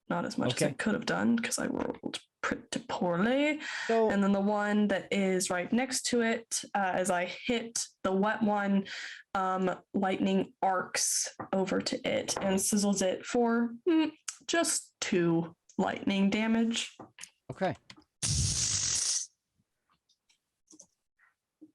Speaker 4: Not as much as I
Speaker 1: Okay.
Speaker 4: could have done because I rolled pretty poorly.
Speaker 1: So,
Speaker 4: And then the one that is right next to it, as I hit the wet one, lightning arcs over to it and sizzles it for just 2 lightning damage.
Speaker 1: okay.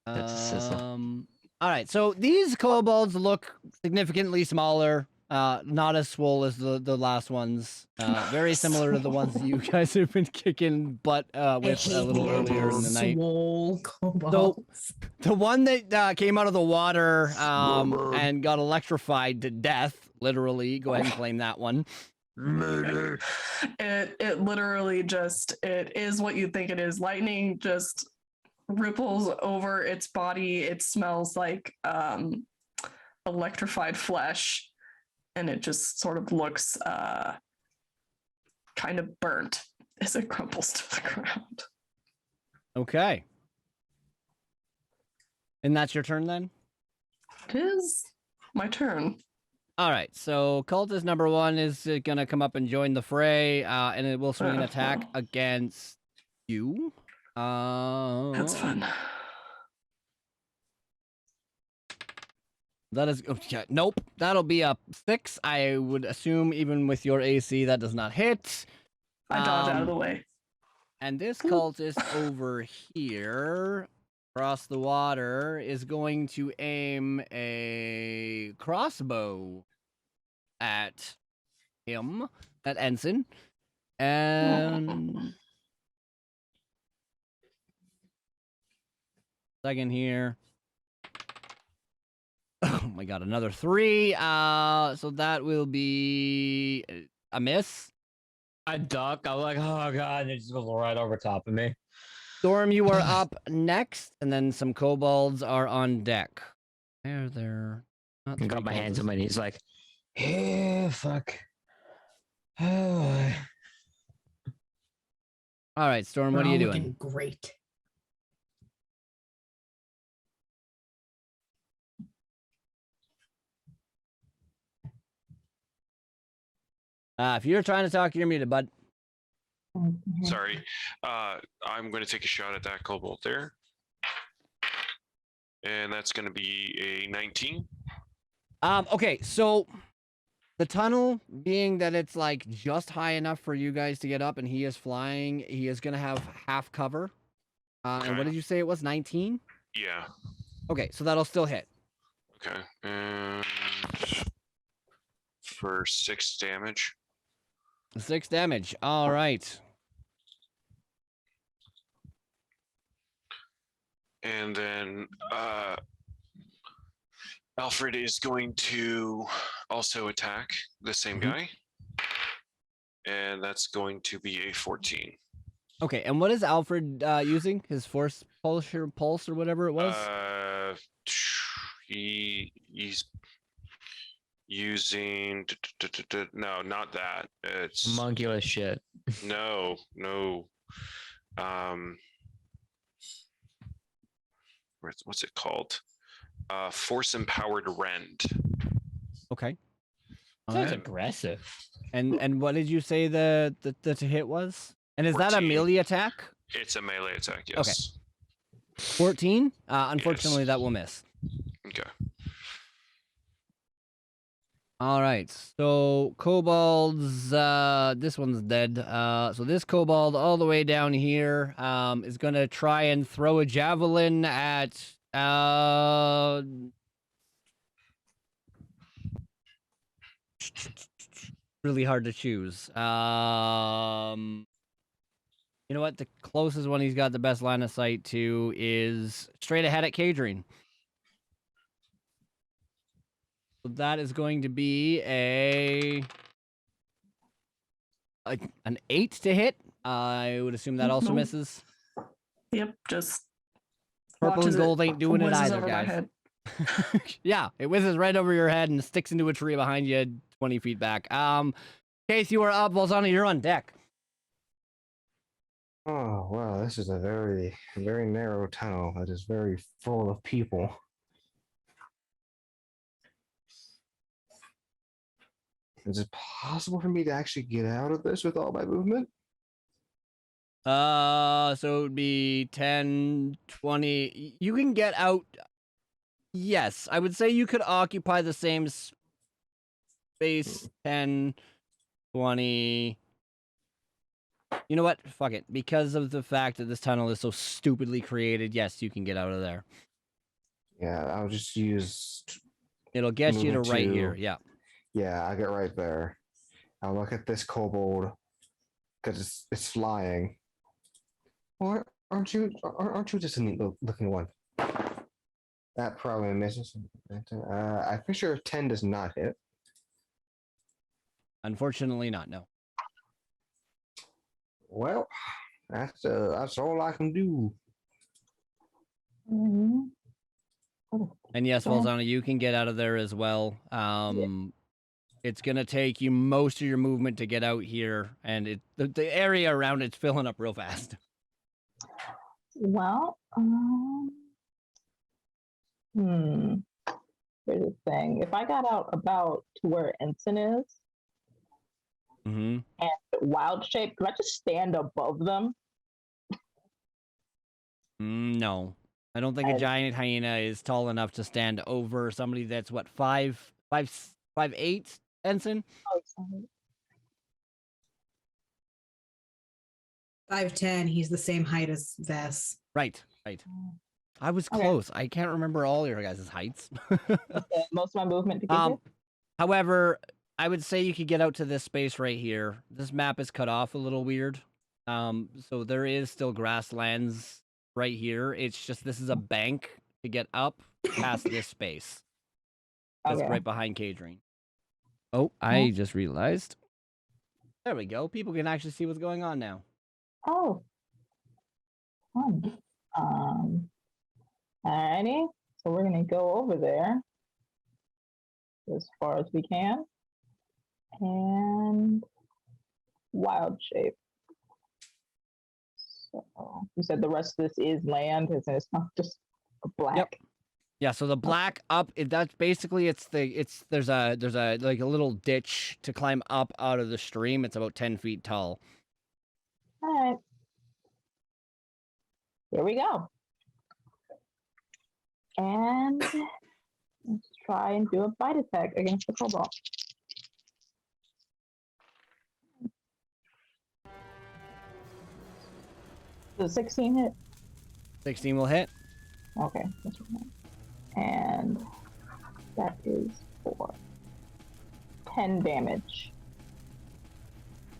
Speaker 3: That's a sizzle.
Speaker 1: All right. So these kobolds look significantly smaller. Not as swole as the last ones. Very similar to the ones that you guys have been kicking butt with a little earlier in the night.
Speaker 5: Swole kobolds.
Speaker 1: The one that came out of the water and got electrified to death, literally. Go ahead and claim that one.
Speaker 3: Murder.
Speaker 4: It literally just, it is what you think it is. Lightning just ripples over its body. It smells like electrified flesh, and it just sort of looks kind of burnt as it crumples to the ground.
Speaker 1: Okay. And that's your turn then?
Speaker 4: It is my turn.
Speaker 1: All right, so cultist number 1 is gonna come up and join the fray, and it will swing an attack against you.
Speaker 4: That's fun.
Speaker 1: That is, nope. That'll be a 6. I would assume even with your AC, that does not hit.
Speaker 4: I dodge out of the way.
Speaker 1: And this cultist over here, across the water, is going to aim a crossbow at him, at Ensign. And second here. Oh my god, another 3. So that will be a miss.
Speaker 3: I duck. I'm like, oh god, and it just goes right over top of me.
Speaker 1: Storm, you are up next, and then some kobolds are on deck. There. Not
Speaker 3: I got
Speaker 1: three
Speaker 3: my hands
Speaker 1: kobolds.
Speaker 3: on my knees, like, yeah, fuck. Oh,
Speaker 1: All right, Storm,
Speaker 5: We're
Speaker 1: what are you
Speaker 5: all
Speaker 1: doing?
Speaker 5: looking great.
Speaker 1: If you're trying to talk, you're muted, bud.
Speaker 7: Sorry. I'm going to take a shot at that kobold there. And that's going to be a 19.
Speaker 1: Okay, so the tunnel, being that it's like just high enough for you guys to get up, and he is flying, he is gonna have half cover. And
Speaker 7: Okay.
Speaker 1: what did you say it was? 19?
Speaker 7: Yeah.
Speaker 1: Okay, so that'll still hit.
Speaker 7: Okay. And for 6 damage.
Speaker 1: 6 damage. All right.
Speaker 7: And then Alfred is going to also attack the same guy. And that's going to be a 14.
Speaker 1: Okay, and what is Alfred using? His force pulse or whatever it was?
Speaker 7: He's using no, not that. It's
Speaker 3: homunculus shit.
Speaker 7: no. What's it called? Force empowered rend.
Speaker 1: Okay. All
Speaker 3: Sounds
Speaker 1: right.
Speaker 3: aggressive.
Speaker 1: And what did you say the to hit was? And is that a
Speaker 7: 14.
Speaker 1: melee attack?
Speaker 7: It's a melee attack, yes.
Speaker 1: 14? Unfortunately,
Speaker 7: Yes.
Speaker 1: that will miss.
Speaker 7: Okay.
Speaker 1: All right, so kobolds, this one's dead. So this kobold all the way down here is going to try and throw a javelin at really hard to choose. You know what? The closest one he's got the best line of sight to is straight ahead at Kadrine. So that is going to be an 8 to hit. I would assume that also
Speaker 4: Nope.
Speaker 1: misses.
Speaker 4: Yep, just
Speaker 1: Purple
Speaker 4: watches
Speaker 1: and gold
Speaker 4: it
Speaker 1: ain't doing it
Speaker 4: whizzes
Speaker 1: either,
Speaker 4: over my
Speaker 1: guys.
Speaker 4: head.
Speaker 1: Yeah, it whizzes right over your head and sticks into a tree behind you 20 feet back. Case, you are up. Bolzano, you're on deck.
Speaker 2: Oh, wow, this is a very, very narrow tunnel that is very full of people. Is it possible for me to actually get out of this with all my movement?
Speaker 1: So it would be 10, 20. You can get out. Yes, I would say you could occupy the same space 10, 20. You know what? Fuck it. Because of the fact that this tunnel is so stupidly created, yes, you can get out of there.
Speaker 2: Yeah, I'll just use.
Speaker 1: It'll get you to
Speaker 2: Movement
Speaker 1: right
Speaker 2: to-
Speaker 1: here. Yeah.
Speaker 2: Yeah, I get right there. I'll look at this kobold because it's flying. Or aren't you just a neat looking one? That probably misses. I'm pretty sure 10 does not hit.
Speaker 1: Unfortunately, not. No.
Speaker 2: Well, that's all I can do.
Speaker 6: Mhm.
Speaker 1: And yes,
Speaker 6: Well-
Speaker 1: Bolzano, you can get out of there as well. It's gonna take you most of your movement to get out here, and the area around it's filling up real fast.
Speaker 6: Well, here's the thing. If I got out about to where Ensign is,
Speaker 1: Mm-hmm.
Speaker 6: wild shape, could I just stand above them?
Speaker 1: No, I don't think a
Speaker 6: And-
Speaker 1: giant hyena is tall enough to stand over somebody that's what 5'8", Ensign.
Speaker 6: Oh, sorry.
Speaker 5: 5'10", he's the same height as Vess.
Speaker 1: Right. I was
Speaker 6: Okay.
Speaker 1: close. I can't remember all your guys' heights.
Speaker 6: Okay, most of my movement to get here.
Speaker 1: However, I would say you could get out to this space right here. This map is cut off a little weird. So there is still grasslands right here. It's just this is a bank to get up past this space. That's
Speaker 6: Okay.
Speaker 1: right behind Kadrine. Oh, I just realized. There we go. People can actually see what's going on now.
Speaker 6: Oh. fun. Alrighty. So we're gonna go over there as far as we can. And wild shape. So you said the rest of this is land, it's not just a black.
Speaker 1: Yep. Yeah, so the black up, that's basically there's a like a little ditch to climb up out of the stream. It's about 10 feet tall.
Speaker 6: All right. Here we go. And let's try and do a bite attack against the cobalt. Does 16 hit?
Speaker 1: 16 will hit.
Speaker 6: Okay. And that is for 10 damage.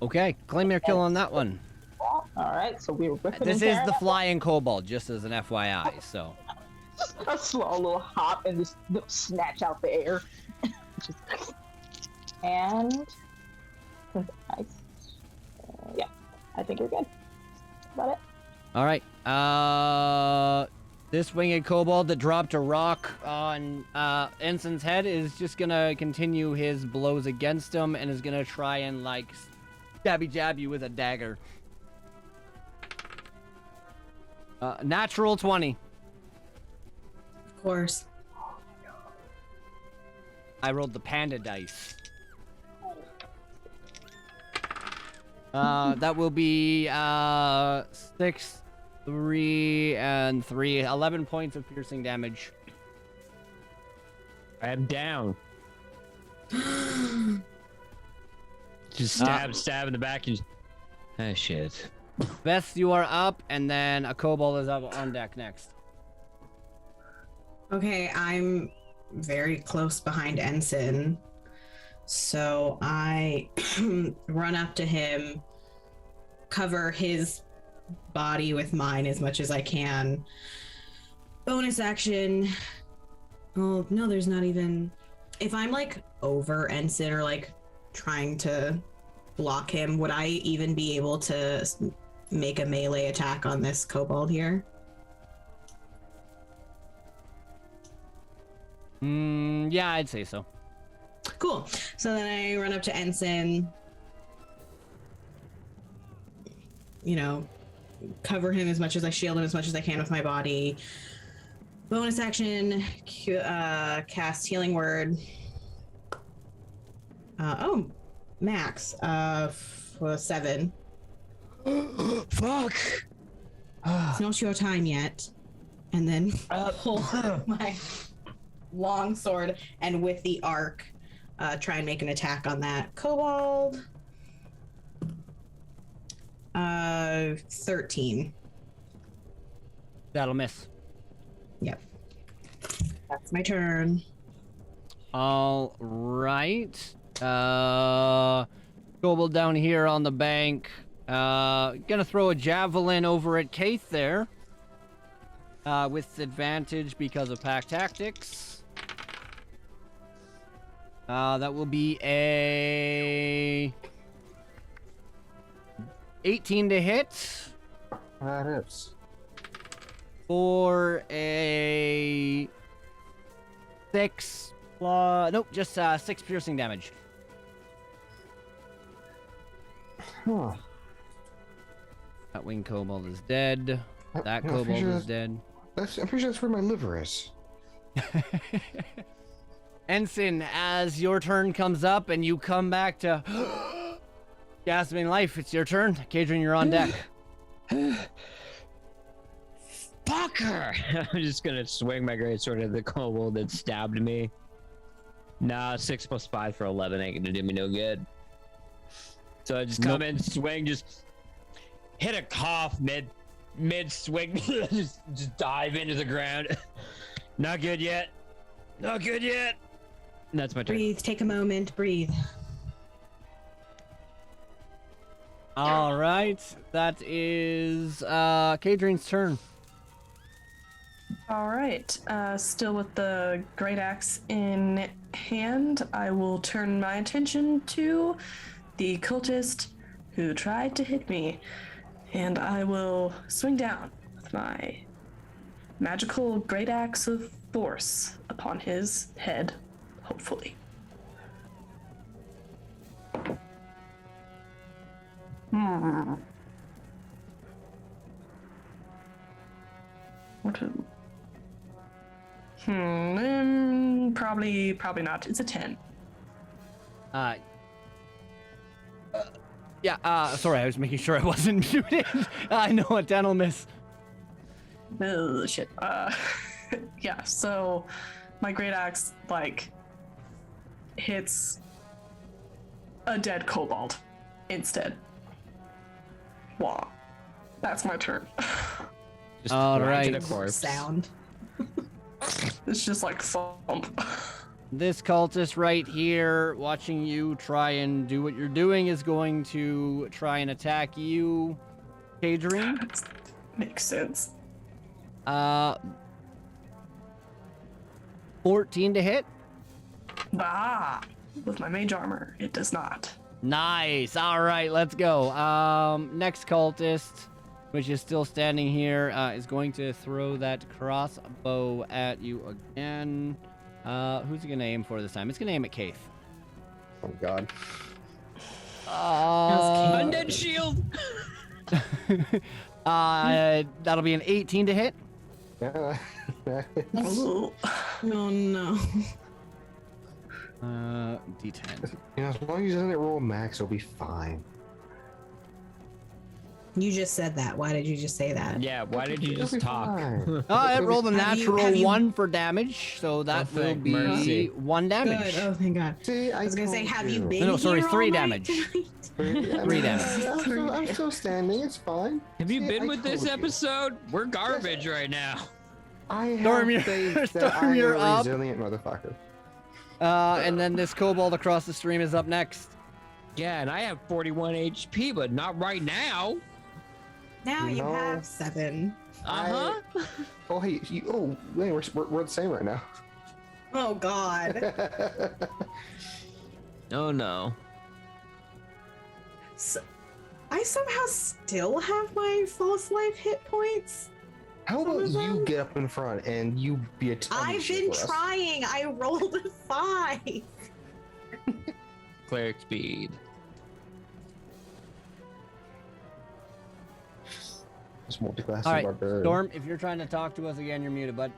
Speaker 1: Okay, claim your kill on that one.
Speaker 6: All right, so we were
Speaker 1: This is the flying kobold, just as an FYI. So
Speaker 6: a slow little hop and just snatch out the air. And since yeah, I think we're good. That's about it.
Speaker 1: all right. This winged kobold that dropped a rock on Ensign's head is just gonna continue his blows against him and is gonna try and like stabby jab you with a dagger. Natural 20.
Speaker 5: Of course.
Speaker 1: I rolled the panda dice. That will be 6, 3, and 3. 11 points of piercing damage.
Speaker 3: I'm down. Just stab in the back and. Oh shit.
Speaker 1: Beth, you are up, and then a kobold is up on deck next.
Speaker 5: Okay, I'm very close behind Ensign. So I run up to him, cover his body with mine as much as I can. Bonus action. Oh, no, there's not even... If I'm like over Ensign or like trying to block him, would I even be able to make a melee attack on this kobold here?
Speaker 1: Yeah, I'd say so.
Speaker 5: Cool. So then I run up to Ensign, cover him as much as I shield him as much as I can with my body. Bonus action, cast Healing Word. Max. 7.
Speaker 3: Fuck.
Speaker 5: It's not your time yet. And then pull my long sword and with the arc, try and make an attack on that kobold. 13.
Speaker 1: That'll miss.
Speaker 5: Yep. That's my turn.
Speaker 1: All right. Kobold down here on the bank. Gonna throw a javelin over at Kaith there. With advantage because of pack tactics. That will be a 18 to hit.
Speaker 2: That hits.
Speaker 1: For a 6 plus... Nope, just 6 piercing damage.
Speaker 2: Huh.
Speaker 1: That winged kobold is dead. That
Speaker 2: I'm
Speaker 1: kobold
Speaker 2: pretty
Speaker 1: is dead.
Speaker 2: I'm pretty sure that's where my liver is.
Speaker 1: Ensign, as your turn comes up and you come back to gasping life, it's your turn. Kadrian, you're on deck.
Speaker 3: Fucker! I'm just gonna swing my greatsword at the kobold that stabbed me. Nah, 6 plus 5 for 11 ain't gonna do me no good. So I just come in, swing, just hit a cough mid swing, just dive into the ground. Not good yet. Not good yet. And that's my turn.
Speaker 5: Breathe. Take a moment. Breathe.
Speaker 1: All right, that is Kadrian's turn.
Speaker 4: All right. Still with the great axe in hand, I will turn my attention to the cultist who tried to hit me, and I will swing down with with my magical great axe of force upon his head, hopefully. What? Probably not. It's a 10.
Speaker 1: Yeah, sorry, I was making sure I wasn't muted. I know a dental miss.
Speaker 4: Oh, shit. Yeah, so my great axe, like, hits a dead kobold instead. Wah. That's my turn.
Speaker 3: Just
Speaker 1: All
Speaker 3: right to
Speaker 1: right.
Speaker 3: the corpse.
Speaker 5: Sound.
Speaker 4: It's just like thump.
Speaker 1: This cultist right here, watching you try and do what you're doing, is going to try and attack you, Kadrine.
Speaker 4: Makes sense.
Speaker 1: 14 to hit.
Speaker 4: With my mage armor, it does not.
Speaker 1: Nice. All right, let's go. Next cultist, which is still standing here, is going to throw that crossbow at you again. Who's it gonna aim for this time? It's gonna aim at Keith.
Speaker 2: Oh God.
Speaker 3: Undead shield.
Speaker 1: That'll be an 18 to hit.
Speaker 2: Yeah.
Speaker 4: Oh,
Speaker 5: Oh no.
Speaker 1: D10.
Speaker 2: You know, as long as he doesn't roll max, it'll be fine.
Speaker 5: You just said that. Why did you just say that?
Speaker 3: Yeah, why did you
Speaker 2: It'll
Speaker 3: just
Speaker 2: be
Speaker 3: talk?
Speaker 2: fine.
Speaker 1: I rolled a
Speaker 5: Have you-
Speaker 1: natural
Speaker 5: have you-
Speaker 1: 1 for damage, so that will
Speaker 3: thank
Speaker 1: be
Speaker 3: mercy.
Speaker 1: 1 damage.
Speaker 5: Good. Oh, thank God.
Speaker 2: See,
Speaker 5: I was gonna say,
Speaker 2: told
Speaker 5: have you been?
Speaker 1: No, sorry,
Speaker 5: here
Speaker 1: 3
Speaker 5: all night
Speaker 1: damage.
Speaker 5: tonight?
Speaker 2: Yeah, I
Speaker 1: 3
Speaker 2: mean,
Speaker 1: damage.
Speaker 2: I'm still standing. It's fine.
Speaker 3: Have you
Speaker 2: See,
Speaker 3: been
Speaker 2: I
Speaker 3: with this
Speaker 2: told you.
Speaker 3: episode? We're garbage right now.
Speaker 2: I have
Speaker 1: Storm, you're-
Speaker 2: faith that
Speaker 1: Storm,
Speaker 2: I'm
Speaker 1: you're
Speaker 2: a
Speaker 1: up.
Speaker 2: resilient motherfucker.
Speaker 1: And then this kobold across the stream is up next.
Speaker 3: Yeah, and I have 41 HP, but not right now.
Speaker 5: Now you
Speaker 2: No.
Speaker 5: have 7.
Speaker 3: Uh huh.
Speaker 2: Oh, hey, wait, we're the same right now.
Speaker 5: Oh God.
Speaker 3: Oh no.
Speaker 5: So, I somehow still have my false life hit points.
Speaker 2: How about you get up in front and you be a tummy
Speaker 5: I've
Speaker 2: shit
Speaker 5: been
Speaker 2: for us?
Speaker 5: trying. I rolled a 5.
Speaker 3: Cleric speed.
Speaker 2: Just multi-class
Speaker 1: All right,
Speaker 2: barbarian.
Speaker 1: Storm, if you're trying to talk to us again, you're muted, bud.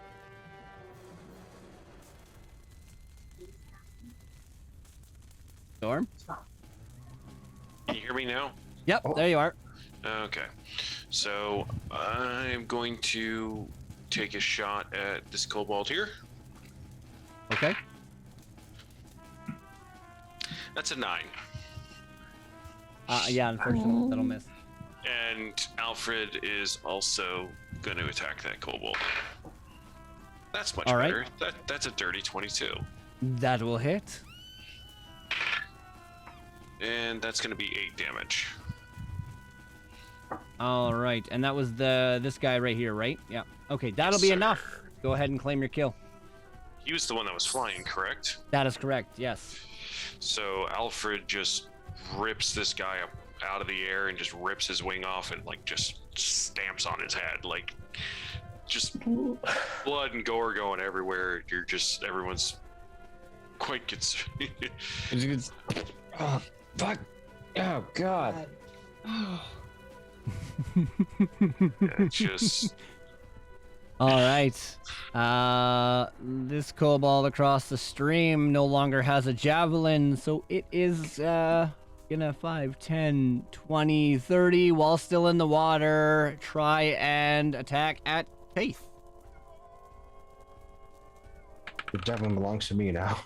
Speaker 1: Storm?
Speaker 7: Can you hear me now?
Speaker 1: Yep,
Speaker 2: Oh.
Speaker 1: there you are.
Speaker 7: Okay. So I'm going to take a shot at this kobold here.
Speaker 1: Okay.
Speaker 7: That's a 9.
Speaker 1: Yeah, unfortunately, that'll miss.
Speaker 7: And Alfred is also going to attack that kobold. That's much
Speaker 1: All right.
Speaker 7: better. That's a dirty 22.
Speaker 1: That will hit.
Speaker 7: And that's going to be 8 damage.
Speaker 1: All right, and that was this guy right here, right? Yeah. Okay, that'll
Speaker 7: Yes,
Speaker 1: be
Speaker 7: sir.
Speaker 1: enough. Go ahead and claim your kill.
Speaker 7: He was the one that was flying, correct?
Speaker 1: That is correct. Yes.
Speaker 7: So Alfred just rips this guy up out of the air and just rips his wing off and like just stamps on his head, like just blood and gore going everywhere. Everyone's quite concerned.
Speaker 3: Oh, fuck. Oh, God.
Speaker 7: It's just
Speaker 1: All right. This kobold across the stream no longer has a javelin, so it is gonna 5, 10, 20, 30 while still in the water try and attack at Faith.
Speaker 2: The javelin belongs to me now.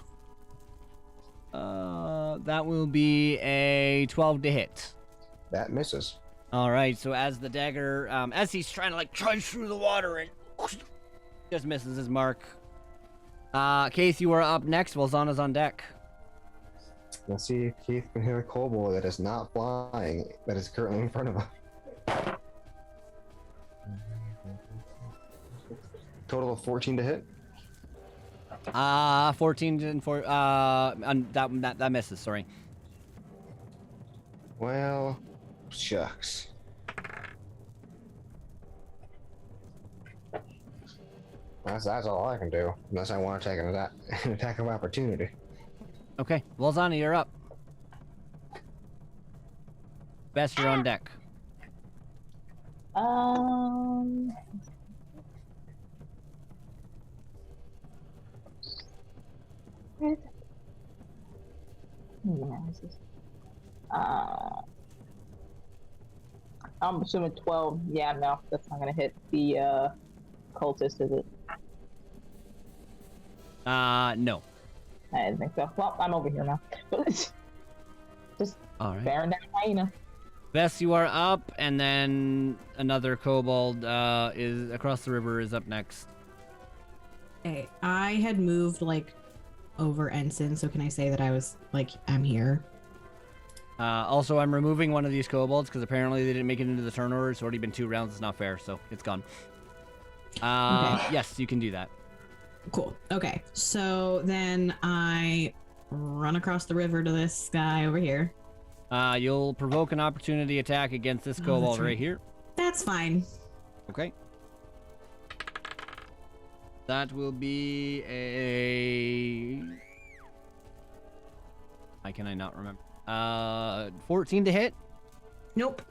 Speaker 1: That will be a 12 to hit.
Speaker 2: That misses.
Speaker 1: All right, so as the dagger, as he's trying to like trudge through the water and just misses his mark. Keith, you are up next while Zana's on deck.
Speaker 2: Let's see if Keith can hit a kobold that is not flying, that is currently in front of him. Total of 14 to hit.
Speaker 1: 14 and 4, that misses, sorry.
Speaker 2: Well, shucks. That's all I can do, unless I want to take an attack of opportunity.
Speaker 1: Okay, Walzana, you're up. Best, you're on deck.
Speaker 6: Where is it? Where is this? I'm assuming 12. Yeah, no, that's not gonna hit the cultist, is it?
Speaker 1: No.
Speaker 6: I didn't think so. Well, I'm over here now. Just
Speaker 1: All right.
Speaker 6: bearing down hyena.
Speaker 1: Bess, you are up, and then another kobold is across the river is up next.
Speaker 8: Okay, I had moved like over Ensign, so can I say that I was like I'm here?
Speaker 1: Also, I'm removing one of these kobolds because apparently they didn't make it into the turn order. It's already been 2 rounds. It's not fair, so it's gone.
Speaker 8: Okay.
Speaker 1: Yes, you can do that.
Speaker 8: Cool. Okay, so then I run across the river to this guy over here.
Speaker 1: You'll provoke an opportunity attack against this
Speaker 8: Oh,
Speaker 1: kobold
Speaker 8: that's
Speaker 1: right
Speaker 8: right.
Speaker 1: here.
Speaker 8: That's fine.
Speaker 1: Okay. That will be a... Why can I not remember? 14 to hit.
Speaker 8: Nope.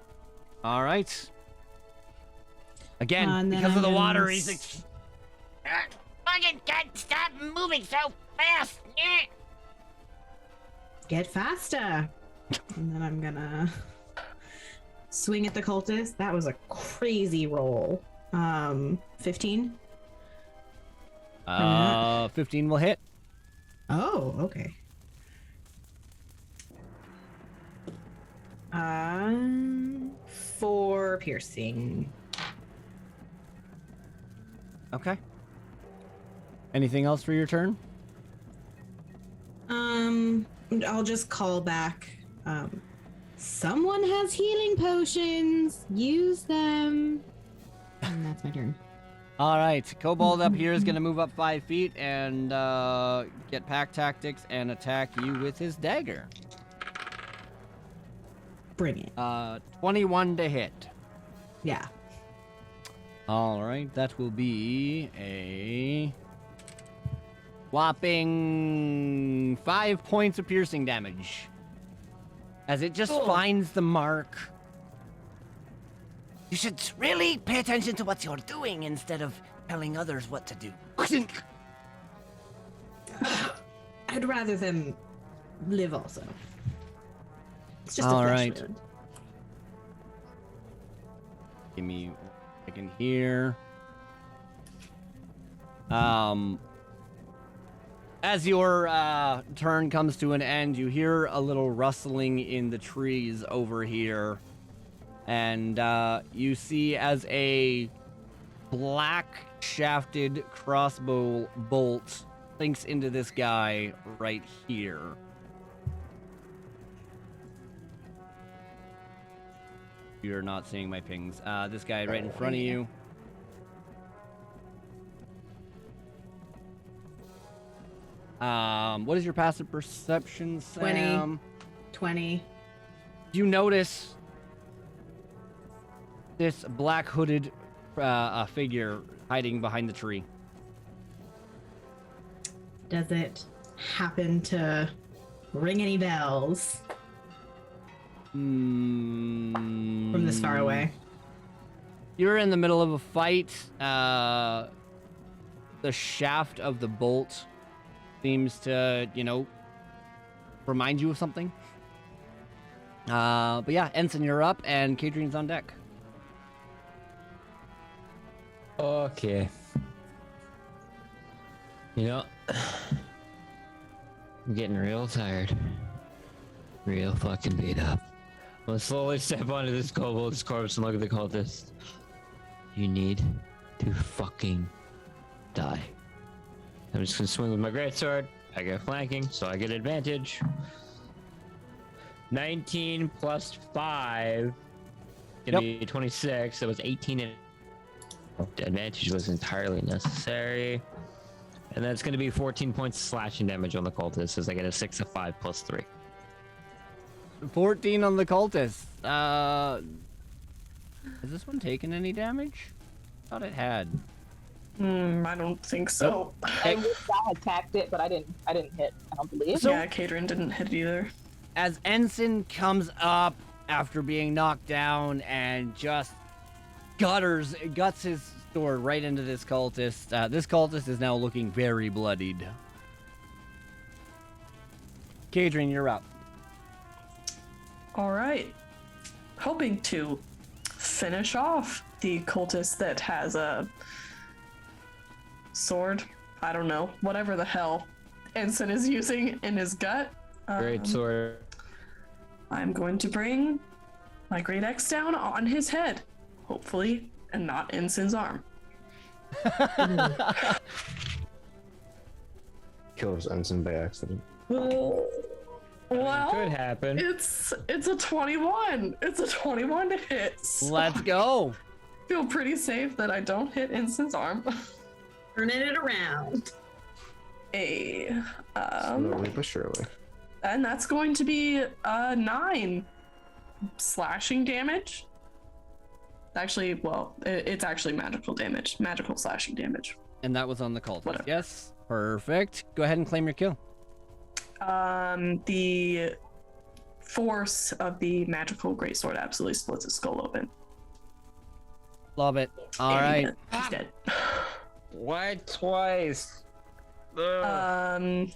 Speaker 1: All right. Again,
Speaker 8: And then
Speaker 1: because of
Speaker 8: I'm
Speaker 1: the
Speaker 8: gonna
Speaker 1: water,
Speaker 8: s-
Speaker 1: he's...
Speaker 9: Fucking God, stop moving so fast!
Speaker 8: Get faster. And then I'm gonna swing at the cultist. That was a crazy roll. 15.
Speaker 1: 15 will hit.
Speaker 8: Oh, okay. 4 piercing.
Speaker 1: Okay. Anything else for your turn?
Speaker 8: I'll just call back. Someone has healing potions. Use them. And that's my turn.
Speaker 1: All right. Kobold up here is going to move up 5 feet and get pack tactics and attack you with his dagger.
Speaker 8: Bring it.
Speaker 1: 21 to hit.
Speaker 8: Yeah.
Speaker 1: All right. That will be a whopping 5 points of piercing damage. As it just finds the mark.
Speaker 9: You should really pay attention to what you're doing instead of telling others what to do.
Speaker 8: I'd rather them live also. It's just
Speaker 1: All
Speaker 8: a flesh
Speaker 1: right.
Speaker 8: wound.
Speaker 1: Give me a second here. As your turn comes to an end, you hear a little rustling in the trees over here. And you see as a black shafted crossbow bolt sinks into this guy right here. You're not seeing my pings. This guy right in front of you. What is your passive perception,
Speaker 8: 20.
Speaker 1: Sam?
Speaker 8: 20.
Speaker 1: You notice this black hooded figure hiding behind the tree.
Speaker 8: Does it happen to ring any bells from this far away?
Speaker 1: You're in the middle of a fight. The shaft of the bolt seems to, remind you of something. But yeah, Ensign, you're up, and Kadrian's on deck.
Speaker 3: Okay. I'm getting real tired. Real fucking beat up. I'm gonna slowly step onto this kobold's corpse and look at the cultist. You need to fucking die. I'm just gonna swing with my greatsword. I get flanking, so I get advantage. 19 plus 5. Gonna be 26. That was 18 and the advantage was entirely necessary. And that's going to be 14 points slashing damage on the cultist as I get a 6 of 5 plus 3.
Speaker 1: 14 on the cultist. Has this one taken any damage? Thought it had.
Speaker 4: I don't think so.
Speaker 6: I wish I had attacked it, but I didn't hit. I don't believe.
Speaker 1: So-
Speaker 4: Yeah, Cadron didn't hit it either.
Speaker 1: As Ensign comes up after being knocked down and just guts his sword right into this cultist. This cultist is now looking very bloodied. Cadron, you're up.
Speaker 4: All right. Hoping to finish off the cultist that has a sword. I don't know. Whatever the hell Ensign is using in his gut.
Speaker 3: Great sword.
Speaker 4: I'm going to bring my great axe down on his head. Hopefully, and not Ensign's arm.
Speaker 2: Kills Ensign by accident.
Speaker 4: Well,
Speaker 3: Could happen.
Speaker 4: it's a 21. It's a 21 to hit. So
Speaker 1: Let's go.
Speaker 4: I feel pretty safe that I don't hit Ensign's arm.
Speaker 5: Turning it around.
Speaker 2: Slowly but surely.
Speaker 4: And that's going to be 9 slashing damage. Actually, well, it's actually magical damage. Magical slashing damage.
Speaker 1: And that was on the cultist.
Speaker 4: Whatever.
Speaker 1: Yes. Perfect. Go ahead and claim your kill.
Speaker 4: The force of the magical greatsword absolutely splits his skull open.
Speaker 1: Love it. All right.
Speaker 4: He's dead.
Speaker 3: Why twice?
Speaker 4: And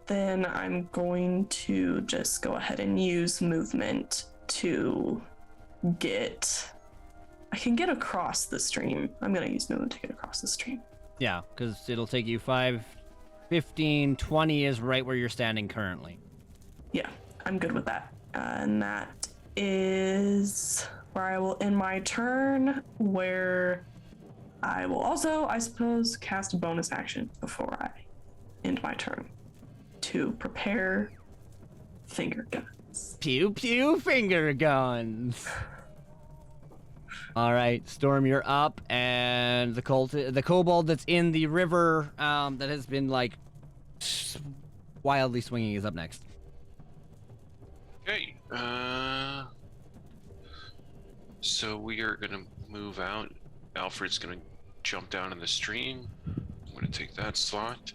Speaker 4: then I'm going to just go ahead and use movement to I can get across the stream. I'm going to use movement to get across the stream.
Speaker 1: Yeah, because it'll take you 5, 15, 20 is right where you're standing currently.
Speaker 4: Yeah, I'm good with that. And that is where I will end my turn, where I will also, I suppose, cast a bonus action before I end my turn to prepare finger guns.
Speaker 1: Pew pew finger guns. All right, Storm, you're up, and the kobold that's in the river that has been like wildly swinging is up next.
Speaker 7: Okay. So we are gonna move out. Alfred's gonna jump down in the stream. I'm gonna take that slot.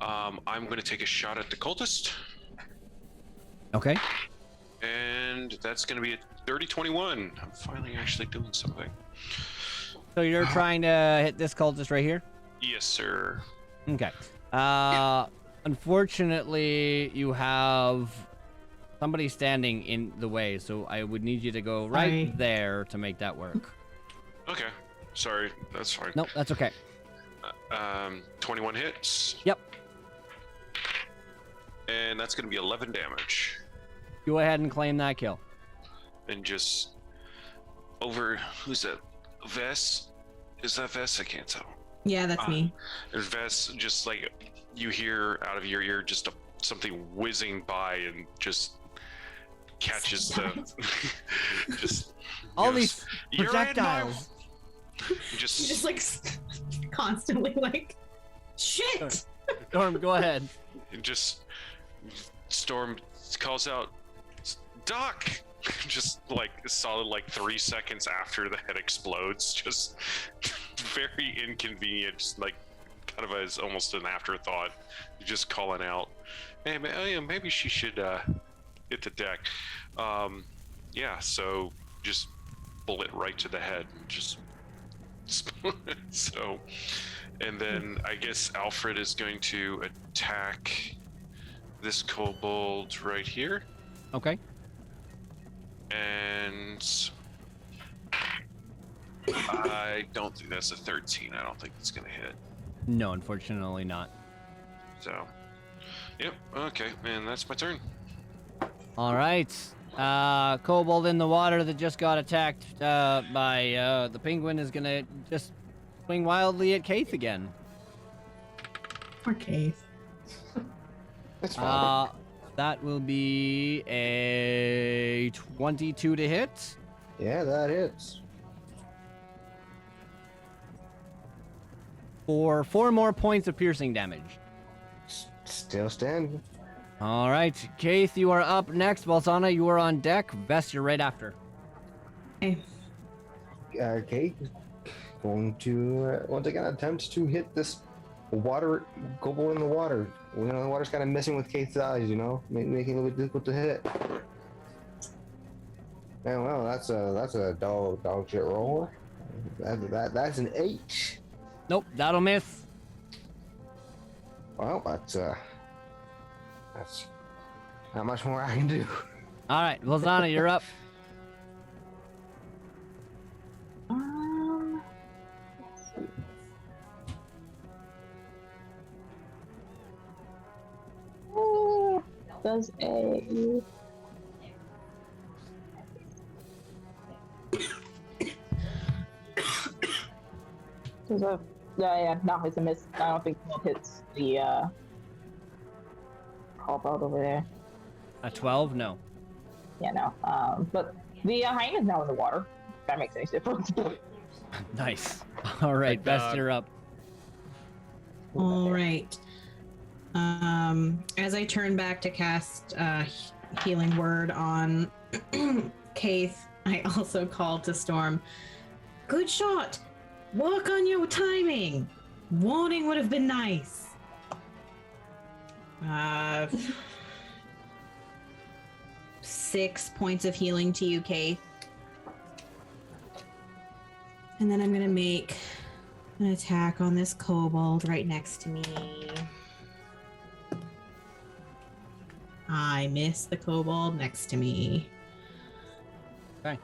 Speaker 7: I'm gonna take a shot at the cultist,
Speaker 1: Okay.
Speaker 7: and that's gonna be a 30-21. I'm finally actually doing something.
Speaker 1: So you're trying to hit this cultist right here?
Speaker 7: Yes, sir.
Speaker 1: Okay. Unfortunately, you have somebody standing in the way, so I would need you to go right
Speaker 5: Sorry.
Speaker 1: there to make that work.
Speaker 7: Okay. Sorry, that's fine.
Speaker 1: Nope, that's okay.
Speaker 7: 21 hits.
Speaker 1: Yep.
Speaker 7: And that's gonna be 11 damage.
Speaker 1: Go ahead and claim that kill.
Speaker 7: And just over, who's that? Vess? Is that Vess? I can't tell.
Speaker 5: Yeah, that's me.
Speaker 7: And Vess, just like you hear out of your ear, just something whizzing by and just catches the. just
Speaker 1: All
Speaker 7: goes,
Speaker 1: these
Speaker 7: "You're in my-"
Speaker 1: projectiles.
Speaker 7: Just
Speaker 5: Like constantly like, shit.
Speaker 1: Storm, go ahead.
Speaker 7: and just Storm calls out, "Doc!" Just like a solid 3 seconds after the head explodes, just very inconvenient, just like kind of as almost an afterthought, just calling out, "Hey, maybe she should hit the deck." Yeah, so just bullet right to the head, just so, and then I guess Alfred is going to attack this kobold right here.
Speaker 1: Okay.
Speaker 7: And I don't think that's a 13. I don't think it's gonna hit.
Speaker 1: No, unfortunately not.
Speaker 7: So, yep. Okay, and that's my turn.
Speaker 1: All right. Kobold in the water that just got attacked by the penguin is gonna just swing wildly at Keith again.
Speaker 5: Okay.
Speaker 2: That's fine.
Speaker 1: That will be a 22 to hit.
Speaker 2: Yeah, that hits.
Speaker 1: For 4 more points of piercing damage.
Speaker 2: Still standing.
Speaker 1: All right, Keith, you are up next. Balsana, you are on deck. Vest, you're right after.
Speaker 5: Okay.
Speaker 2: Kate, going to once again attempt to hit this water kobold in the water. You know, the water's kind of messing with Kate's eyes. You know, making it a little bit difficult to hit. And well, that's a dog shit roll. That's an 8.
Speaker 1: Nope, that'll miss.
Speaker 2: Well, that's not much more I can do.
Speaker 1: All right, Lozana, you're up.
Speaker 6: Let's see. Does a yeah, no, it's a miss. I don't think it hits the cobalt over there.
Speaker 1: A 12? No.
Speaker 6: Yeah, no. But the hyena's now in the water. If that makes any difference.
Speaker 1: Nice. All right, Best, you're up.
Speaker 8: All right. As I turn back to cast Healing Word on Kaith, I also call to Storm. Good shot. Work on your timing. Warning would have been nice. 6 points of healing to you, Kaith. And then I'm gonna make an attack on this kobold right next to me. I miss the kobold next to me.
Speaker 1: Okay.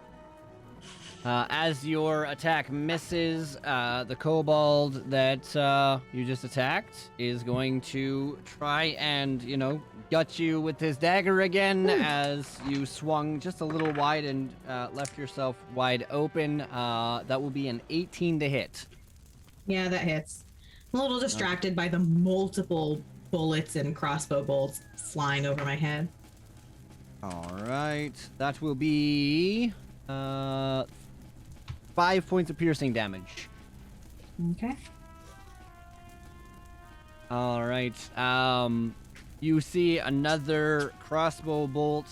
Speaker 1: As your attack misses, the kobold that you just attacked is going to try and, gut you with his dagger again as you swung just a little wide and left yourself wide open. That will be an 18 to hit.
Speaker 8: Yeah, that hits. I'm a little distracted by the multiple bullets and crossbow bolts flying over my head.
Speaker 1: All right. That will be 5 points of piercing damage.
Speaker 8: Okay.
Speaker 1: All right. You see another crossbow bolt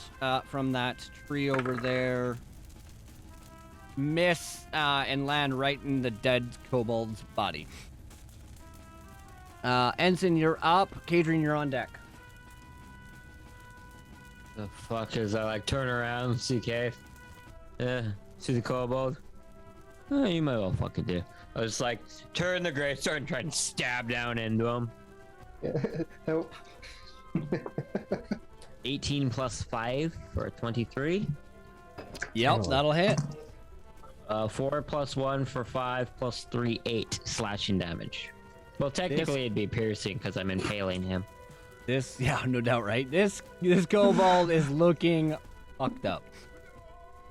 Speaker 1: from that tree over there miss and land right in the dead kobold's body. Ensign, you're up. Kadrian, you're on deck.
Speaker 3: The fuck is I turn around, see Cave? Yeah, see the kobold? You might well fucking do. I was turn the greatsword and try and stab down into him.
Speaker 2: Help.
Speaker 3: 18 plus 5 for a 23.
Speaker 1: Yep, that'll hit.
Speaker 3: 4 plus 1 for 5 plus 3, 8 slashing damage. Well, technically it'd be piercing because I'm impaling him.
Speaker 1: Yeah, no doubt, right? This kobold is looking fucked up.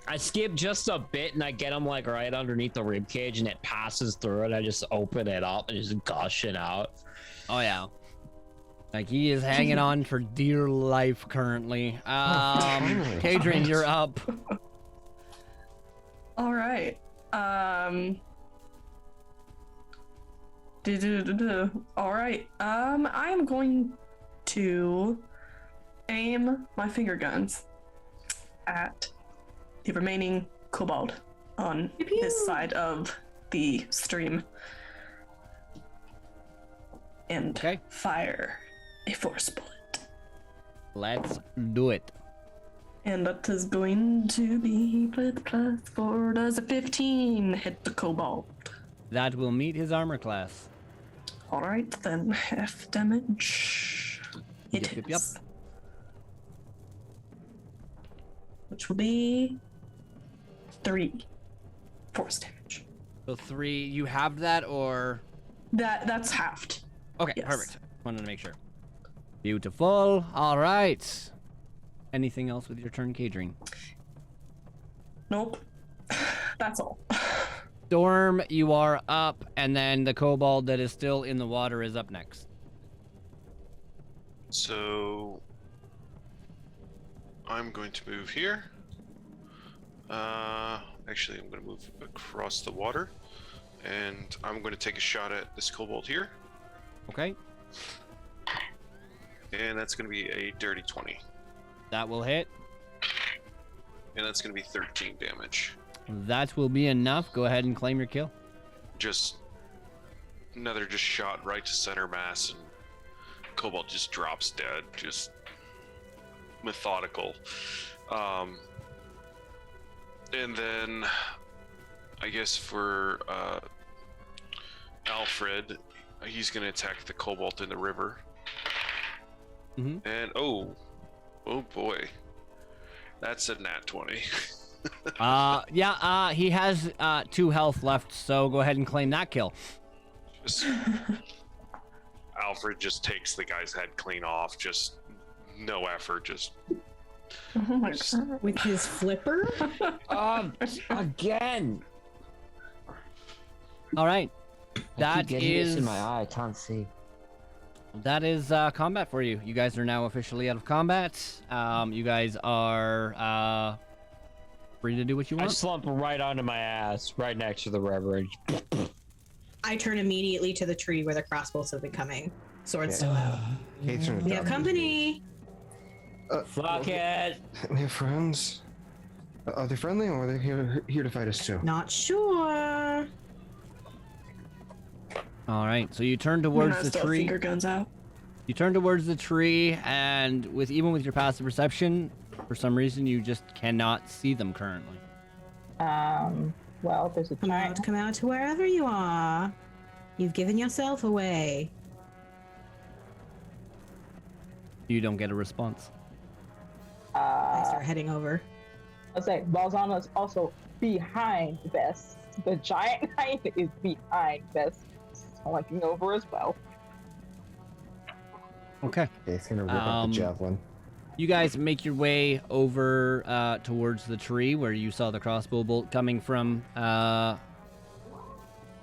Speaker 3: I skip just a bit and I get him right underneath the rib cage and it passes through it. I just open it up and just gush it out.
Speaker 1: Oh yeah. He is hanging on for dear life currently. Kadrian, you're up.
Speaker 4: All right. All right. I am going to aim my finger guns at the remaining kobold on this side of the stream and fire a force bullet.
Speaker 1: Let's do it.
Speaker 4: And that is going to be +4. Does a 15 hit the kobold?
Speaker 1: That will meet his armor class.
Speaker 4: All right, then half damage. It
Speaker 1: Yep.
Speaker 4: hits. Which will be 3 force damage.
Speaker 1: So 3, you have that or?
Speaker 4: That's halved.
Speaker 1: Okay,
Speaker 4: Yes.
Speaker 1: perfect. Wanted to make sure. Beautiful. All right. Anything else with your turn, Kadrian?
Speaker 4: Nope. That's all.
Speaker 1: Storm, you are up, and then the kobold that is still in the water is up next.
Speaker 7: So I'm going to move here. Actually, I'm going to move across the water, and I'm going to take a shot at this kobold here.
Speaker 1: Okay.
Speaker 7: And that's going to be a dirty 20.
Speaker 1: That will hit.
Speaker 7: And that's going to be 13 damage.
Speaker 1: That will be enough. Go ahead and claim your kill.
Speaker 7: just another just shot right to center mass, and Cobalt just drops dead, just methodical. And then I guess for Alfred, he's gonna attack the Cobalt in the river.
Speaker 1: Mhm.
Speaker 7: And oh boy, that's a nat 20.
Speaker 1: He has 2 health left, so go ahead and claim that kill.
Speaker 7: Just, Alfred just takes the guy's head clean off, just no effort, just
Speaker 4: Oh my
Speaker 7: Just-
Speaker 4: god.
Speaker 8: With his flipper?
Speaker 3: Again.
Speaker 1: All right.
Speaker 3: I
Speaker 1: That
Speaker 3: keep getting this
Speaker 1: is
Speaker 3: in my eye. I can't see.
Speaker 1: combat for you. You guys are now officially out of combat. You guys are free to do what you
Speaker 3: I
Speaker 1: want.
Speaker 3: slump right onto my ass, right next to the Reverend.
Speaker 8: I turn immediately to the tree where the crossbows have been coming. Sword still out.
Speaker 2: Kate's gonna
Speaker 8: We have
Speaker 2: drop his
Speaker 8: company.
Speaker 3: Fuck it.
Speaker 2: knees. We have friends. Are they friendly, or are they here to fight us too?
Speaker 8: Not sure.
Speaker 1: All right. So you turn
Speaker 4: We're
Speaker 1: towards
Speaker 4: not
Speaker 1: the
Speaker 4: still
Speaker 1: tree.
Speaker 4: finger guns out.
Speaker 1: You turn towards the tree, and even with your passive perception, for some reason you just cannot see them currently.
Speaker 6: Well, there's a giant.
Speaker 8: Come out to wherever you are. You've given yourself away.
Speaker 1: You don't get a response.
Speaker 8: I start heading over.
Speaker 6: I'll say Balzana's also behind Bess. The giant knight is behind Bess, flanking over as well.
Speaker 1: Okay.
Speaker 2: Kate's gonna rip up the javelin.
Speaker 1: You guys make your way over towards the tree where you saw the crossbow bolt coming from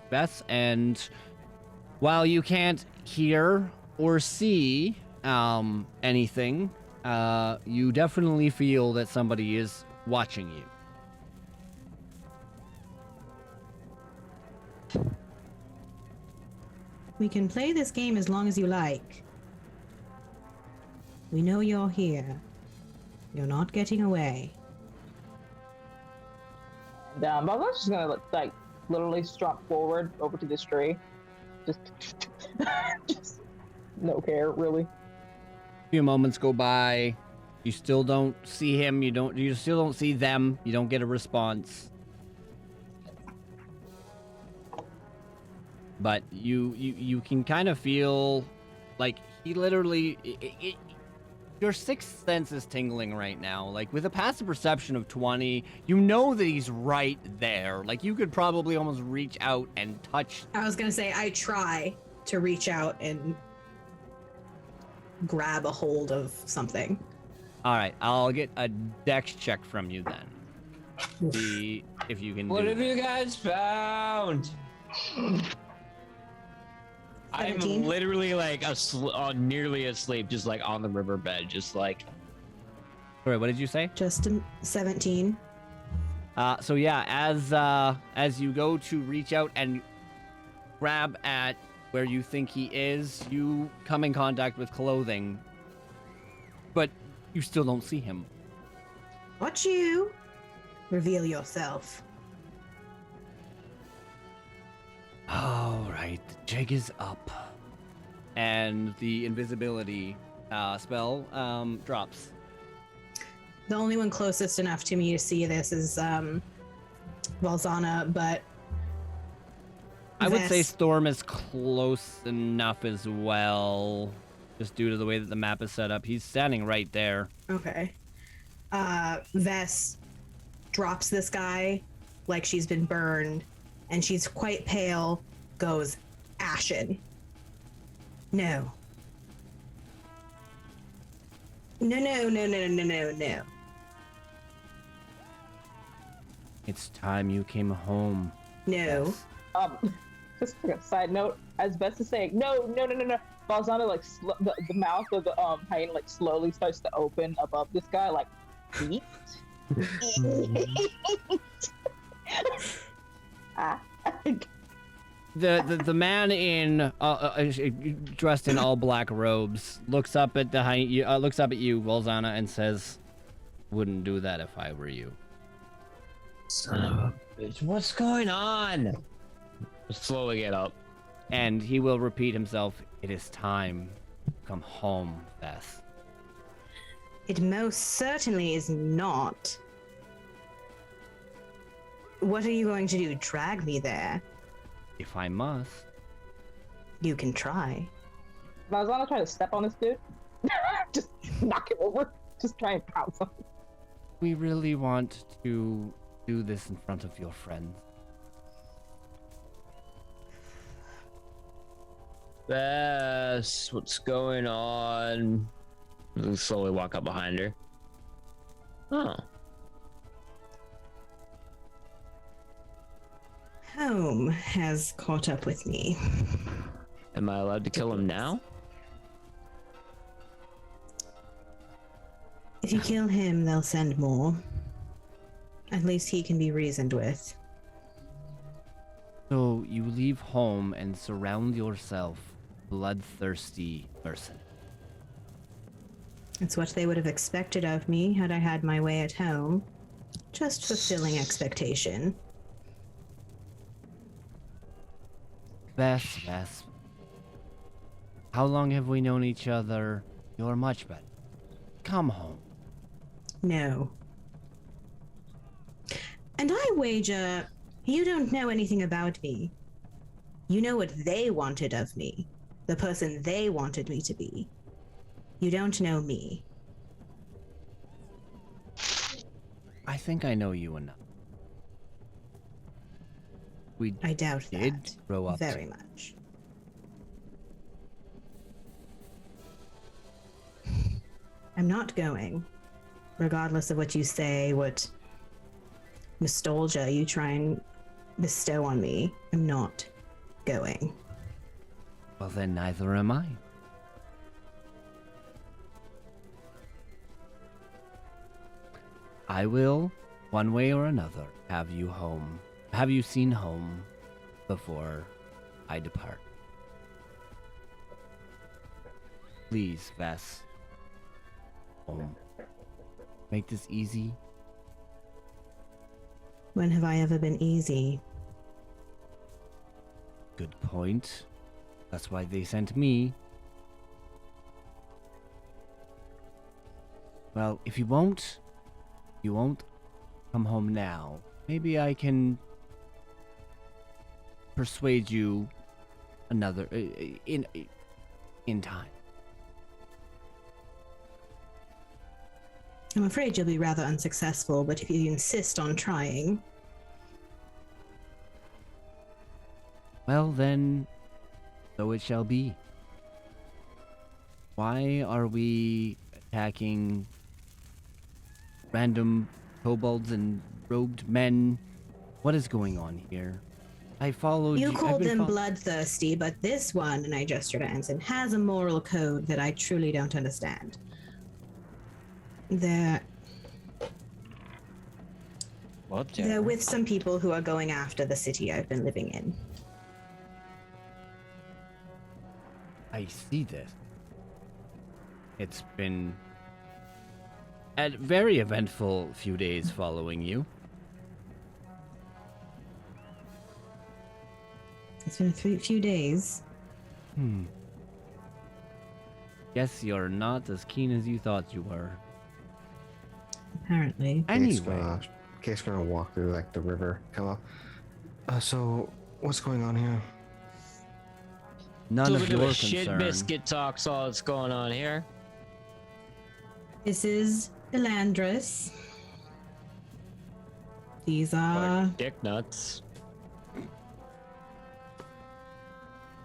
Speaker 1: Bess, and while you can't hear or see anything, you definitely feel that somebody is watching you.
Speaker 8: We can play this game as long as you like. We know you're here. You're not getting away.
Speaker 6: And Balzana's just gonna like literally strut forward over to this tree. Just, just no care really.
Speaker 1: A few moments go by. You still don't see him. You still don't see them. You don't get a response. But you can kind of feel like he literally your sixth sense is tingling right now. Like with a passive perception of 20, you know that he's right there. Like you could probably almost reach out and touch.
Speaker 8: I was gonna say I try to reach out and grab a hold of something.
Speaker 1: All right, I'll get a dex check from you then. See if you can
Speaker 3: What
Speaker 1: do
Speaker 3: have
Speaker 1: that.
Speaker 3: you guys found? I'm
Speaker 8: 17.
Speaker 3: literally like nearly asleep, just like on the riverbed, just like.
Speaker 1: Sorry, what did you say?
Speaker 8: Just 17.
Speaker 1: So yeah, as you go to reach out and grab at where you think he is, you come in contact with clothing, but you still don't see him.
Speaker 8: Watch you. Reveal yourself.
Speaker 1: All right, the jig is up, and the invisibility spell drops.
Speaker 8: The only one closest enough to me to see this is Valzana, but
Speaker 1: I would say
Speaker 8: Vess.
Speaker 1: Storm is close enough as well, just due to the way that the map is set up. He's standing right there.
Speaker 8: Okay. Vess drops this guy like she's been burned, and she's quite pale, goes ashen. No. No.
Speaker 1: It's time you came home.
Speaker 8: No.
Speaker 6: Just like a side note, as Bess is saying, no. Balzana like the mouth of the hyena like slowly starts to open above this guy, like eat.
Speaker 1: The man in dressed in all black robes looks up at looks up at you, Walzana, and says, "Wouldn't do that if I were you."
Speaker 3: Son of a bitch, what's going on? Slowly get up.
Speaker 1: And he will repeat himself, "It is time. Come home, Beth."
Speaker 5: It most certainly is not. What are you going to do? Drag me there?
Speaker 1: If I must.
Speaker 5: You can try.
Speaker 6: Malzana try to step on this dude. Just knock him over. Just try and pounce him.
Speaker 1: We really want to do this in front of your friends.
Speaker 3: Bess, what's going on? I'll slowly walk up behind her. Oh.
Speaker 5: Home has caught up with me.
Speaker 3: Am I allowed to kill him now?
Speaker 5: If you kill him, they'll send more. At least he can be reasoned with.
Speaker 1: So you leave home and surround yourself bloodthirsty person.
Speaker 5: It's what they would have expected of me had I had my way at home. Just fulfilling expectation.
Speaker 1: Bess. How long have we known each other? You're much better. Come home.
Speaker 5: No. And I wager you don't know anything about me. You know what they wanted of me. The person they wanted me to be. You don't know me.
Speaker 1: I think I know you enough.
Speaker 5: I doubt
Speaker 1: did
Speaker 5: that.
Speaker 1: grow up
Speaker 5: very much. I'm not going. Regardless of what you say, what nostalgia you try and bestow on me, I'm not going.
Speaker 1: Well, then neither am I. I will, one way or another, have you home. Have you seen home before I depart? Please, Vess. Home. Make this easy.
Speaker 5: When have I ever been easy?
Speaker 1: Good point. That's why they sent me. Well, if you won't come home now. Maybe I can persuade you another in time.
Speaker 5: I'm afraid you'll be rather unsuccessful, but if you insist on trying...
Speaker 1: Well then, so it shall be. Why are we attacking random kobolds and robed men? What is going on here? I followed you.
Speaker 5: You called them bloodthirsty, but this one, and I gestured at Ensign, has a moral code that I truly don't understand. They're with some people who are going after the city I've been living in.
Speaker 1: I see this. It's been a very eventful few days following you.
Speaker 5: It's been a few days.
Speaker 1: Guess you're not as keen as you thought you were.
Speaker 5: Apparently.
Speaker 1: Anyway.
Speaker 2: Kate's gonna walk through like the river, come up. So what's going on here?
Speaker 1: None of
Speaker 3: Little bit
Speaker 1: your
Speaker 3: of shit
Speaker 1: concern.
Speaker 3: biscuit talk's all that's going on here.
Speaker 5: This is Elandris. These are...
Speaker 3: Dick nuts.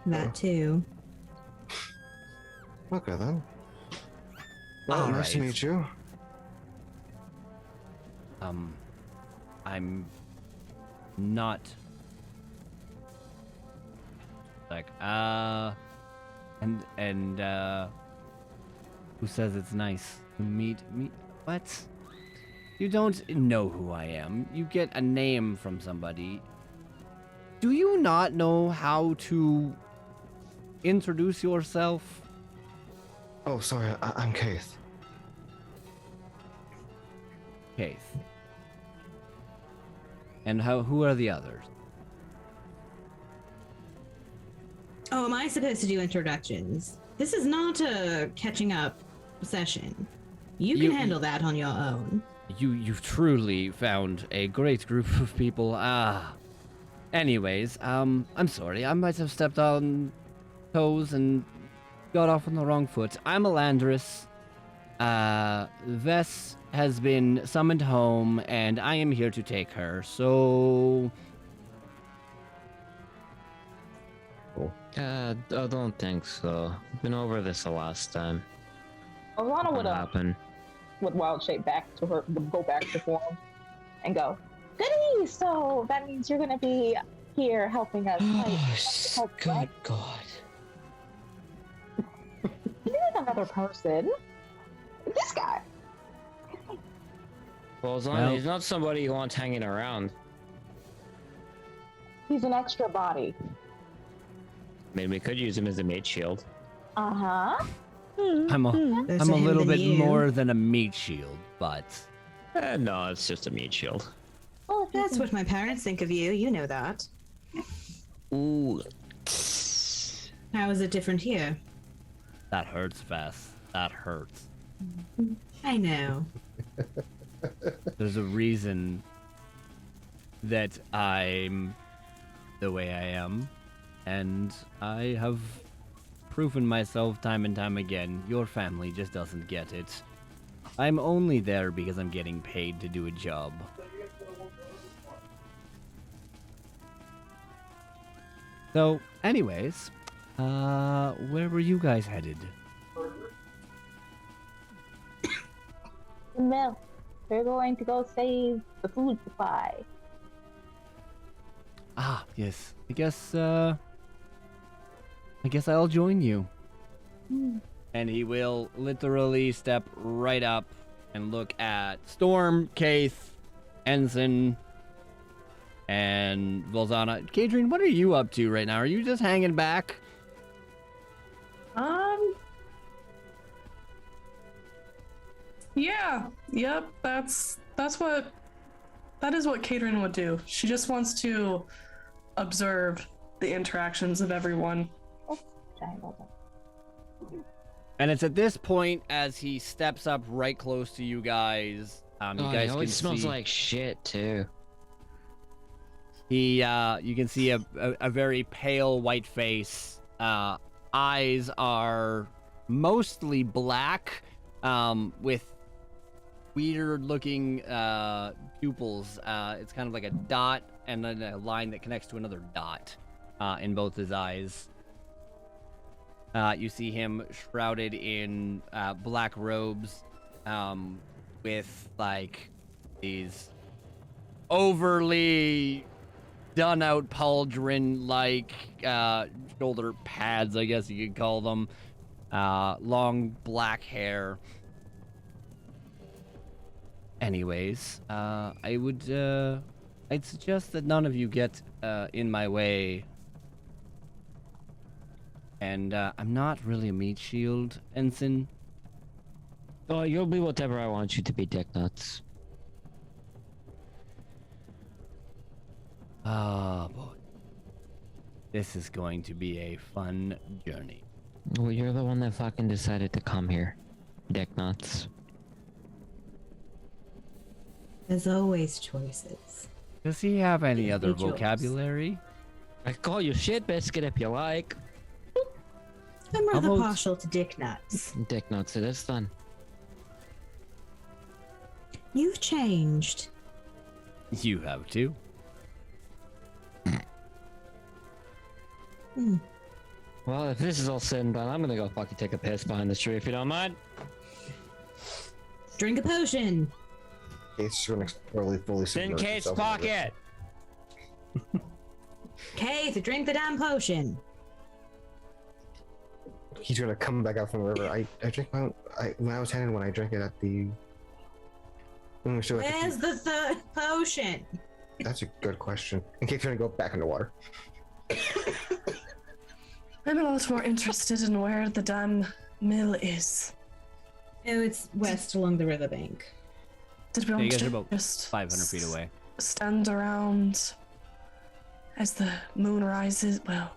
Speaker 5: That too.
Speaker 2: Okay then. Well, nice to
Speaker 1: Alright.
Speaker 2: meet you.
Speaker 1: I'm not like who says it's nice to meet me? What? You don't know who I am. You get a name from somebody. Do you not know how to introduce yourself?
Speaker 2: Oh, sorry, I'm Keith.
Speaker 1: Keith. And who are the others?
Speaker 8: Oh, am I supposed to do introductions? This is not a catching up session. You can handle that on your own.
Speaker 1: You've truly found a great group of people. Anyways, I'm sorry. I might have stepped on toes and got off on the wrong foot. I'm Elandris. Vess has been summoned home, and I am here to take her. So,
Speaker 3: I don't think so. Been over this the last time.
Speaker 6: Alana
Speaker 3: What happened?
Speaker 6: would wild shape back to her, would go back to form, and go, "Goody! So that means you're gonna be here helping us fight."
Speaker 3: Good God.
Speaker 6: He's another person. This guy.
Speaker 3: Well, as long as he's not somebody you want hanging around.
Speaker 6: He's an extra body.
Speaker 3: Maybe we could use him as a mate shield.
Speaker 6: Uh-huh.
Speaker 1: I'm a little bit more than a meat shield, but
Speaker 3: No, it's just a mate shield.
Speaker 6: Well, if
Speaker 8: That's what my parents think of you. You know that.
Speaker 3: Ooh.
Speaker 8: How is it different here?
Speaker 1: that hurts, Vess. That hurts.
Speaker 8: I know.
Speaker 1: There's a reason that I'm the way I am, and I have proven myself time and time again. Your family just doesn't get it. I'm only there because I'm getting paid to do a job. So, anyways, where were you guys headed?
Speaker 6: milk. We're going to go save the food supply.
Speaker 1: Ah, yes. I guess I'll join you. And he will literally step right up and look at Storm, Kaith, Ensign, and Volzana. Kadrian, what are you up to right now? Are you just hanging back?
Speaker 4: Yeah. Yep. That is what Kadrian would do. She just wants to observe the interactions of everyone.
Speaker 1: And it's at this point, as he steps up right close to you guys, you guys
Speaker 3: He
Speaker 1: can
Speaker 3: always smells
Speaker 1: see
Speaker 3: like shit too.
Speaker 1: he, you can see a very pale white face. Eyes are mostly black, with weird-looking pupils. It's kind of like a dot and then a line that connects to another dot in both his eyes. You see him shrouded in black robes, with like these overly done out pauldron like shoulder pads, I guess you could call them. Long black hair. Anyways, I'd suggest that none of you get in my way. And I'm not really a meat shield, Ensign.
Speaker 3: Oh, you'll be whatever I want you to be, dick nuts.
Speaker 1: Oh boy. This is going to be a fun journey.
Speaker 3: Well, you're the one that fucking decided to come here, dick nuts.
Speaker 8: There's always choices.
Speaker 1: Does he have any other
Speaker 8: Angels.
Speaker 1: vocabulary?
Speaker 3: I call you shit biscuit if you like.
Speaker 8: I'm rather
Speaker 1: Almost-
Speaker 8: partial to dick nuts.
Speaker 3: Dick nuts it is then.
Speaker 8: You've changed.
Speaker 1: You have too.
Speaker 3: Well, if this is all said and done, I'm gonna go fucking take a piss behind this tree if you don't mind.
Speaker 8: Drink a potion.
Speaker 2: Kate's gonna fully
Speaker 3: It's in
Speaker 2: submerge
Speaker 3: Kate's
Speaker 2: herself into it.
Speaker 3: pocket.
Speaker 8: Keith, drink the damn potion.
Speaker 2: He's gonna come back out from the river. I drink my when I was handed when I drank it at the.
Speaker 8: Where's the third potion?
Speaker 2: That's a good question. And Kate's gonna go back in the water.
Speaker 4: I'm a lot more interested in where the damn mill is.
Speaker 8: Oh, it's west along the riverbank.
Speaker 4: Did we
Speaker 1: Yeah,
Speaker 4: all
Speaker 1: you guys are about
Speaker 4: just
Speaker 1: 500 feet away.
Speaker 4: stand around as the moon rises? Well,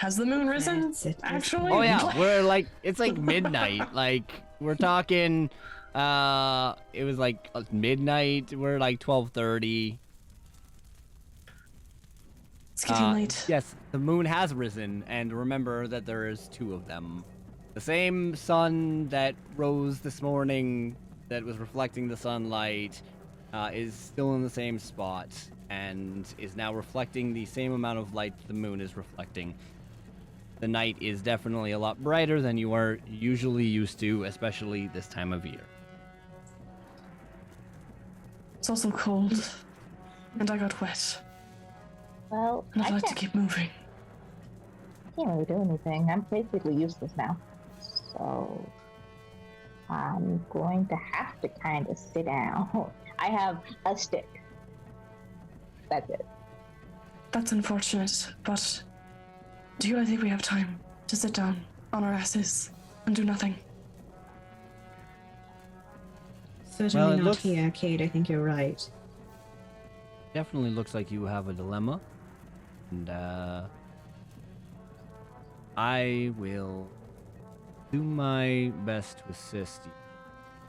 Speaker 4: Has the moon risen?
Speaker 8: That's it.
Speaker 4: Actually?
Speaker 1: Oh yeah, we're like it's like midnight. Like we're talking. It was like midnight. We're like 12:30.
Speaker 4: It's getting late.
Speaker 1: Yes, the moon has risen, and remember that there is two of them. The same sun that rose this morning, that was reflecting the sunlight, is still in the same spot, and is now reflecting the same amount of light the moon is reflecting. The night is definitely a lot brighter than you are usually used to, especially this time of year.
Speaker 4: It's also cold, and I got wet,
Speaker 6: Well,
Speaker 4: and I'd
Speaker 6: I
Speaker 4: like to
Speaker 6: can't,
Speaker 4: keep moving.
Speaker 6: can't really do anything. I'm basically useless now. So I'm going to have to kind of sit down. I have a stick. That's it.
Speaker 4: That's unfortunate, but do you really think we have time to sit down on our asses and do nothing?
Speaker 8: Certainly
Speaker 1: Well, it
Speaker 8: not
Speaker 1: looks-
Speaker 8: here, Cade. I think you're right.
Speaker 1: Definitely looks like you have a dilemma, and I will do my best to assist you.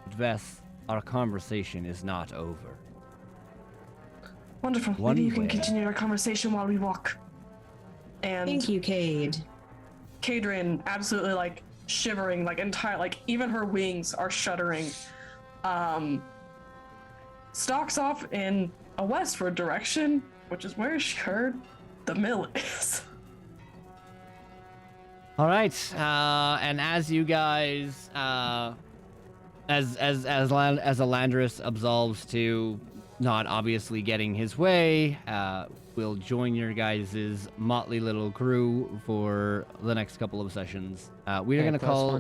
Speaker 1: But Vess, our conversation is not over.
Speaker 4: Wonderful.
Speaker 1: One
Speaker 4: Maybe you can
Speaker 1: way.
Speaker 4: continue our conversation while we walk. And
Speaker 8: Thank you, Cade.
Speaker 4: Kadrin, absolutely like shivering, like entire, like even her wings are shuddering. Stalks off in a westward direction, which is where she heard the mill is.
Speaker 1: All right, and as you guys, as Alandris absolves to not obviously getting his way, will join your guys' motley little crew for the next couple of sessions. We're gonna call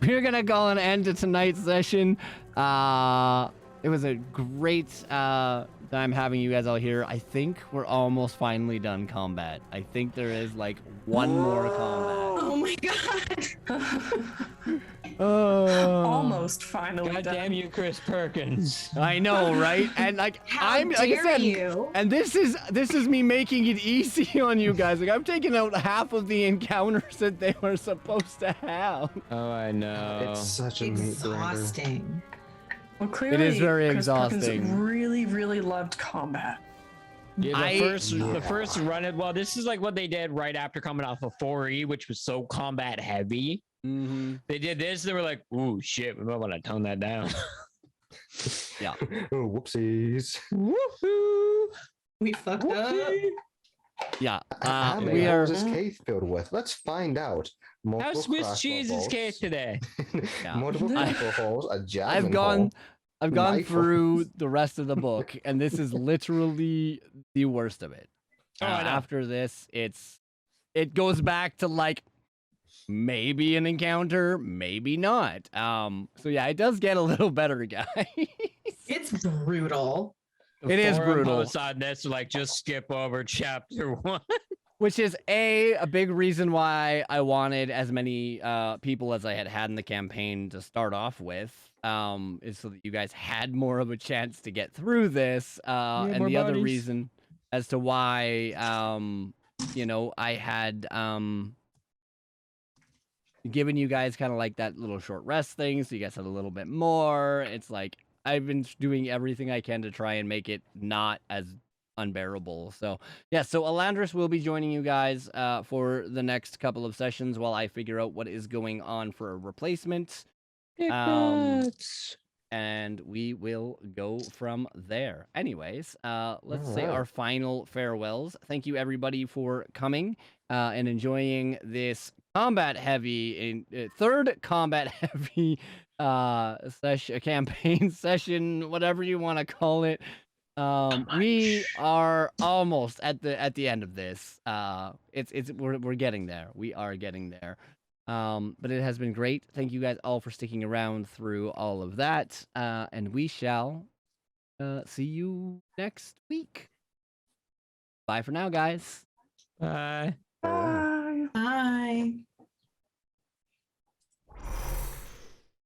Speaker 1: we're gonna call an end to tonight's session. It was a great time having you guys all here. I think we're almost finally done combat. I think there is like one more combat.
Speaker 8: Oh my god!
Speaker 4: Almost finally
Speaker 3: God
Speaker 4: done.
Speaker 3: damn you, Chris Perkins.
Speaker 1: I know, right? And like
Speaker 8: How
Speaker 1: I'm, like I
Speaker 8: dare
Speaker 1: said,
Speaker 8: you?
Speaker 1: and this is me making it easy on you guys. Like I'm taking out half of the encounters that they were supposed to have.
Speaker 3: Oh, I know.
Speaker 2: It's such a meat grinder.
Speaker 8: Exhausting.
Speaker 4: Well, clearly,
Speaker 1: very
Speaker 4: Chris Perkins
Speaker 1: exhausting.
Speaker 4: really, really loved combat.
Speaker 3: Yeah,
Speaker 1: I-
Speaker 3: the first run it. Well, this is like what they did right after coming off of 4E, which was so combat heavy.
Speaker 1: Mm-hmm.
Speaker 3: They did this. They were like, "Ooh, shit, we might want to tone that down."
Speaker 1: Yeah.
Speaker 2: Oh, whoopsies.
Speaker 3: Woohoo!
Speaker 8: We fucked up.
Speaker 1: Yeah.
Speaker 2: How many
Speaker 1: We are.
Speaker 2: holes is Keith filled with? Let's find out.
Speaker 3: How
Speaker 2: Multiple
Speaker 3: Swiss
Speaker 2: crossbow
Speaker 3: cheese is
Speaker 2: bolts.
Speaker 3: cake today?
Speaker 1: Yeah.
Speaker 2: Multiple crossbow holes, a javelin
Speaker 1: I've gone
Speaker 2: Knife
Speaker 1: through
Speaker 2: holes.
Speaker 1: the rest of the book, and this is literally the worst of it.
Speaker 3: Oh, I know.
Speaker 1: After this, it goes back to like maybe an encounter, maybe not. So yeah, it does get a little better, guys.
Speaker 8: It's brutal.
Speaker 1: It is
Speaker 3: Forum
Speaker 1: brutal.
Speaker 3: posts on this, like, just skip over chapter 1.
Speaker 1: Which is a big reason why I wanted as many people as I had in the campaign to start off with, is so that you guys had more of a chance to get through this. And
Speaker 3: more
Speaker 1: the other
Speaker 3: bodies.
Speaker 1: reason as to why, I had given you guys kind of like that little short rest thing, so you guys had a little bit more. It's like I've been doing everything I can to try and make it not as unbearable. So yeah, so Alandris will be joining you guys for the next couple of sessions while I figure out what is going on for a replacement. And we will go from there. Anyways, let's say our final farewells. Thank you everybody for coming and enjoying this combat heavy third combat heavy campaign session, whatever you want to call it. We are almost at the end of this. We're getting there. We are getting there. But it has been great. Thank you guys all for sticking around through all of that. And we shall see you next week. Bye for now, guys.
Speaker 3: Bye.
Speaker 4: Bye.
Speaker 8: Bye.